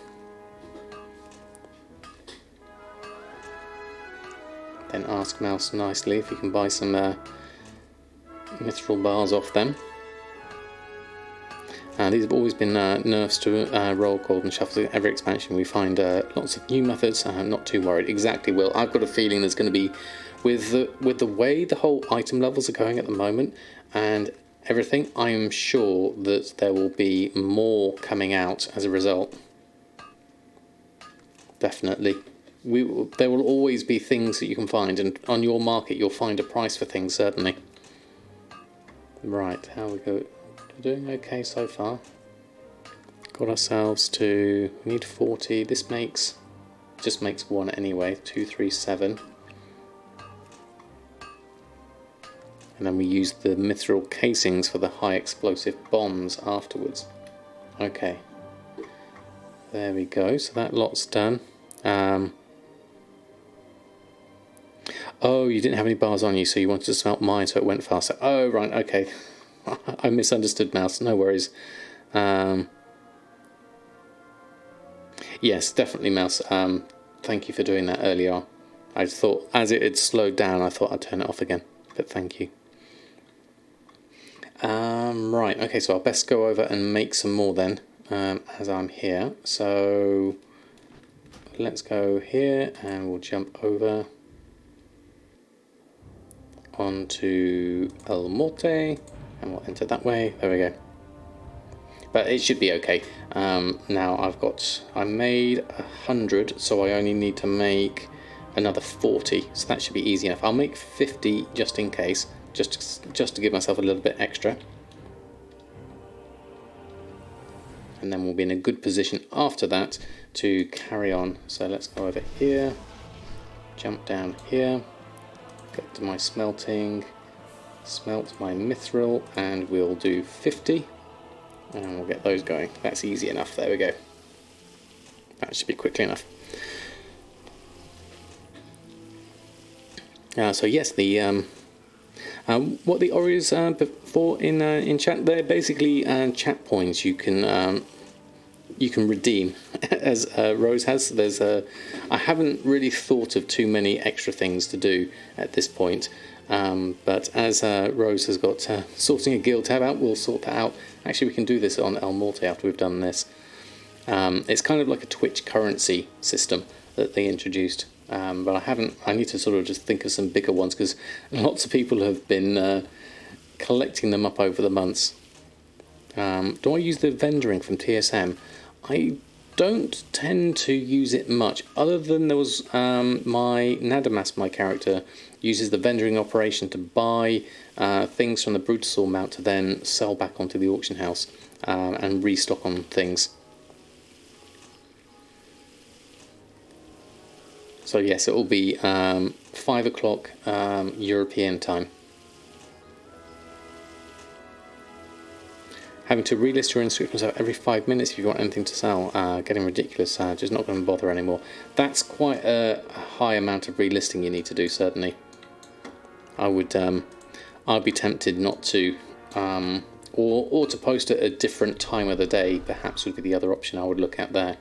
Then ask Mouse nicely if you can buy some mithril bars off them. These have always been nerfs to roll, gold and shuffle. Every expansion we find lots of new methods. I'm not too worried. Exactly, Will. I've got a feeling there's going to be, with the way the whole item levels are going at the moment and everything, I am sure that there will be more coming out as a result. Definitely. There will always be things that you can find, and on your market you'll find a price for things, certainly. Right, how we go? We're doing okay so far. Got ourselves to, we need 40, this just makes one anyway, 237. And then we use the mithril casings for the high explosive bombs afterwards. Okay, there we go, so that lot's done. Oh, you didn't have any bars on you, so you wanted to smelt mine, so it went faster. Oh, right, okay. I misunderstood, Mouse. No worries. Yes, definitely, Mouse. Thank you for doing that earlier. I thought, as it had slowed down, I thought I'd turn it off again. But thank you. Right, okay, so I'll best go over and make some more then, as I'm here. So let's go here and we'll jump over onto El Morte and we'll enter that way. There we go. But it should be okay. Now I made 100, so I only need to make another 40, so that should be easy enough. I'll make 50 just in case, just to give myself a little bit extra. And then we'll be in a good position after that to carry on. So let's go over here, jump down here, get to my smelting, smelt my mithril, and we'll do 50. And we'll get those going. That's easy enough. There we go. That should be quickly enough. So yes, the what the Oreos before in chat, they're basically chat points you can redeem, as Rose has. There's I haven't really thought of too many extra things to do at this point. But as Rose has got sorting a guild tab out, we'll sort that out. Actually, we can do this on El Morte after we've done this. It's kind of like a Twitch currency system that they introduced. But I need to sort of just think of some bigger ones, because lots of people have been collecting them up over the months. Do I use the vendoring from TSM? I don't tend to use it much, other than there was my Nadamas, my character, uses the vendoring operation to buy things from the Brutasaur mount to then sell back onto the auction house and restock on things. So yes, it will be 5 o'clock European time. Having to relist your inscriptions out every 5 minutes if you want anything to sell, getting ridiculous, just not going to bother anymore. That's quite a high amount of relisting you need to do, certainly. I'd be tempted not to, or to post at a different time of the day, perhaps would be the other option I would look at there.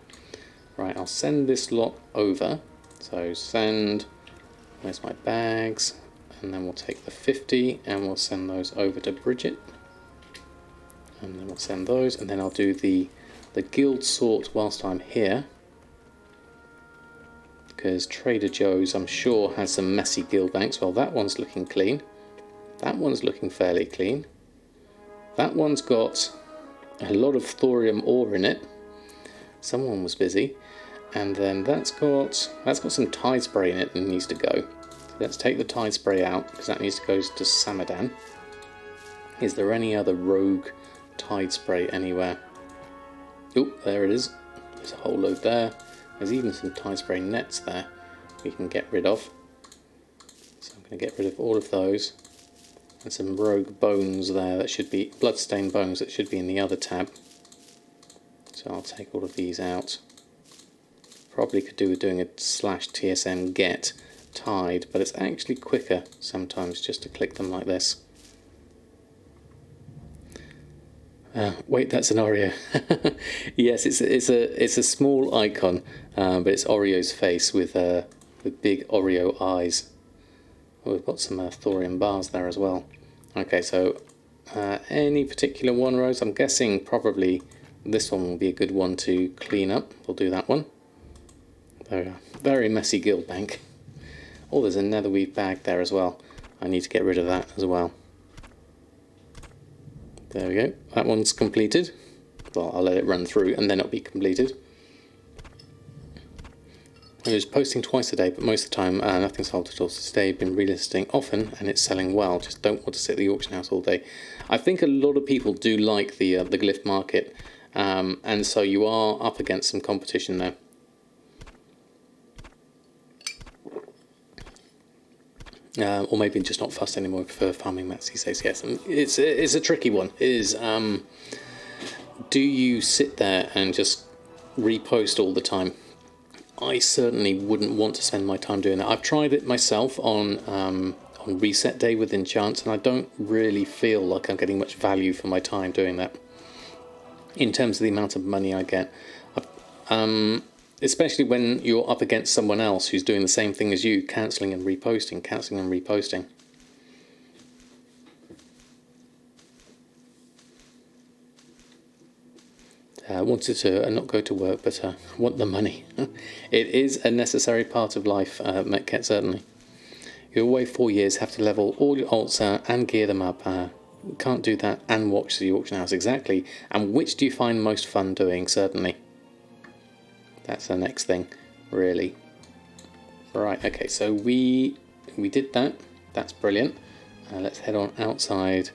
Right, I'll send this lot over. So send, where's my bags, and then we'll take the 50 and we'll send those over to Briggit. And then we'll send those, and then I'll do the guild sort whilst I'm here, because Trader Joe's, I'm sure, has some messy guild banks. Well, that one's looking clean. That one's looking fairly clean. That one's got a lot of thorium ore in it. Someone was busy. And then that's got some tide spray in it and needs to go. So let's take the tide spray out, because that needs to go to Samadan. Is there any other rogue tide spray anywhere? Oh, there it is. There's a whole load there. There's even some tide spray nets there we can get rid of. So I'm going to get rid of all of those. And some rogue bones there that should be, bloodstained bones that should be in the other tab. So I'll take all of these out. Probably could do with doing a /TSM get tide, but it's actually quicker sometimes just to click them like this. Wait, that's an Oreo. Yes, it's a small icon, but it's Oreo's face with big Oreo eyes. Oh, we've got some thorium bars there as well. Okay, so any particular one, Rose? I'm guessing probably this one will be a good one to clean up. We'll do that one. There we are. Very messy guild bank. Oh, there's a netherweave bag there as well. I need to get rid of that as well. There we go. That one's completed. Well, I'll let it run through and then it'll be completed. I was posting twice a day, but most of the time nothing's sold at all. So today I've been relisting often and it's selling well. Just don't want to sit at the auction house all day. I think a lot of people do like the glyph market, and so you are up against some competition there. Or maybe just not fussed anymore, prefer farming mats, he says. Yes, and it's a tricky one. Do you sit there and just repost all the time? I certainly wouldn't want to spend my time doing that. I've tried it myself on reset day with enchants, and I don't really feel like I'm getting much value for my time doing that in terms of the amount of money I get. Especially when you're up against someone else who's doing the same thing as you, cancelling and reposting, cancelling and reposting. I wanted to not go to work, but I want the money. It is a necessary part of life, Metcat, certainly. You're away 4 years, have to level all your alts and gear them up. Can't do that and watch the auction house, exactly. And which do you find most fun doing, certainly? That's the next thing, really. Right, okay, so we did that. That's brilliant. Let's head on outside.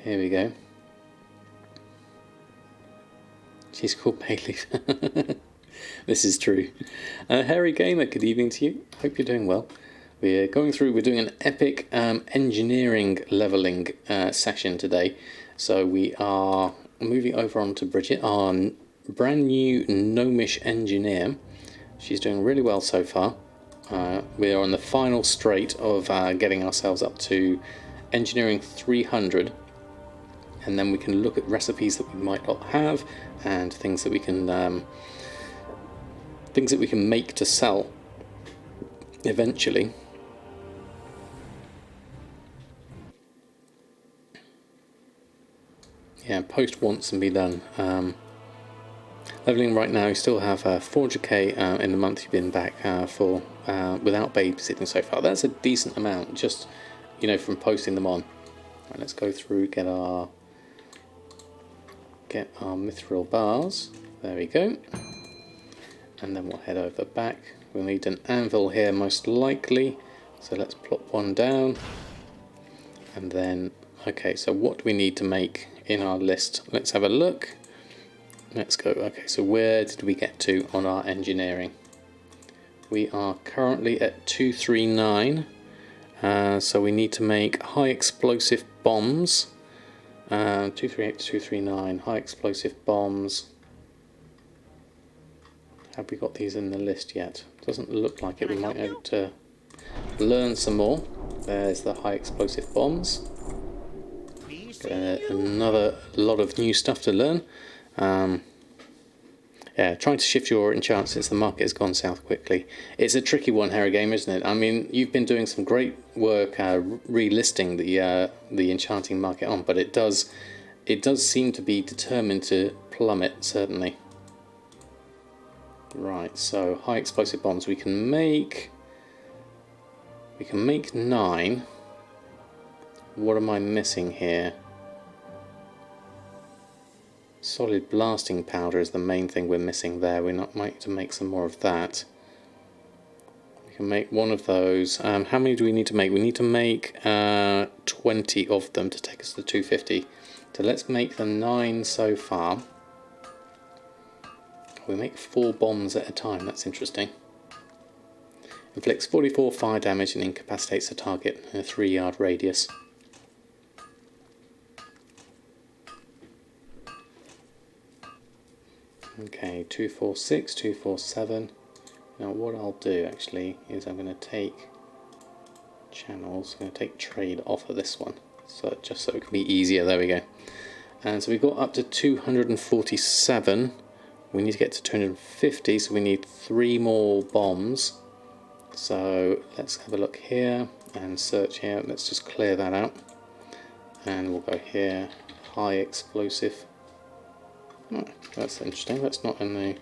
Here we go. She's called Bailey. This is true. Harry Gamer, good evening to you. Hope you're doing well. We're doing an epic engineering leveling session today. So we are moving over onto Briggit, our brand new gnomish engineer. She's doing really well so far. We are on the final straight of getting ourselves up to engineering 300. And then we can look at recipes that we might not have and things that we can make to sell eventually. Yeah, post once and be done. Leveling right now, you still have 400k in the month you've been back for without babysitting so far. That's a decent amount, just from posting them on. Right, let's go through, get our mithril bars. There we go. And then we'll head over back. We'll need an anvil here most likely. So let's plop one down. And then, okay, so what do we need to make in our list? Let's have a look. Let's go. Okay, so where did we get to on our engineering? We are currently at 239. So we need to make high explosive bombs. 238 to 239, high explosive bombs. Have we got these in the list yet? Doesn't look like it. We might be able to learn some more. There's the high explosive bombs. Another lot of new stuff to learn. Yeah, trying to shift your enchant since the market has gone south quickly. It's a tricky one, Harry Game, isn't it? I mean, you've been doing some great work relisting the enchanting market on, but it does seem to be determined to plummet, certainly. Right, so high explosive bombs. We can make 9. What am I missing here? Solid blasting powder is the main thing we're missing there. We might need to make some more of that. We can make one of those. How many do we need to make? We need to make 20 of them to take us to 250. So let's make the 9 so far. We make 4 bombs at a time. That's interesting. Inflicts 44 fire damage and incapacitates the target in a 3-yard radius. Okay, 246, 247. Now what I'll do actually is I'm going to take channels, I'm going to take trade off of this one, so just so it can be easier. There we go. And so we've got up to 247. We need to get to 250, so we need 3 more bombs. So let's have a look here and search here. Let's just clear that out. And we'll go here, high explosive. Oh, that's interesting. That's not in the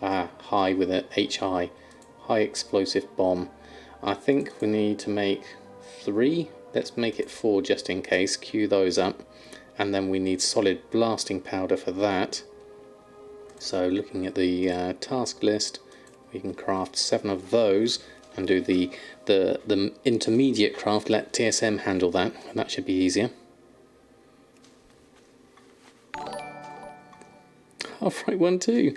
high with a HI, high explosive bomb. I think we need to make 3. Let's make it 4 just in case. Queue those up, and then we need solid blasting powder for that. So looking at the task list, we can craft 7 of those and do the intermediate craft. Let TSM handle that, and that should be easier. Half-right one too.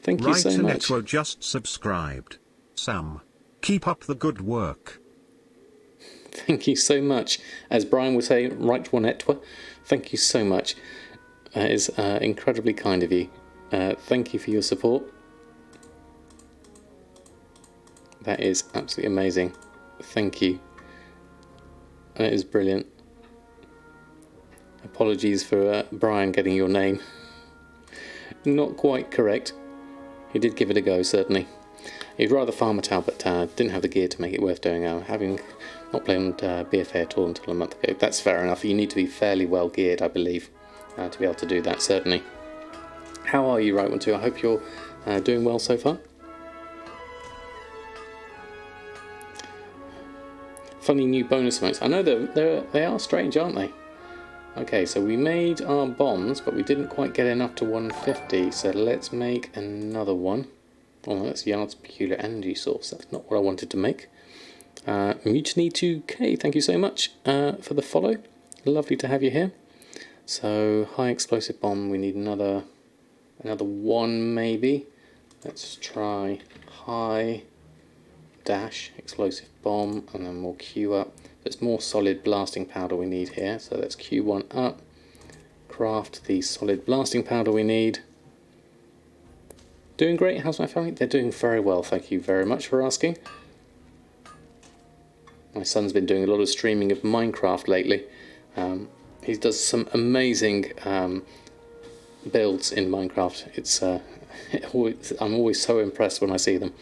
Thank you so much. Netwo just subscribed. Sam, keep up the good work. Thank you so much. As Brian would say, right one Etwa. Thank you so much. That is incredibly kind of you. Thank you for your support. That is absolutely amazing. Thank you. That is brilliant. Apologies for Brian getting your name not quite correct. He did give it a go, certainly. He'd rather farm it out, but didn't have the gear to make it worth doing. Having not played BFA at all until a month ago. That's fair enough. You need to be fairly well geared, I believe, to be able to do that, certainly. How are you, Right One Two? I hope you're doing well so far. Funny new bonus amounts. I know they are strange, aren't they? Okay, so we made our bombs, but we didn't quite get enough to 150, so let's make another one. Oh, that's Yard's Peculiar Energy Source. That's not what I wanted to make. Mutiny 2K, thank you so much for the follow. Lovely to have you here. So, high explosive bomb, we need another one maybe. Let's try high dash explosive bomb, and then we'll queue up. There's more solid blasting powder we need here, so let's queue one up. Craft the solid blasting powder we need. Doing great, how's my family? They're doing very well, thank you very much for asking. My son's been doing a lot of streaming of Minecraft lately. He does some amazing builds in Minecraft. It's I'm always so impressed when I see them.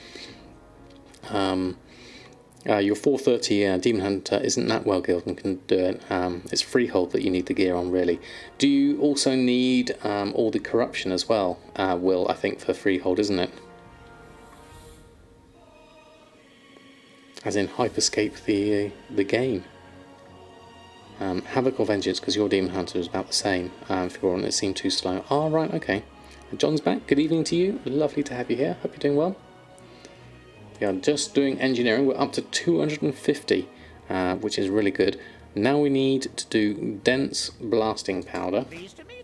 Your 430 Demon Hunter isn't that well geared and can do it. It's Freehold that you need the gear on, really. Do you also need all the corruption as well, Will, I think, for Freehold, isn't it? As in Hyperscape the game. Havoc or Vengeance, because your Demon Hunter is about the same. If you're on it seemed too slow. Oh, right, okay. John's back. Good evening to you. Lovely to have you here. Hope you're doing well. Yeah, just doing engineering. We're up to 250, which is really good. Now we need to do dense blasting powder.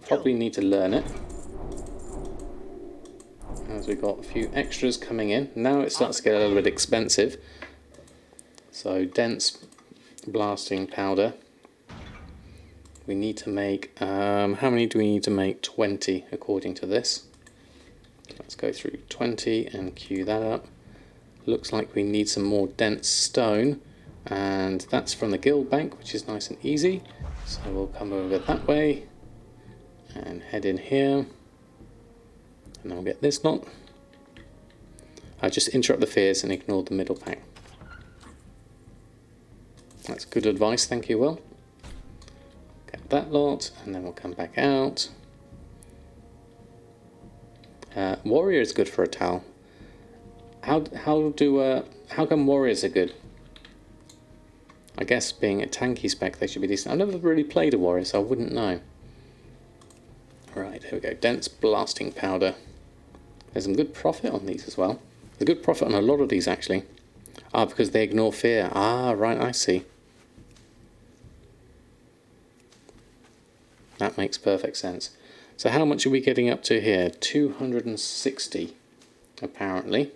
Probably need to learn it, as we've got a few extras coming in. Now it starts to get a little bit expensive. So dense blasting powder. We need to make, how many do we need to make? 20 according to this. Let's go through 20 and queue that up. Looks like we need some more dense stone, and that's from the guild bank, which is nice and easy. So we'll come over that way and head in here, and then we'll get this knot. I just interrupt the fears and ignore the middle pack. That's good advice, thank you, Will. Get that lot, and then we'll come back out. Warrior is good for a towel. How come warriors are good? I guess being a tanky spec they should be decent. I've never really played a warrior, so I wouldn't know. Right, here we go. Dense blasting powder. There's some good profit on these as well. There's good profit on a lot of these actually. Ah, because they ignore fear. Ah, right, I see. That makes perfect sense. So how much are we getting up to here? 260, apparently.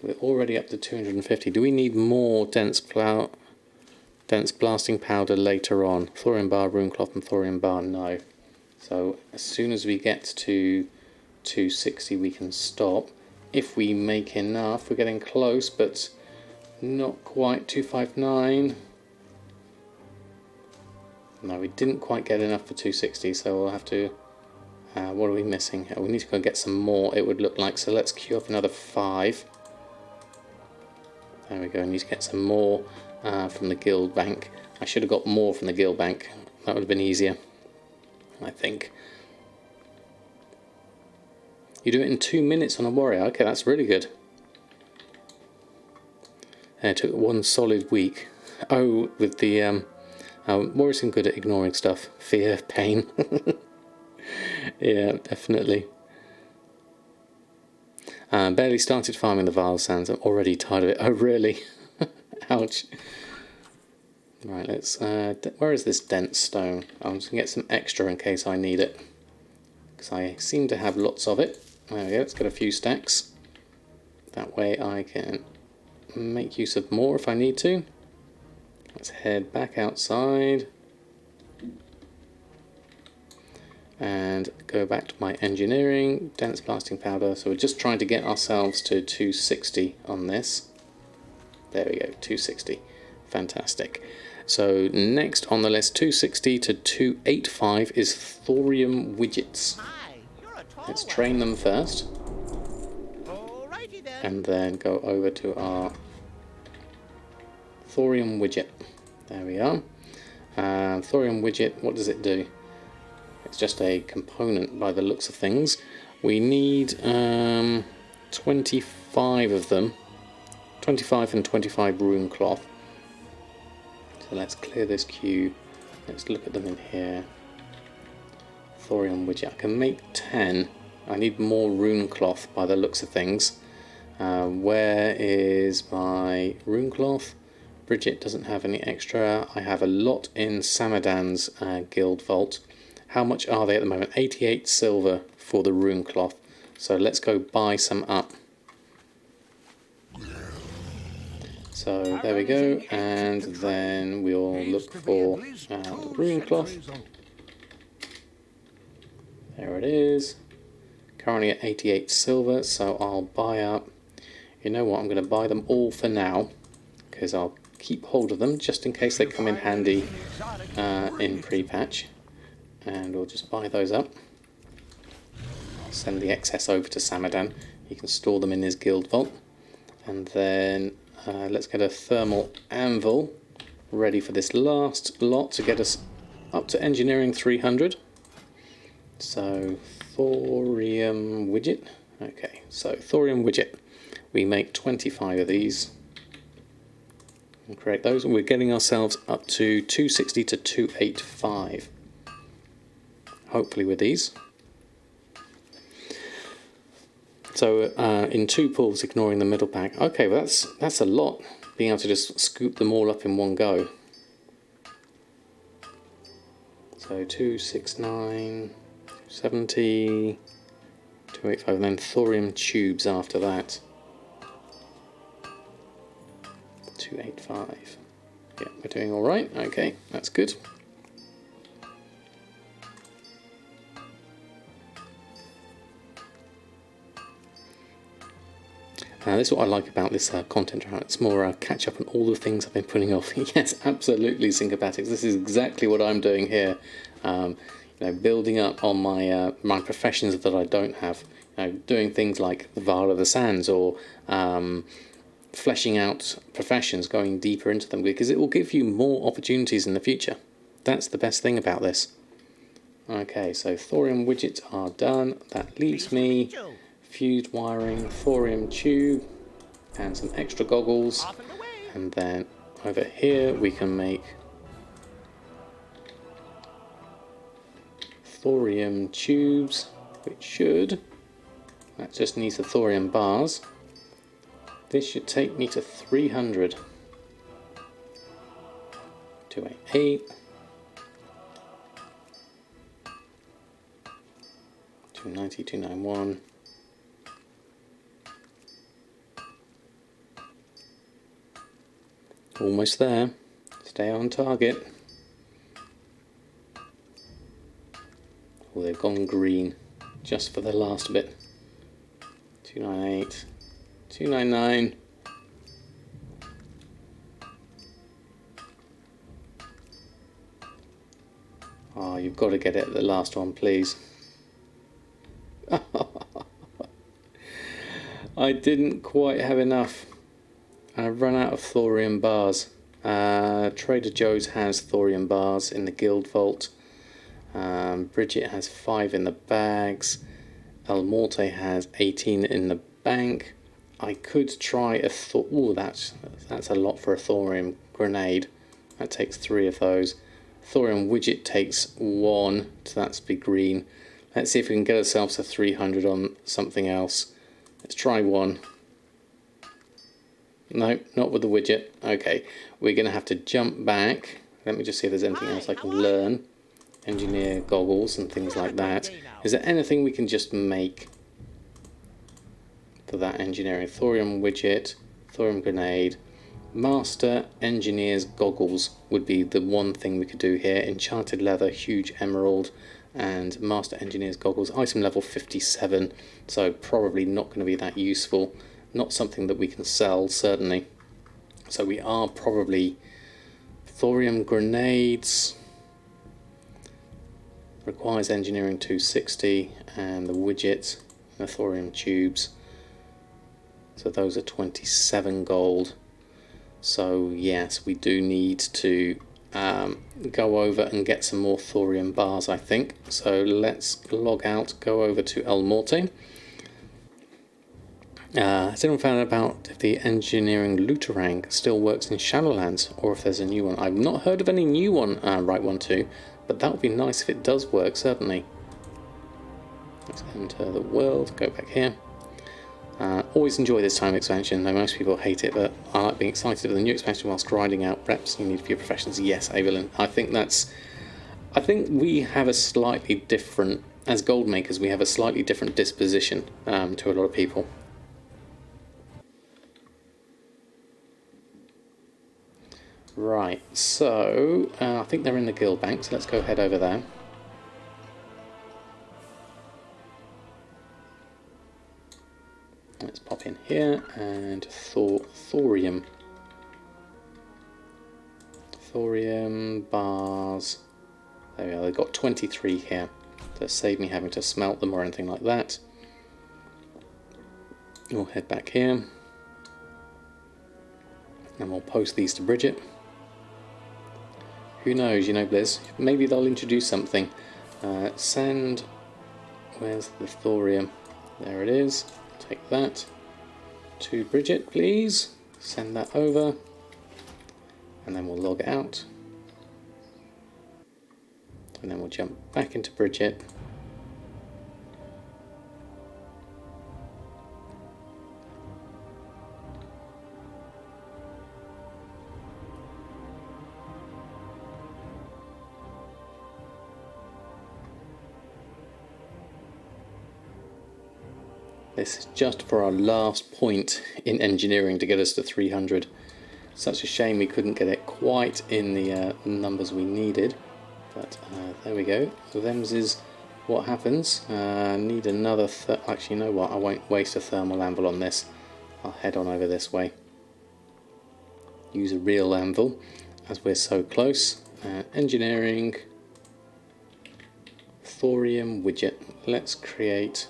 We're already up to 250. Do we need more dense blasting powder later on? Thorium bar, rune cloth, and thorium bar, no. So as soon as we get to 260 we can stop. If we make enough, we're getting close, but not quite. 259. No, we didn't quite get enough for 260, so we'll have to... what are we missing? We need to go and get some more, it would look like. So let's queue up another 5. There we go, I need to get some more from the guild bank. I should have got more from the guild bank. That would have been easier, I think. You do it in 2 minutes on a warrior. Okay, that's really good. It took 1 solid week. Oh, with the... warriors are good at ignoring stuff. Fear, pain. Yeah, definitely. Barely started farming the vile sands. I'm already tired of it. Oh, really? Ouch. Right, let's... where is this dense stone? I'm just going to get some extra in case I need it, because I seem to have lots of it. There we go, let's get a few stacks. That way I can make use of more if I need to. Let's head back outside. and go back to my engineering, dense blasting powder. So we're just trying to get ourselves to 260 on this. There we go, 260. Fantastic. So next on the list, 260 to 285 is thorium widgets. Let's train them first, and then go over to our thorium widget. There we are. Thorium widget, what does it do? It's just a component by the looks of things. We need 25 of them, 25 and 25 rune cloth. So let's clear this queue. Let's look at them in here. Thorium widget. I can make 10. I need more rune cloth by the looks of things. Where is my rune cloth? Briggit doesn't have any extra. I have a lot in Samadan's guild vault. How much are they at the moment? 88 silver for the rune cloth. So let's go buy some up. So there we go, and then we'll look for the rune cloth. There it is. Currently at 88 silver, so I'll buy up. You know what, I'm going to buy them all for now, because I'll keep hold of them just in case they come in handy in pre-patch. And we'll just buy those up. I'll send the excess over to Samadan. He can store them in his guild vault. And then let's get a thermal anvil ready for this last lot to get us up to engineering 300. So thorium widget. Okay, so thorium widget. We make 25 of these and create those, and we're getting ourselves up to 260 to 285. Hopefully with these. So in 2 pulls, ignoring the middle pack. Okay, well that's a lot, being able to just scoop them all up in one go. So 269, 270, 285, and then thorium tubes after that. 285. Yeah, we're doing all right. Okay, that's good. This is what I like about this content channel. It's more catch up on all the things I've been putting off. Yes, absolutely, Syncopatics. This is exactly what I'm doing here. You know, building up on my my professions that I don't have. You know, doing things like the Vala of the Sands, or fleshing out professions, going deeper into them, because it will give you more opportunities in the future. That's the best thing about this. Okay, so thorium widgets are done. That leaves me fused wiring, thorium tube, and some extra goggles. And then over here we can make thorium tubes, which should, that just needs the thorium bars. This should take me to 300. 288. 290, 291. Almost there. Stay on target. Oh, they've gone green just for the last bit. 298, 299. Oh, you've got to get it at the last one, please. I didn't quite have enough. I've run out of thorium bars. Trader Joe's has thorium bars in the guild vault. Briggit has 5 in the bags. El Morte has 18 in the bank. I could try a ooh, that's a lot for a thorium grenade. That takes 3 of those. Thorium widget takes 1, so that's big green. Let's see if we can get ourselves to 300 on something else. Let's try 1. No, not with the widget. Okay, we're going to have to jump back. Let me just see if there's anything else I can learn. Engineer goggles and things like that. Is there anything we can just make for that engineering? Thorium widget, thorium grenade, master engineer's goggles would be the one thing we could do here. Enchanted leather, huge emerald. and Master Engineer's Goggles, item level 57, so probably not going to be that useful. Not something that we can sell, certainly. So we are probably thorium grenades, requires engineering 260, and the widget, the thorium tubes. So those are 27 gold. So yes, we do need to go over and get some more thorium bars, I think. So let's log out, go over to El Morte. Has anyone found out about if the engineering Looterang still works in Shadowlands, or if there's a new one? I've not heard of any new one, Right One too, but that would be nice if it does work, certainly. Let's enter the world, go back here. Always enjoy this time expansion, though most people hate it, but I like being excited with the new expansion whilst grinding out reps you need for your professions. Yes, Evelyn, I think we have a slightly different, as gold makers, we have a slightly different disposition to a lot of people. Right, so I think they're in the guild bank, so let's go head over there. Let's pop in here and thorium. Thorium bars. There we are, they've got 23 here. To save me having to smelt them or anything like that. We'll head back here. And we'll post these to Briggit. Who knows, you know, Blizz, maybe they'll introduce something. Send, where's the thorium? There it is. Take that to Briggit, please. Send that over. And then we'll log out. And then we'll jump back into Briggit. This is just for our last point in engineering to get us to 300. Such a shame we couldn't get it quite in the numbers we needed. But there we go. So them's is what happens. Need another... Actually, you know what? I won't waste a thermal anvil on this. I'll head on over this way. Use a real anvil, as we're so close. Engineering. Thorium widget. Let's create...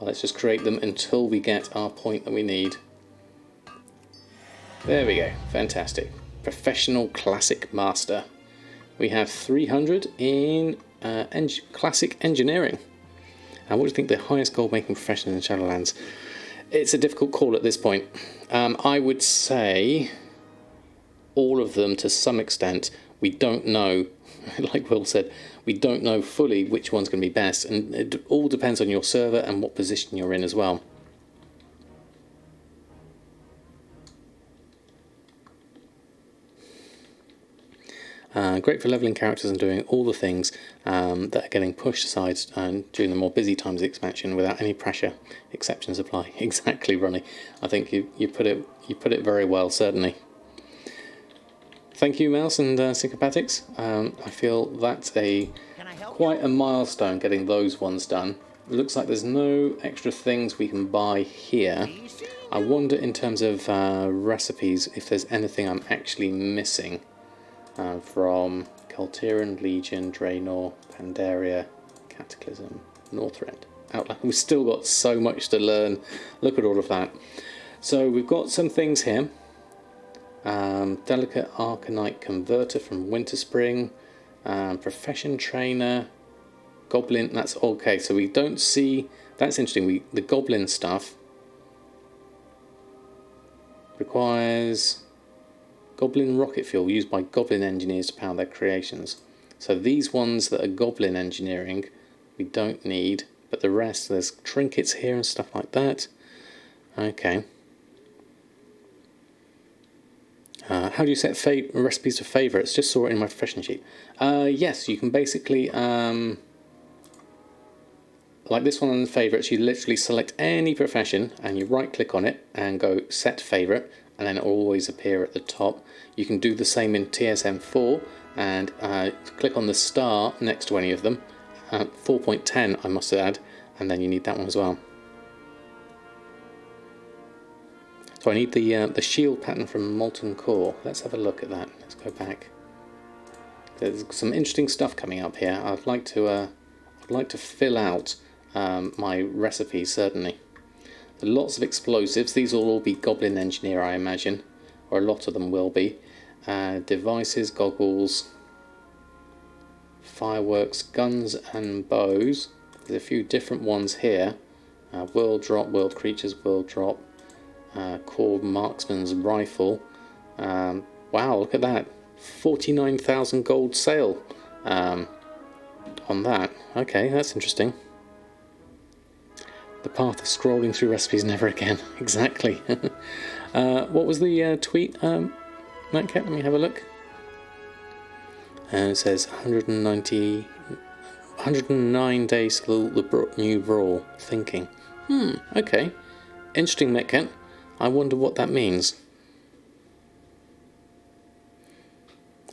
Let's just create them until we get our point that we need. There we go, fantastic. Professional Classic Master. We have 300 in Classic Engineering. And what do you think the highest gold making profession in Shadowlands? It's a difficult call at this point. I would say all of them to some extent. We don't know, like Will said, we don't know fully which one's going to be best, and it all depends on your server and what position you're in as well. Great for leveling characters and doing all the things that are getting pushed aside during the more busy times of the expansion without any pressure. Exceptions apply. Exactly, Ronnie. I think you put it very well, certainly. Thank you, Mouse and Sycopatics. I feel that's quite a milestone getting those ones done. It looks like there's no extra things we can buy here. I wonder in terms of recipes if there's anything I'm actually missing from Kaltiran, Legion, Draenor, Pandaria, Cataclysm, Northrend, Outland. We've still got so much to learn. Look at all of that. So we've got some things here. Delicate Arcanite Converter from Winterspring, Profession Trainer, Goblin, that's okay, so we don't see, that's interesting, the Goblin stuff requires Goblin rocket fuel used by Goblin engineers to power their creations. So these ones that are Goblin engineering, we don't need, but the rest, there's trinkets here and stuff like that. Okay. How do you set recipes to favourites? Just saw it in my profession sheet. Yes, you can basically, like this one on the favourites, you literally select any profession and you right click on it and go set favourite, and then it will always appear at the top. You can do the same in TSM4 and click on the star next to any of them 4.10 I must add, and then you need that one as well. So I need the shield pattern from Molten Core. Let's have a look at that. Let's go back. There's some interesting stuff coming up here. I'd like to fill out my recipes, certainly. Lots of explosives. These will all be Goblin Engineer, I imagine, or a lot of them will be. Devices, goggles, fireworks, guns and bows. There's a few different ones here. World drop, world creatures, world drop. Core marksman's rifle. Wow, look at that. 49,000 gold sale on that. Okay, that's interesting. The path of scrolling through recipes never again. Exactly. What was the tweet, Matt Cat? Let me have a look. It says 109 days till the new brawl. Thinking. Okay. Interesting, Metcat. I wonder what that means.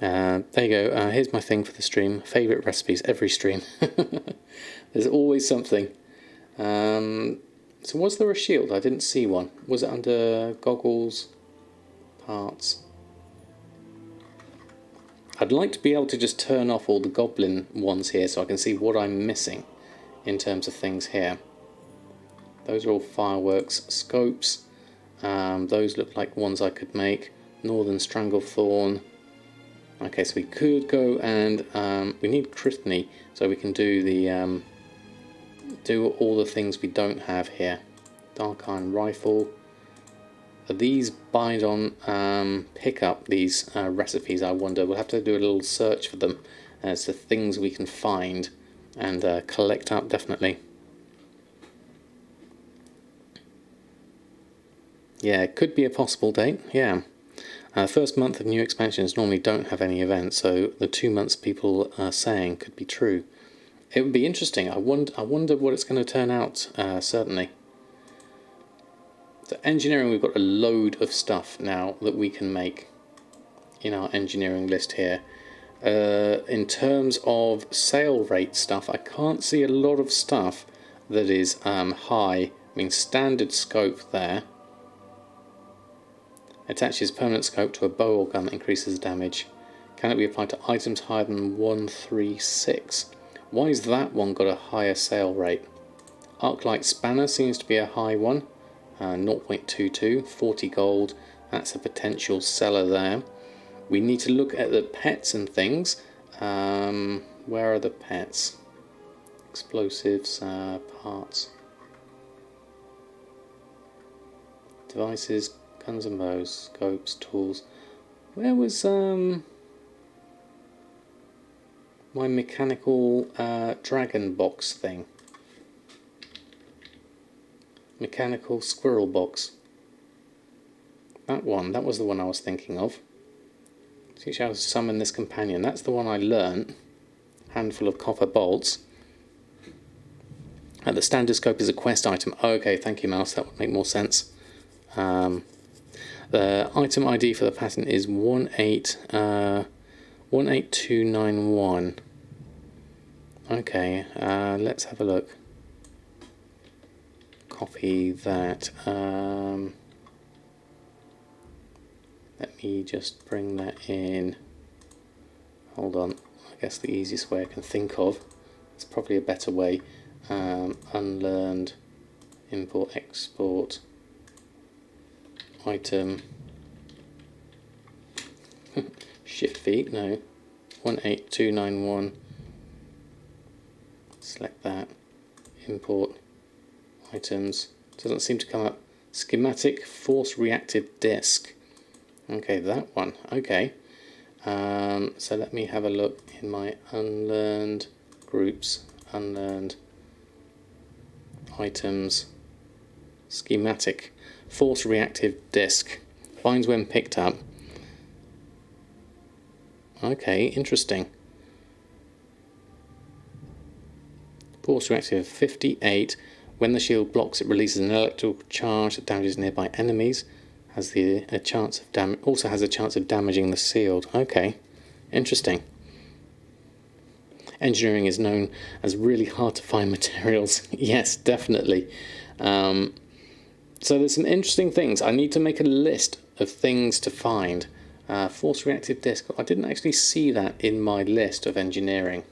There you go. Here's my thing for the stream. Favourite recipes, every stream. There's always something. So was there a shield? I didn't see one. Was it under goggles, parts? I'd like to be able to just turn off all the goblin ones here so I can see what I'm missing in terms of things here. Those are all fireworks. Scopes. Those look like ones I could make. Northern Stranglethorn. Okay, so we could go and we need Crythny, so we can do the do all the things we don't have here. Dark Iron Rifle. These bind on pick up these recipes. I wonder. We'll have to do a little search for them as the things we can find and collect up, definitely. Yeah, it could be a possible date. Yeah. First month of new expansions normally don't have any events, so the 2 months people are saying could be true. It would be interesting. I wonder what it's going to turn out, certainly. So engineering, we've got a load of stuff now that we can make in our engineering list here. In terms of sale rate stuff, I can't see a lot of stuff that is high. I mean, standard scope there. Attaches permanent scope to a bow or gun that increases damage. Can it be applied to items higher than 136? Why has that one got a higher sale rate? Arclight Spanner seems to be a high one. 0.22, 40 gold. That's a potential seller there. We need to look at the pets and things. Where are the pets? Explosives, parts. Devices, guns and bows, scopes, tools. Where was my mechanical dragon box thing? Mechanical squirrel box. That one, that was the one I was thinking of. Teach how to summon this companion. That's the one I learnt. Handful of copper bolts. The standard scope is a quest item. Oh, okay, thank you, Mouse. That would make more sense. The item ID for the pattern is 18291. Okay, let's have a look. Copy that. Let me just bring that in. Hold on. I guess the easiest way I can think of. It's probably a better way. Unlearned. Import, export. Item. Shift V. No. 18291. Select that. Import. Items. Doesn't seem to come up. Schematic force reactive disk. Okay, that one. Okay. So let me have a look in my unlearned groups. Unlearned items. Schematic force reactive disk. Finds when picked up. Okay, interesting. Force reactive 58. When the shield blocks, it releases an electrical charge that damages nearby enemies. Has a chance of also has a chance of damaging the shield. Okay, interesting. Engineering is known as really hard to find materials. Yes, definitely. So there's some interesting things. I need to make a list of things to find. Force reactive disc. I didn't actually see that in my list of engineering.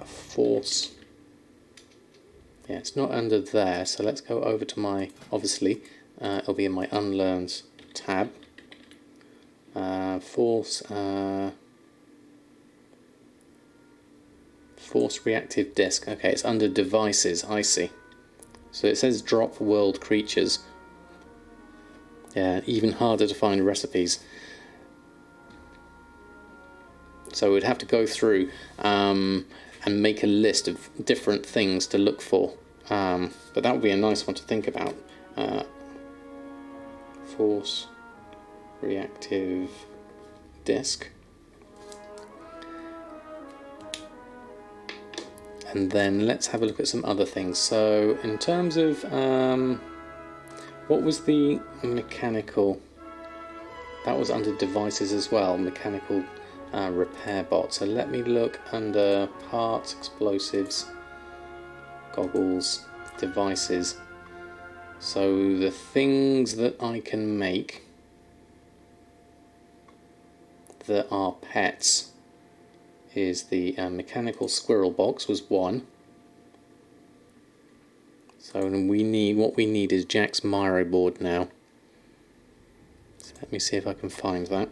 Force. Yeah, it's not under there. So let's go over to my, obviously, it'll be in my unlearned tab. Force reactive disc. Okay, it's under devices. I see. So it says drop world creatures. Yeah, even harder to find recipes. So we'd have to go through and make a list of different things to look for. But that would be a nice one to think about. Force reactive disc. And then let's have a look at some other things. So in terms of what was the mechanical? That was under devices as well, mechanical repair bot. So let me look under parts, explosives, goggles, devices. So the things that I can make that are pets is the mechanical squirrel box was one. So what we need is Jack's Miro board now. So let me see if I can find that.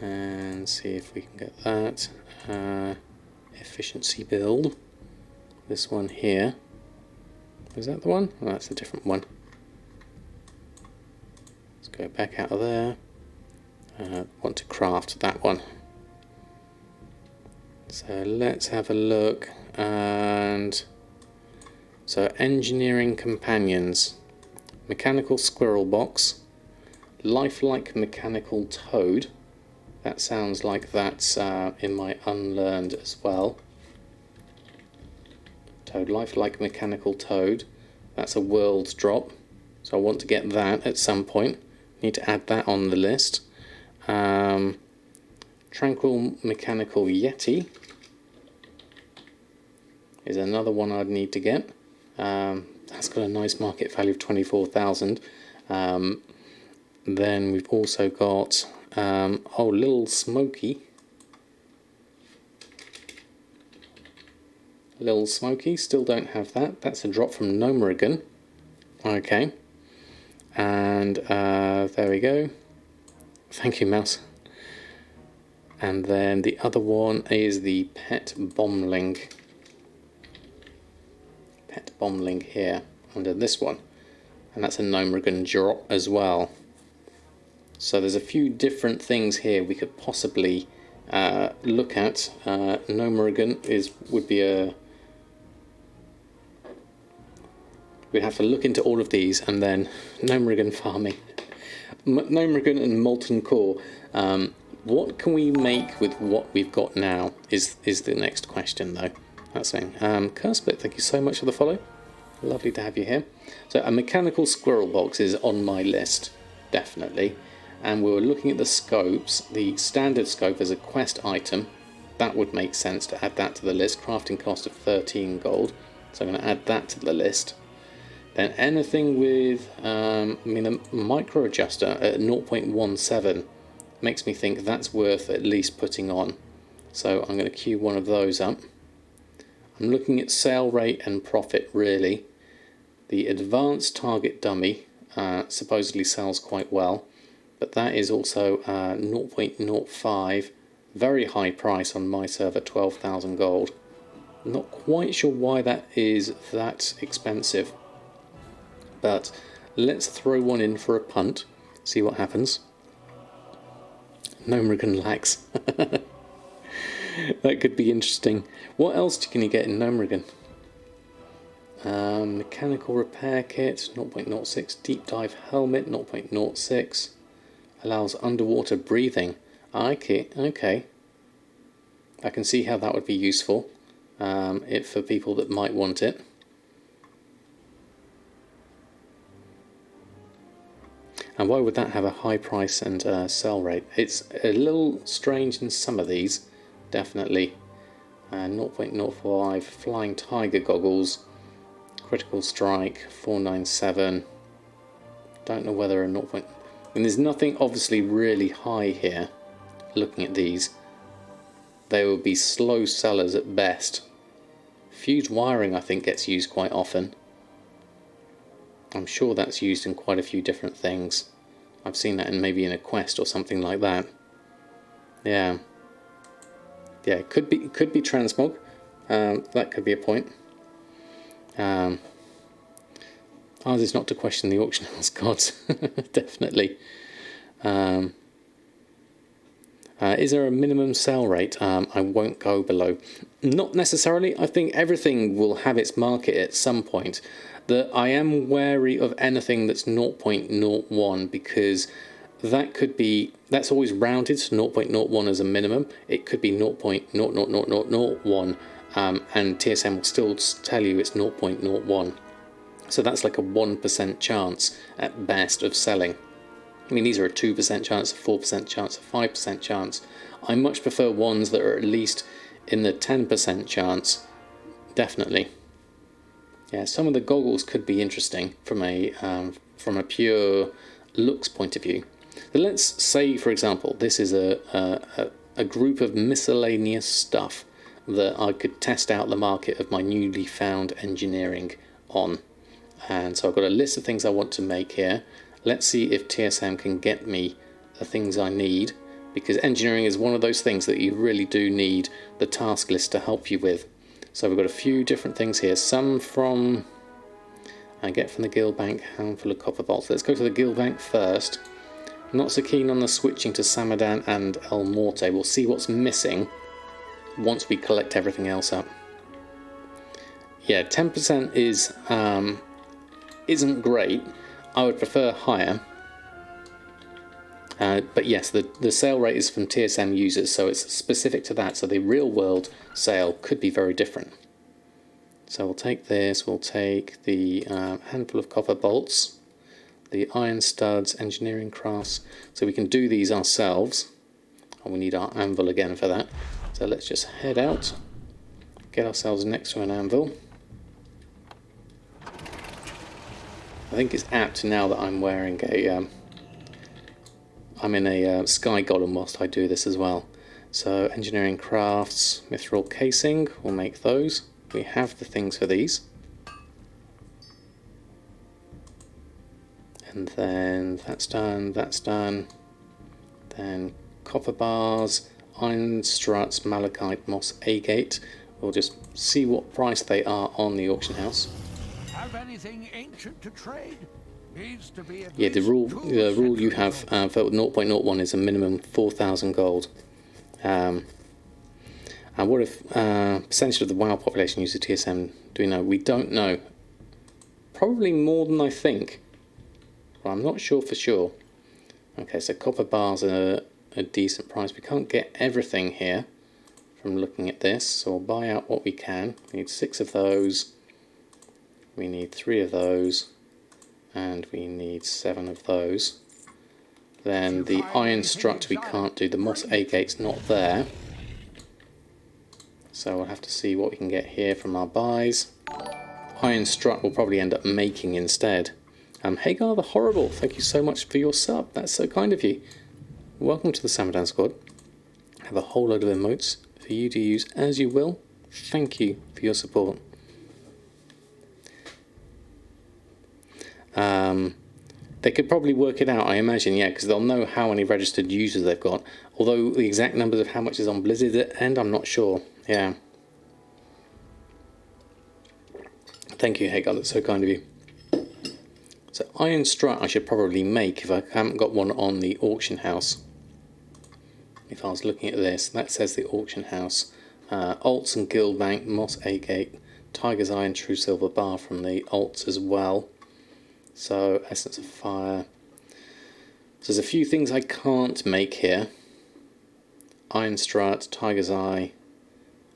And see if we can get that. Efficiency build. This one here. Is that the one? Oh, that's a different one. Let's go back out of there. Want to craft that one. So let's have a look. And so engineering companions, mechanical squirrel box, lifelike mechanical toad. That sounds like that's in my unlearned as well. Toad, lifelike mechanical toad. That's a world drop. So I want to get that at some point. Need to add that on the list. Tranquil mechanical yeti is another one I'd need to get. That's got a nice market value of 24,000. Then we've also got Little Smoky. Little Smoky, still don't have that. That's a drop from Nomerigan. Okay. And there we go. Thank you, mouse. And then the other one is the Pet Bombling. Pet Bombling here under this one. And that's a Nomerigan drop as well. So there's a few different things here we could possibly look at. Nomerigan would be a... We'd have to look into all of these, and then Nomerigan farming. Nomerigan and Molten Core. What can we make with what we've got now is the next question, though. That's saying. Cursplit, thank you so much for the follow. Lovely to have you here. So a mechanical squirrel box is on my list, definitely. And we were looking at the scopes. The standard scope as a quest item. That would make sense to add that to the list. Crafting cost of 13 gold. So I'm going to add that to the list. Then anything with a micro adjuster at 0.17 makes me think that's worth at least putting on. So I'm going to queue one of those up. I'm looking at sale rate and profit really. The advanced target dummy supposedly sells quite well, but that is also 0.05, very high price on my server, 12,000 gold. Not quite sure why that is that expensive. But let's throw one in for a punt, see what happens. Nomerigan lags. That could be interesting. What else can you get in Nomerigan? Mechanical repair kit, 0.06. Deep dive helmet, 0.06. Allows underwater breathing. Okay. I can see how that would be useful for people that might want it. And why would that have a high price and sell rate? It's a little strange in some of these, definitely. 0.05 Flying Tiger goggles, critical strike, 497. Don't know whether a 0. And there's nothing obviously really high here. Looking at these, they would be slow sellers at best. Fused wiring, I think, gets used quite often. I'm sure that's used in quite a few different things. I've seen that maybe in a quest or something like that. Yeah. Yeah, it could be transmog. That could be a point. Ours is not to question the auction house gods. Definitely. Is there a minimum sell rate? I won't go below. Not necessarily. I think everything will have its market at some point. I am wary of anything that's 0.01 because that's always rounded to 0.01 as a minimum. It could be 0.00001 and TSM will still tell you it's 0.01. So that's like a 1% chance at best of selling. I mean, these are a 2% chance, a 4% chance, a 5% chance. I much prefer ones that are at least in the 10% chance, definitely. Yeah, some of the goggles could be interesting from a pure looks point of view. But let's say, for example, this is a group of miscellaneous stuff that I could test out the market of my newly found engineering on. And so I've got a list of things I want to make here. Let's see if TSM can get me the things I need, because engineering is one of those things that you really do need the task list to help you with. So we've got a few different things here. Some from I get from the guild bank, handful of copper bolts. Let's go to the guild bank first. Not so keen on the switching to Samadan and El Morte. We'll see what's missing once we collect everything else up. Yeah, 10% isn't great. I would prefer higher. But yes, the sale rate is from TSM users, so it's specific to that. So the real world sale could be very different. So we'll take this, we'll take the handful of copper bolts, the iron studs, engineering crafts. So we can do these ourselves. And we need our anvil again for that. So let's just head out, get ourselves next to an anvil. I think it's apt now that I'm wearing I'm in a sky golem whilst I do this as well. So engineering crafts, mithril casing, we'll make those. We have the things for these. And then that's done, that's done. Then copper bars, iron struts, malachite, moss, agate. We'll just see what price they are on the auction house. Have anything ancient to trade? Needs to be at Yeah, the rule you have for 0.01 is a minimum 4,000 gold. And what if percentage of the WoW population uses TSM? Do we know? We don't know. Probably more than I think. Well, I'm not sure for sure. Okay, so copper bars are a decent price. We can't get everything here from looking at this, so we'll buy out what we can. We need 6 of those. We need 3 of those. And we need 7 of those. Then the iron strut we can't do. The moss agate's not there. So we'll have to see what we can get here from our buys. Iron strut we'll probably end up making instead. Hagar the Horrible, thank you so much for your sub. That's so kind of you. Welcome to the Samadan squad. Have a whole load of emotes for you to use as you will. Thank you for your support. They could probably work it out, I imagine, yeah, because they'll know how many registered users they've got. Although the exact numbers of how much is on Blizzard end, I'm not sure. Yeah. Thank you, Hagar, that's so kind of you. So iron strut I should probably make if I haven't got one on the auction house. If I was looking at this, that says the auction house. Alts and guild bank, moss agate, tiger's eye and true silver bar from the alts as well. So essence of fire. So there's a few things I can't make here. Iron strut, tiger's eye,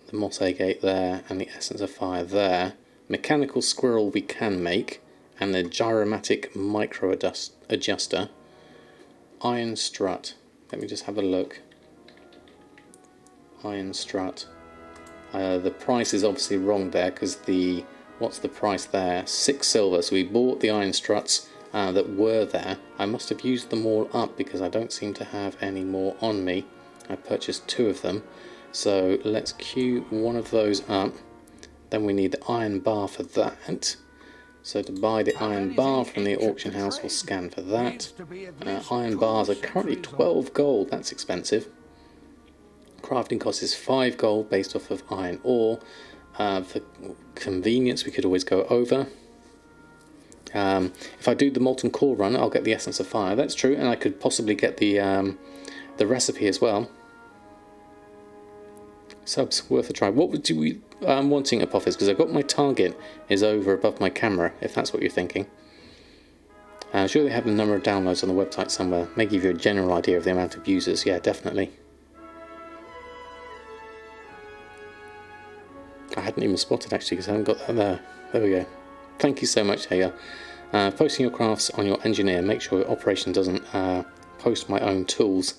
the moss agate there, and the essence of fire there. Mechanical squirrel we can make, and the gyromatic micro adjuster. iron strut. Let me just have a look. Iron strut. The price is obviously wrong there because what's the price there? 6 silver. So we bought the iron struts that were there. I must have used them all up because I don't seem to have any more on me. I purchased 2 of them. So let's queue one of those up. Then we need the iron bar for that. So to buy the iron bar from the auction house, we'll scan for that. Iron bars are currently 12 gold. That's expensive. Crafting cost is 5 gold based off of iron ore. For convenience, we could always go over. If I do the molten core run, I'll get the essence of fire. That's true, and I could possibly get the recipe as well. Subs worth a try. What would you wanting, Apophis? Because I've got my target is over above my camera, if that's what you're thinking. I'm sure they have the number of downloads on the website somewhere. May give you a general idea of the amount of users. Yeah, definitely. I hadn't even spotted actually because I haven't got that there. There we go. Thank you so much, Hager. Posting your crafts on your engineer. Make sure your operation doesn't post my own tools.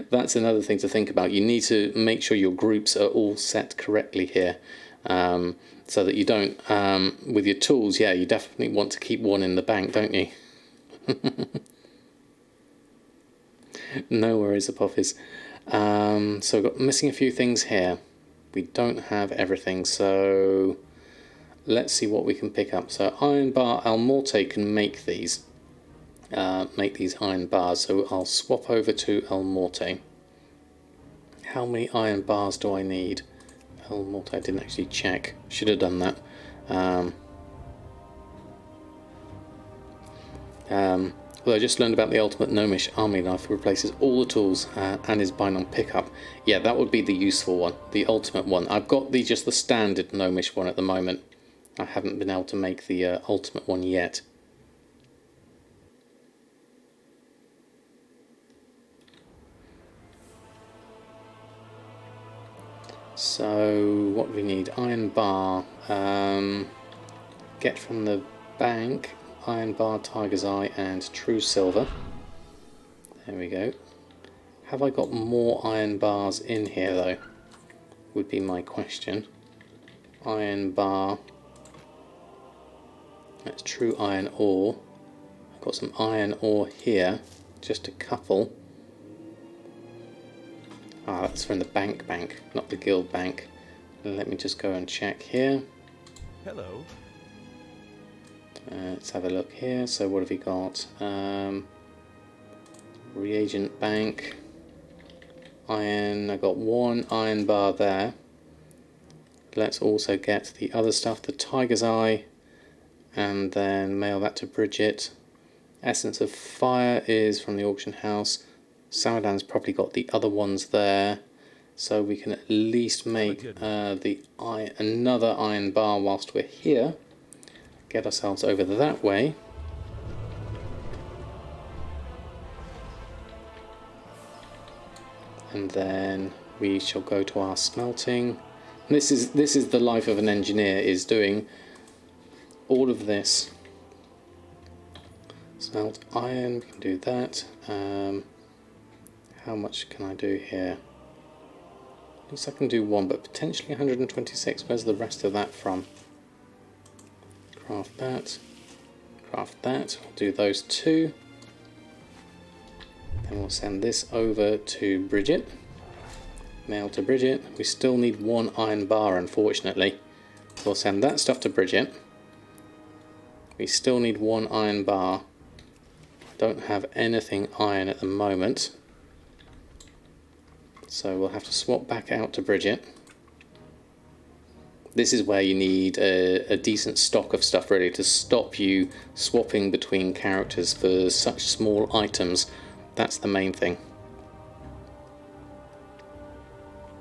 That's another thing to think about. You need to make sure your groups are all set correctly here. So that you don't, with your tools, yeah, you definitely want to keep one in the bank, don't you? No worries, Apophis. So we've got missing a few things here. We don't have everything, so let's see what we can pick up. So iron bar, Almorte can make these iron bars, so I'll swap over to Almorte. How many iron bars do I need? Almorte, I didn't actually check. Should have done that. Well, I just learned about the ultimate gnomish army knife replaces all the tools and is bind on pickup. Yeah, that would be the useful one, the ultimate one. I've got just the standard gnomish one at the moment. I haven't been able to make the ultimate one yet. So what do we need? Iron bar. Get from the bank. Iron bar, tiger's eye, and true silver. There we go. Have I got more iron bars in here though? Would be my question. Iron bar. That's true iron ore. I've got some iron ore here. Just a couple. Ah, that's from the bank, not the guild bank. Let me just go and check here. Hello. Let's have a look here. So what have we got? Reagent bank. Iron. I got 1 iron bar there. Let's also get the other stuff, the tiger's eye, and then mail that to Briggit. Essence of fire is from the auction house. Samadan's probably got the other ones there, so we can at least make another iron bar whilst we're here. Get ourselves over that way. And then we shall go to our smelting. And this is the life of an engineer, is doing all of this. Smelt iron, we can do that. How much can I do here? Looks like I can do 1, but potentially 126. Where's the rest of that from? Craft that. Craft that. We'll do those 2. Then we'll send this over to Briggit. Mail to Briggit. We still need 1 iron bar, unfortunately. We'll send that stuff to Briggit. We still need 1 iron bar. I don't have anything iron at the moment. So we'll have to swap back out to Briggit. This is where you need a decent stock of stuff ready to stop you swapping between characters for such small items. That's the main thing.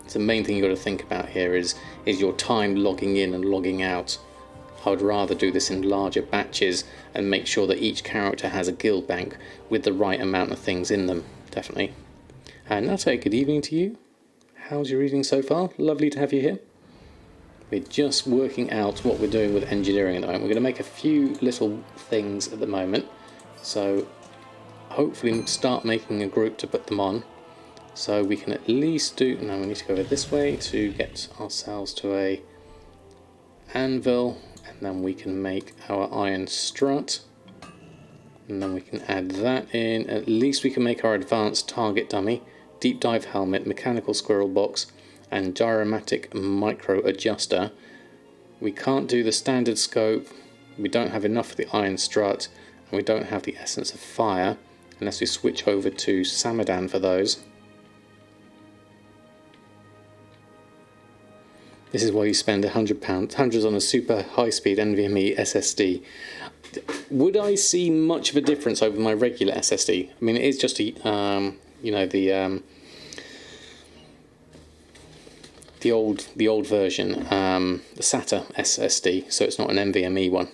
So the main thing you've got to think about here is your time logging in and logging out. I would rather do this in larger batches and make sure that each character has a guild bank with the right amount of things in them, definitely. And Nate, good evening to you. How's your evening so far? Lovely to have you here. We're just working out what we're doing with engineering at the moment. We're going to make a few little things at the moment. So hopefully start making a group to put them on. So we can at least do, no, we need to go over this way to get ourselves to a anvil, and then we can make our iron strut, and then we can add that in. At least we can make our advanced target dummy, deep dive helmet, mechanical squirrel box, and gyromatic micro adjuster. We can't do the standard scope, we don't have enough for the iron strut, and we don't have the essence of fire unless we switch over to Samadan for those. This is why you spend hundreds on a super high-speed NVMe SSD. Would I see much of a difference over my regular SSD? I mean, it is just a, you know, the old version, the SATA SSD, so it's not an NVMe one.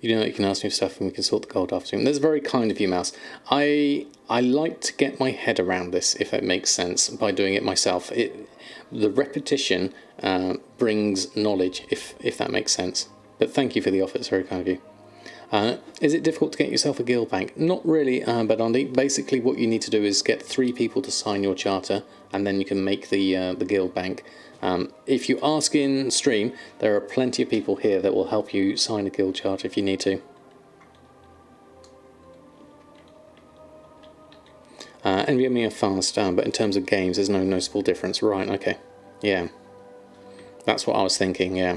You know, you can ask me for stuff and we can sort the gold after. That's very kind of you, Mouse. I like to get my head around this, if it makes sense, by doing it myself. The repetition brings knowledge, if that makes sense. But thank you for the offer, it's very kind of you. Is it difficult to get yourself a guild bank? Not really, but Andy, basically what you need to do is get 3 people to sign your charter, and then you can make the guild bank. If you ask in stream, there are plenty of people here that will help you sign a guild charter if you need to. NVMe are fast, but in terms of games there's no noticeable difference. Right, okay. Yeah. That's what I was thinking, yeah.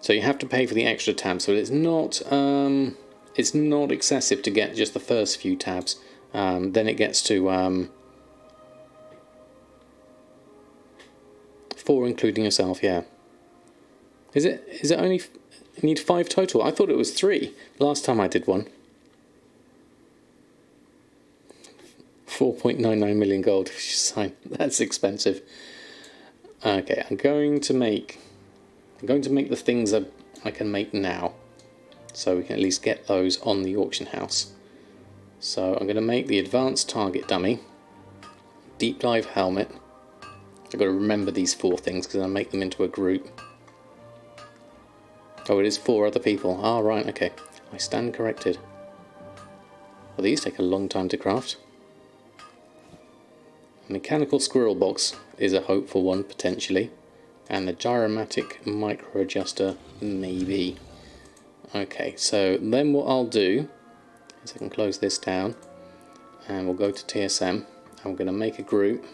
So you have to pay for the extra tabs, but it's not excessive to get just the first few tabs. Then it gets to 4 including yourself, yeah. Is it only, you need 5 total? I thought it was 3 last time I did one. 4.99 million gold. That's expensive. Okay, I'm going to make the things that I can make now, so we can at least get those on the auction house. So I'm going to make the advanced target dummy, deep dive helmet. I've got to remember these 4 things because I make them into a group. Oh, it is 4 other people. Ah, right, okay. I stand corrected. Well, these take a long time to craft. A mechanical squirrel box is a hopeful one, potentially. And the gyromatic micro adjuster, maybe. Okay, so then what I'll do is I can close this down and we'll go to TSM. I'm going to make a group.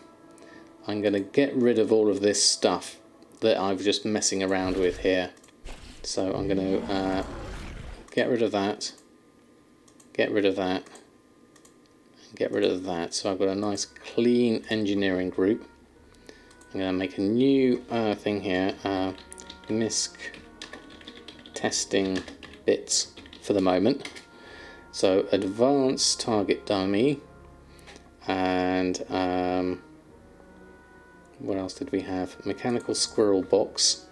I'm going to get rid of all of this stuff that I'm just messing around with here. So I'm going to get rid of that, get rid of that, and get rid of that. So I've got a nice clean engineering group. I'm going to make a new thing here, MISC testing bits for the moment. So advanced target dummy, and what else did we have? Mechanical squirrel box,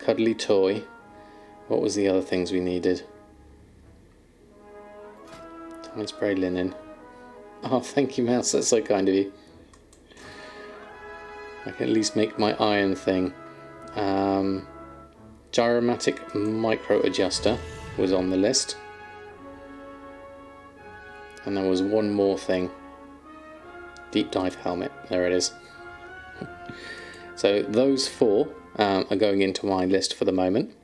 cuddly toy. What was the other things we needed? Time spray linen. Oh, thank you, Mouse, that's so kind of you. I can at least make my iron thing. Gyromatic micro adjuster was on the list. And there was one more thing. Deep dive helmet. There it is. So those 4 are going into my list for the moment.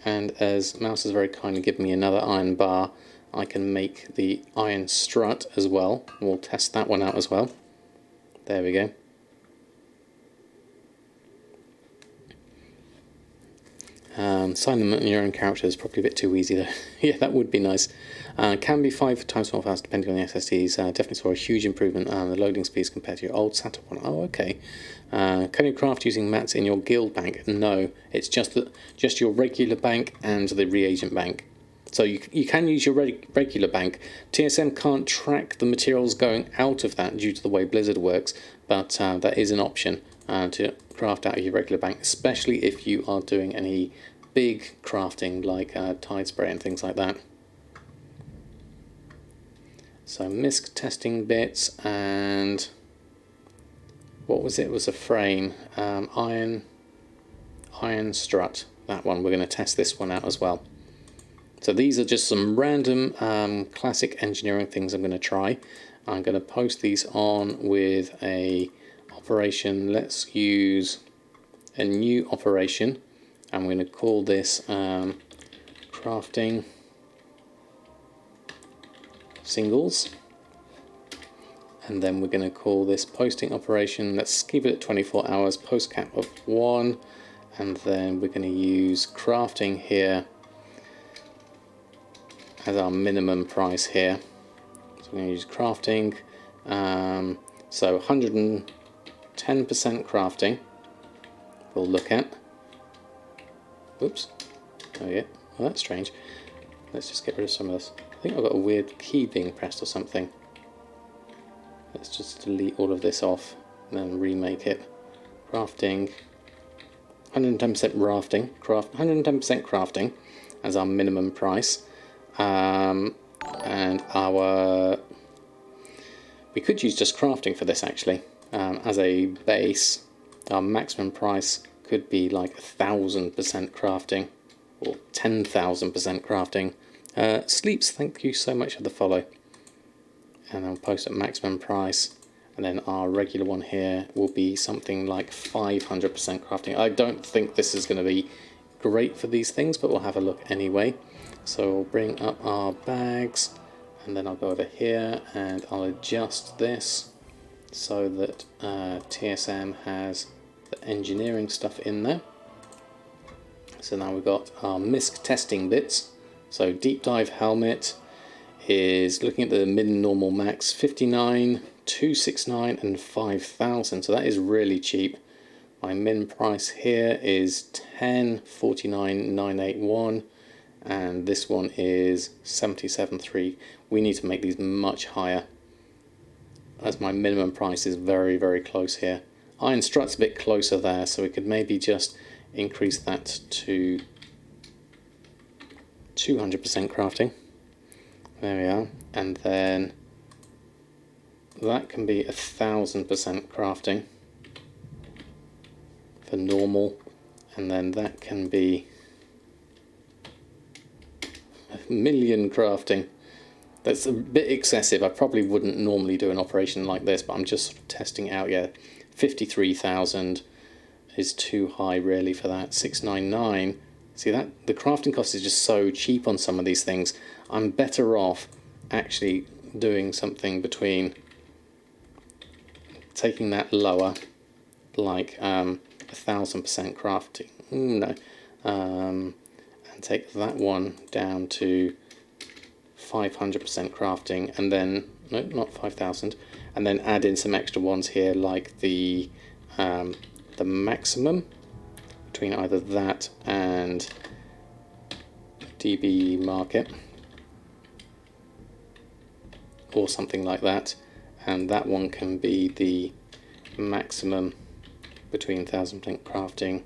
And as Mouse has very kindly given me another iron bar, I can make the iron strut as well. We'll test that one out as well. There we go. Sign them in your own character is probably a bit too easy though. Yeah, that would be nice. Can be 5 times more fast depending on the SSDs. Definitely saw a huge improvement on the loading speeds compared to your old SATA one. Oh, okay. Can you craft using mats in your guild bank? No, it's just your regular bank and the reagent bank. So you can use your regular bank. TSM can't track the materials going out of that due to the way Blizzard works, but that is an option to craft out of your regular bank, especially if you are doing any big crafting like tide spray and things like that. So MISC testing bits, and what was it? It was a frame, iron strut. That one, we're going to test this one out as well. So these are just some random classic engineering things I'm going to try. I'm going to post these on with a operation. Let's use a new operation. I'm going to call this crafting singles. And then we're going to call this posting operation. Let's keep it at 24 hours, post cap of 1. And then we're going to use crafting here as our minimum price here. So we're going to use crafting. So 110% crafting we'll look at. Oops. Oh yeah, well, that's strange. Let's just get rid of some of this. I think I've got a weird key being pressed or something. Let's just delete all of this off and then remake it. Crafting, 110% rafting, 110% crafting as our minimum price. And we could use just crafting for this actually. As a base, our maximum price could be like 1,000% crafting or 10,000% crafting. Sleeps, thank you so much for the follow. And I'll post at maximum price, and then our regular one here will be something like 500% crafting. I don't think this is going to be great for these things, but we'll have a look anyway. So we'll bring up our bags, and then I'll go over here and I'll adjust this so that TSM has the engineering stuff in there. So now we've got our MISC testing bits. So deep dive helmet is looking at the mid and normal max, 59, 269 and 5,000. So that is really cheap. My min price here is 1049,981 and this one is 77.3. We need to make these much higher as my minimum price is very, very close here. Iron strut's a bit closer there, so we could maybe just increase that to 200% crafting. There we are, and then that can be 1,000% crafting for normal, and then that can be 1,000,000 crafting. That's a bit excessive. I probably wouldn't normally do an operation like this, but I'm just sort of testing it out. Yeah, 53,000 is too high really for that. 699. See that the crafting cost is just so cheap on some of these things. I'm better off actually doing something between taking that lower, like 1,000% crafting. No, and take that one down to 500% crafting, and then no, not 5,000, and then add in some extra ones here, like the maximum between either that and DB market or something like that, and that one can be the maximum between 1,000% crafting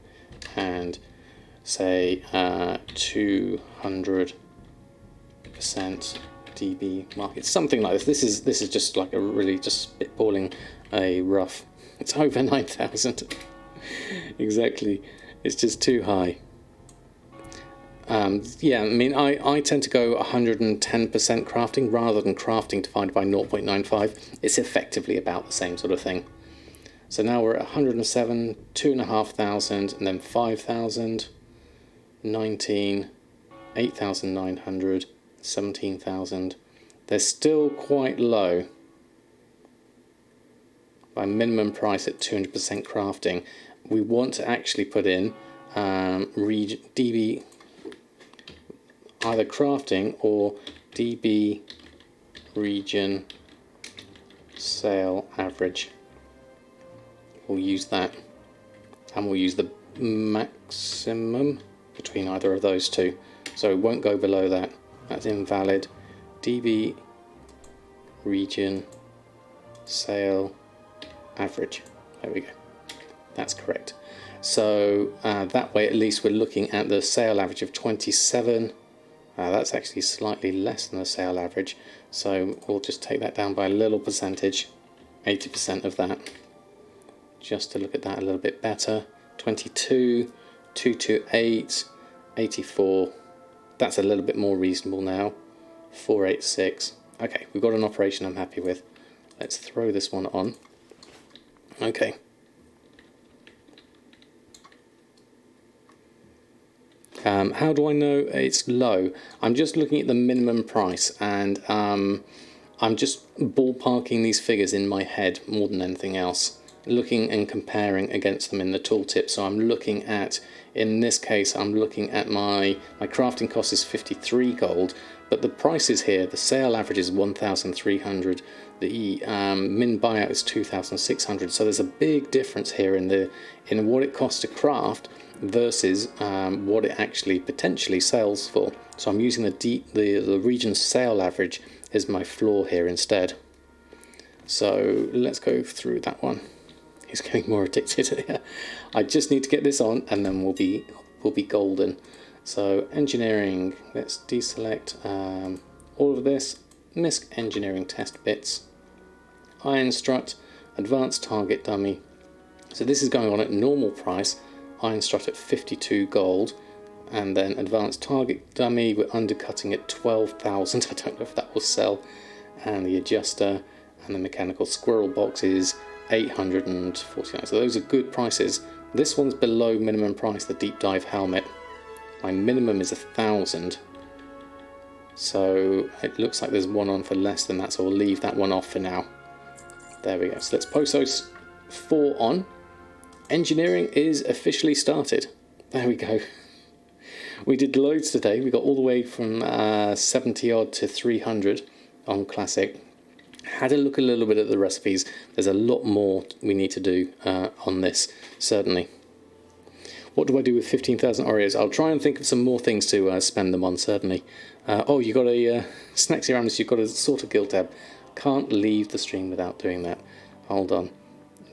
and say 200% DB market, something like this. This is just like a really just spitballing a rough. It's over 9,000. Exactly, it's just too high. Yeah, I mean, I tend to go 110% crafting rather than crafting divided by 0.95. It's effectively about the same sort of thing. So now we're at 107, 2,500, and then 5,000, 19, 8,900, 17,000. They're still quite low. By minimum price at 200% crafting, we want to actually put in DB either crafting or DB region sale average. We'll use that, and we'll use the maximum between either of those two, so it won't go below that. That's invalid. DB region sale average. There we go. That's correct. So that way at least we're looking at the sale average of 27. That's actually slightly less than the sale average, so we'll just take that down by a little percentage, 80% of that, just to look at that a little bit better. 22, 228, 84, That's a little bit more reasonable now. 486. Okay, we've got an operation I'm happy with. Let's throw this one on. Okay. How do I know it's low? I'm just looking at the minimum price, and I'm just ballparking these figures in my head more than anything else, looking and comparing against them in the tooltip. So I'm looking at, in this case, I'm looking at my crafting cost is 53 gold, but the prices here, the sale average is 1,300, the min buyout is 2,600. So there's a big difference here in what it costs to craft versus what it actually potentially sells for. So I'm using the region's sale average as my floor here instead. So let's go through that one. He's getting more addicted. I just need to get this on, and then we'll be golden. So engineering, let's deselect all of this. MISC engineering test bits. Iron strut, advanced target dummy. So this is going on at normal price. Iron strut at 52 gold, and then advanced target dummy we're undercutting at 12,000. I don't know if that will sell. And the adjuster and the mechanical squirrel box is 849. So those are good prices. This one's below minimum price, the deep dive helmet. My minimum is 1,000. So it looks like there's one on for less than that, so we'll leave that one off for now. There we go. So let's post those 4 on. Engineering is officially started. There we go. We did loads today. We got all the way from 70 odd to 300 on classic. Had a look a little bit at the recipes. There's a lot more we need to do on this, certainly. What do I do with 15,000 Oreos? I'll try and think of some more things to spend them on, certainly. Oh, you got a Snacksy Ramus, you've got a sort of guild tab. Can't leave the stream without doing that. Hold on.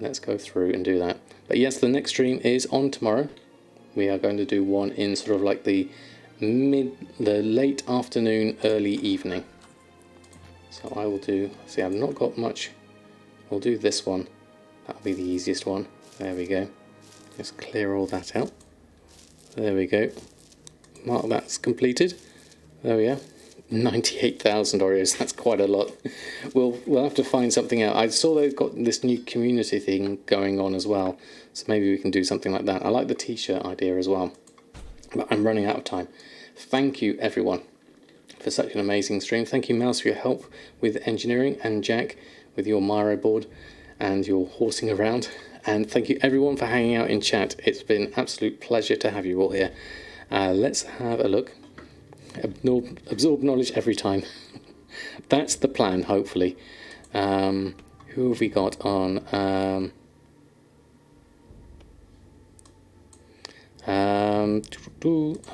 Let's go through and do that. But yes, the next stream is on tomorrow. We are going to do one in sort of like the late afternoon, early evening. So I will do, see, I've not got much. I'll do this one. That'll be the easiest one. There we go. Just clear all that out. There we go. Mark that's completed. There we are. 98,000 Oreos. That's quite a lot. We'll have to find something out. I saw they've got this new community thing going on as well. So maybe we can do something like that. I like the t-shirt idea as well. But I'm running out of time. Thank you everyone for such an amazing stream. Thank you Mouse for your help with engineering, and Jack with your Miro board and your horsing around. And thank you everyone for hanging out in chat. It's been an absolute pleasure to have you all here. Let's have a look. Absorb knowledge every time. That's the plan, hopefully. Who have we got on?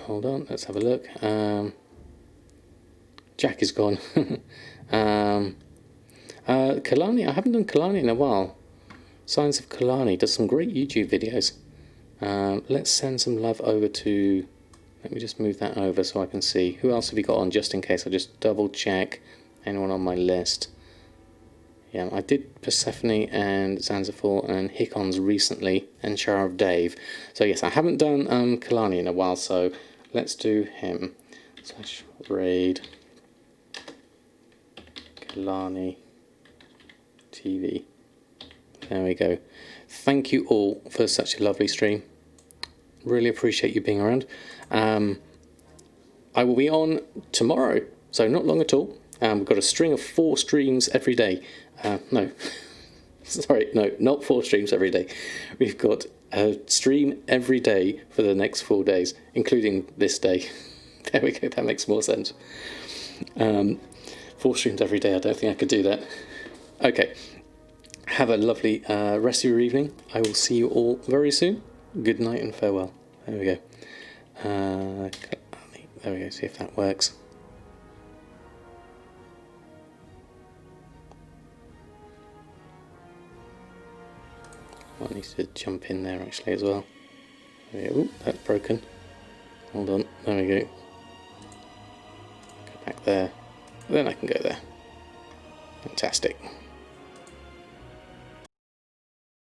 Hold on, let's have a look. Jack is gone. Kalani, I haven't done Kalani in a while. Science of Kalani does some great YouTube videos. Let's send some love over to... Let me just move that over so I can see. Who else have we got on, just in case? I'll just double check anyone on my list. Yeah, I did Persephone and Zanzifor and Hickons recently, and Shara of Dave. So yes, I haven't done Kalani in a while, so let's do him. / raid Kalani TV. There we go. Thank you all for such a lovely stream. Really appreciate you being around. I will be on tomorrow, so not long at all. We've got a string of 4 streams every day. No, sorry, no, not 4 streams every day. We've got a stream every day for the next 4 days, including this day. There we go, that makes more sense. 4 streams every day, I don't think I could do that. Okay, have a lovely rest of your evening. I will see you all very soon. Good night and farewell. There we go. There we go, see if that works. I need to jump in there actually as well. There we go. Ooh, that's broken. Hold on, there we go. Go back there. Then I can go there. Fantastic.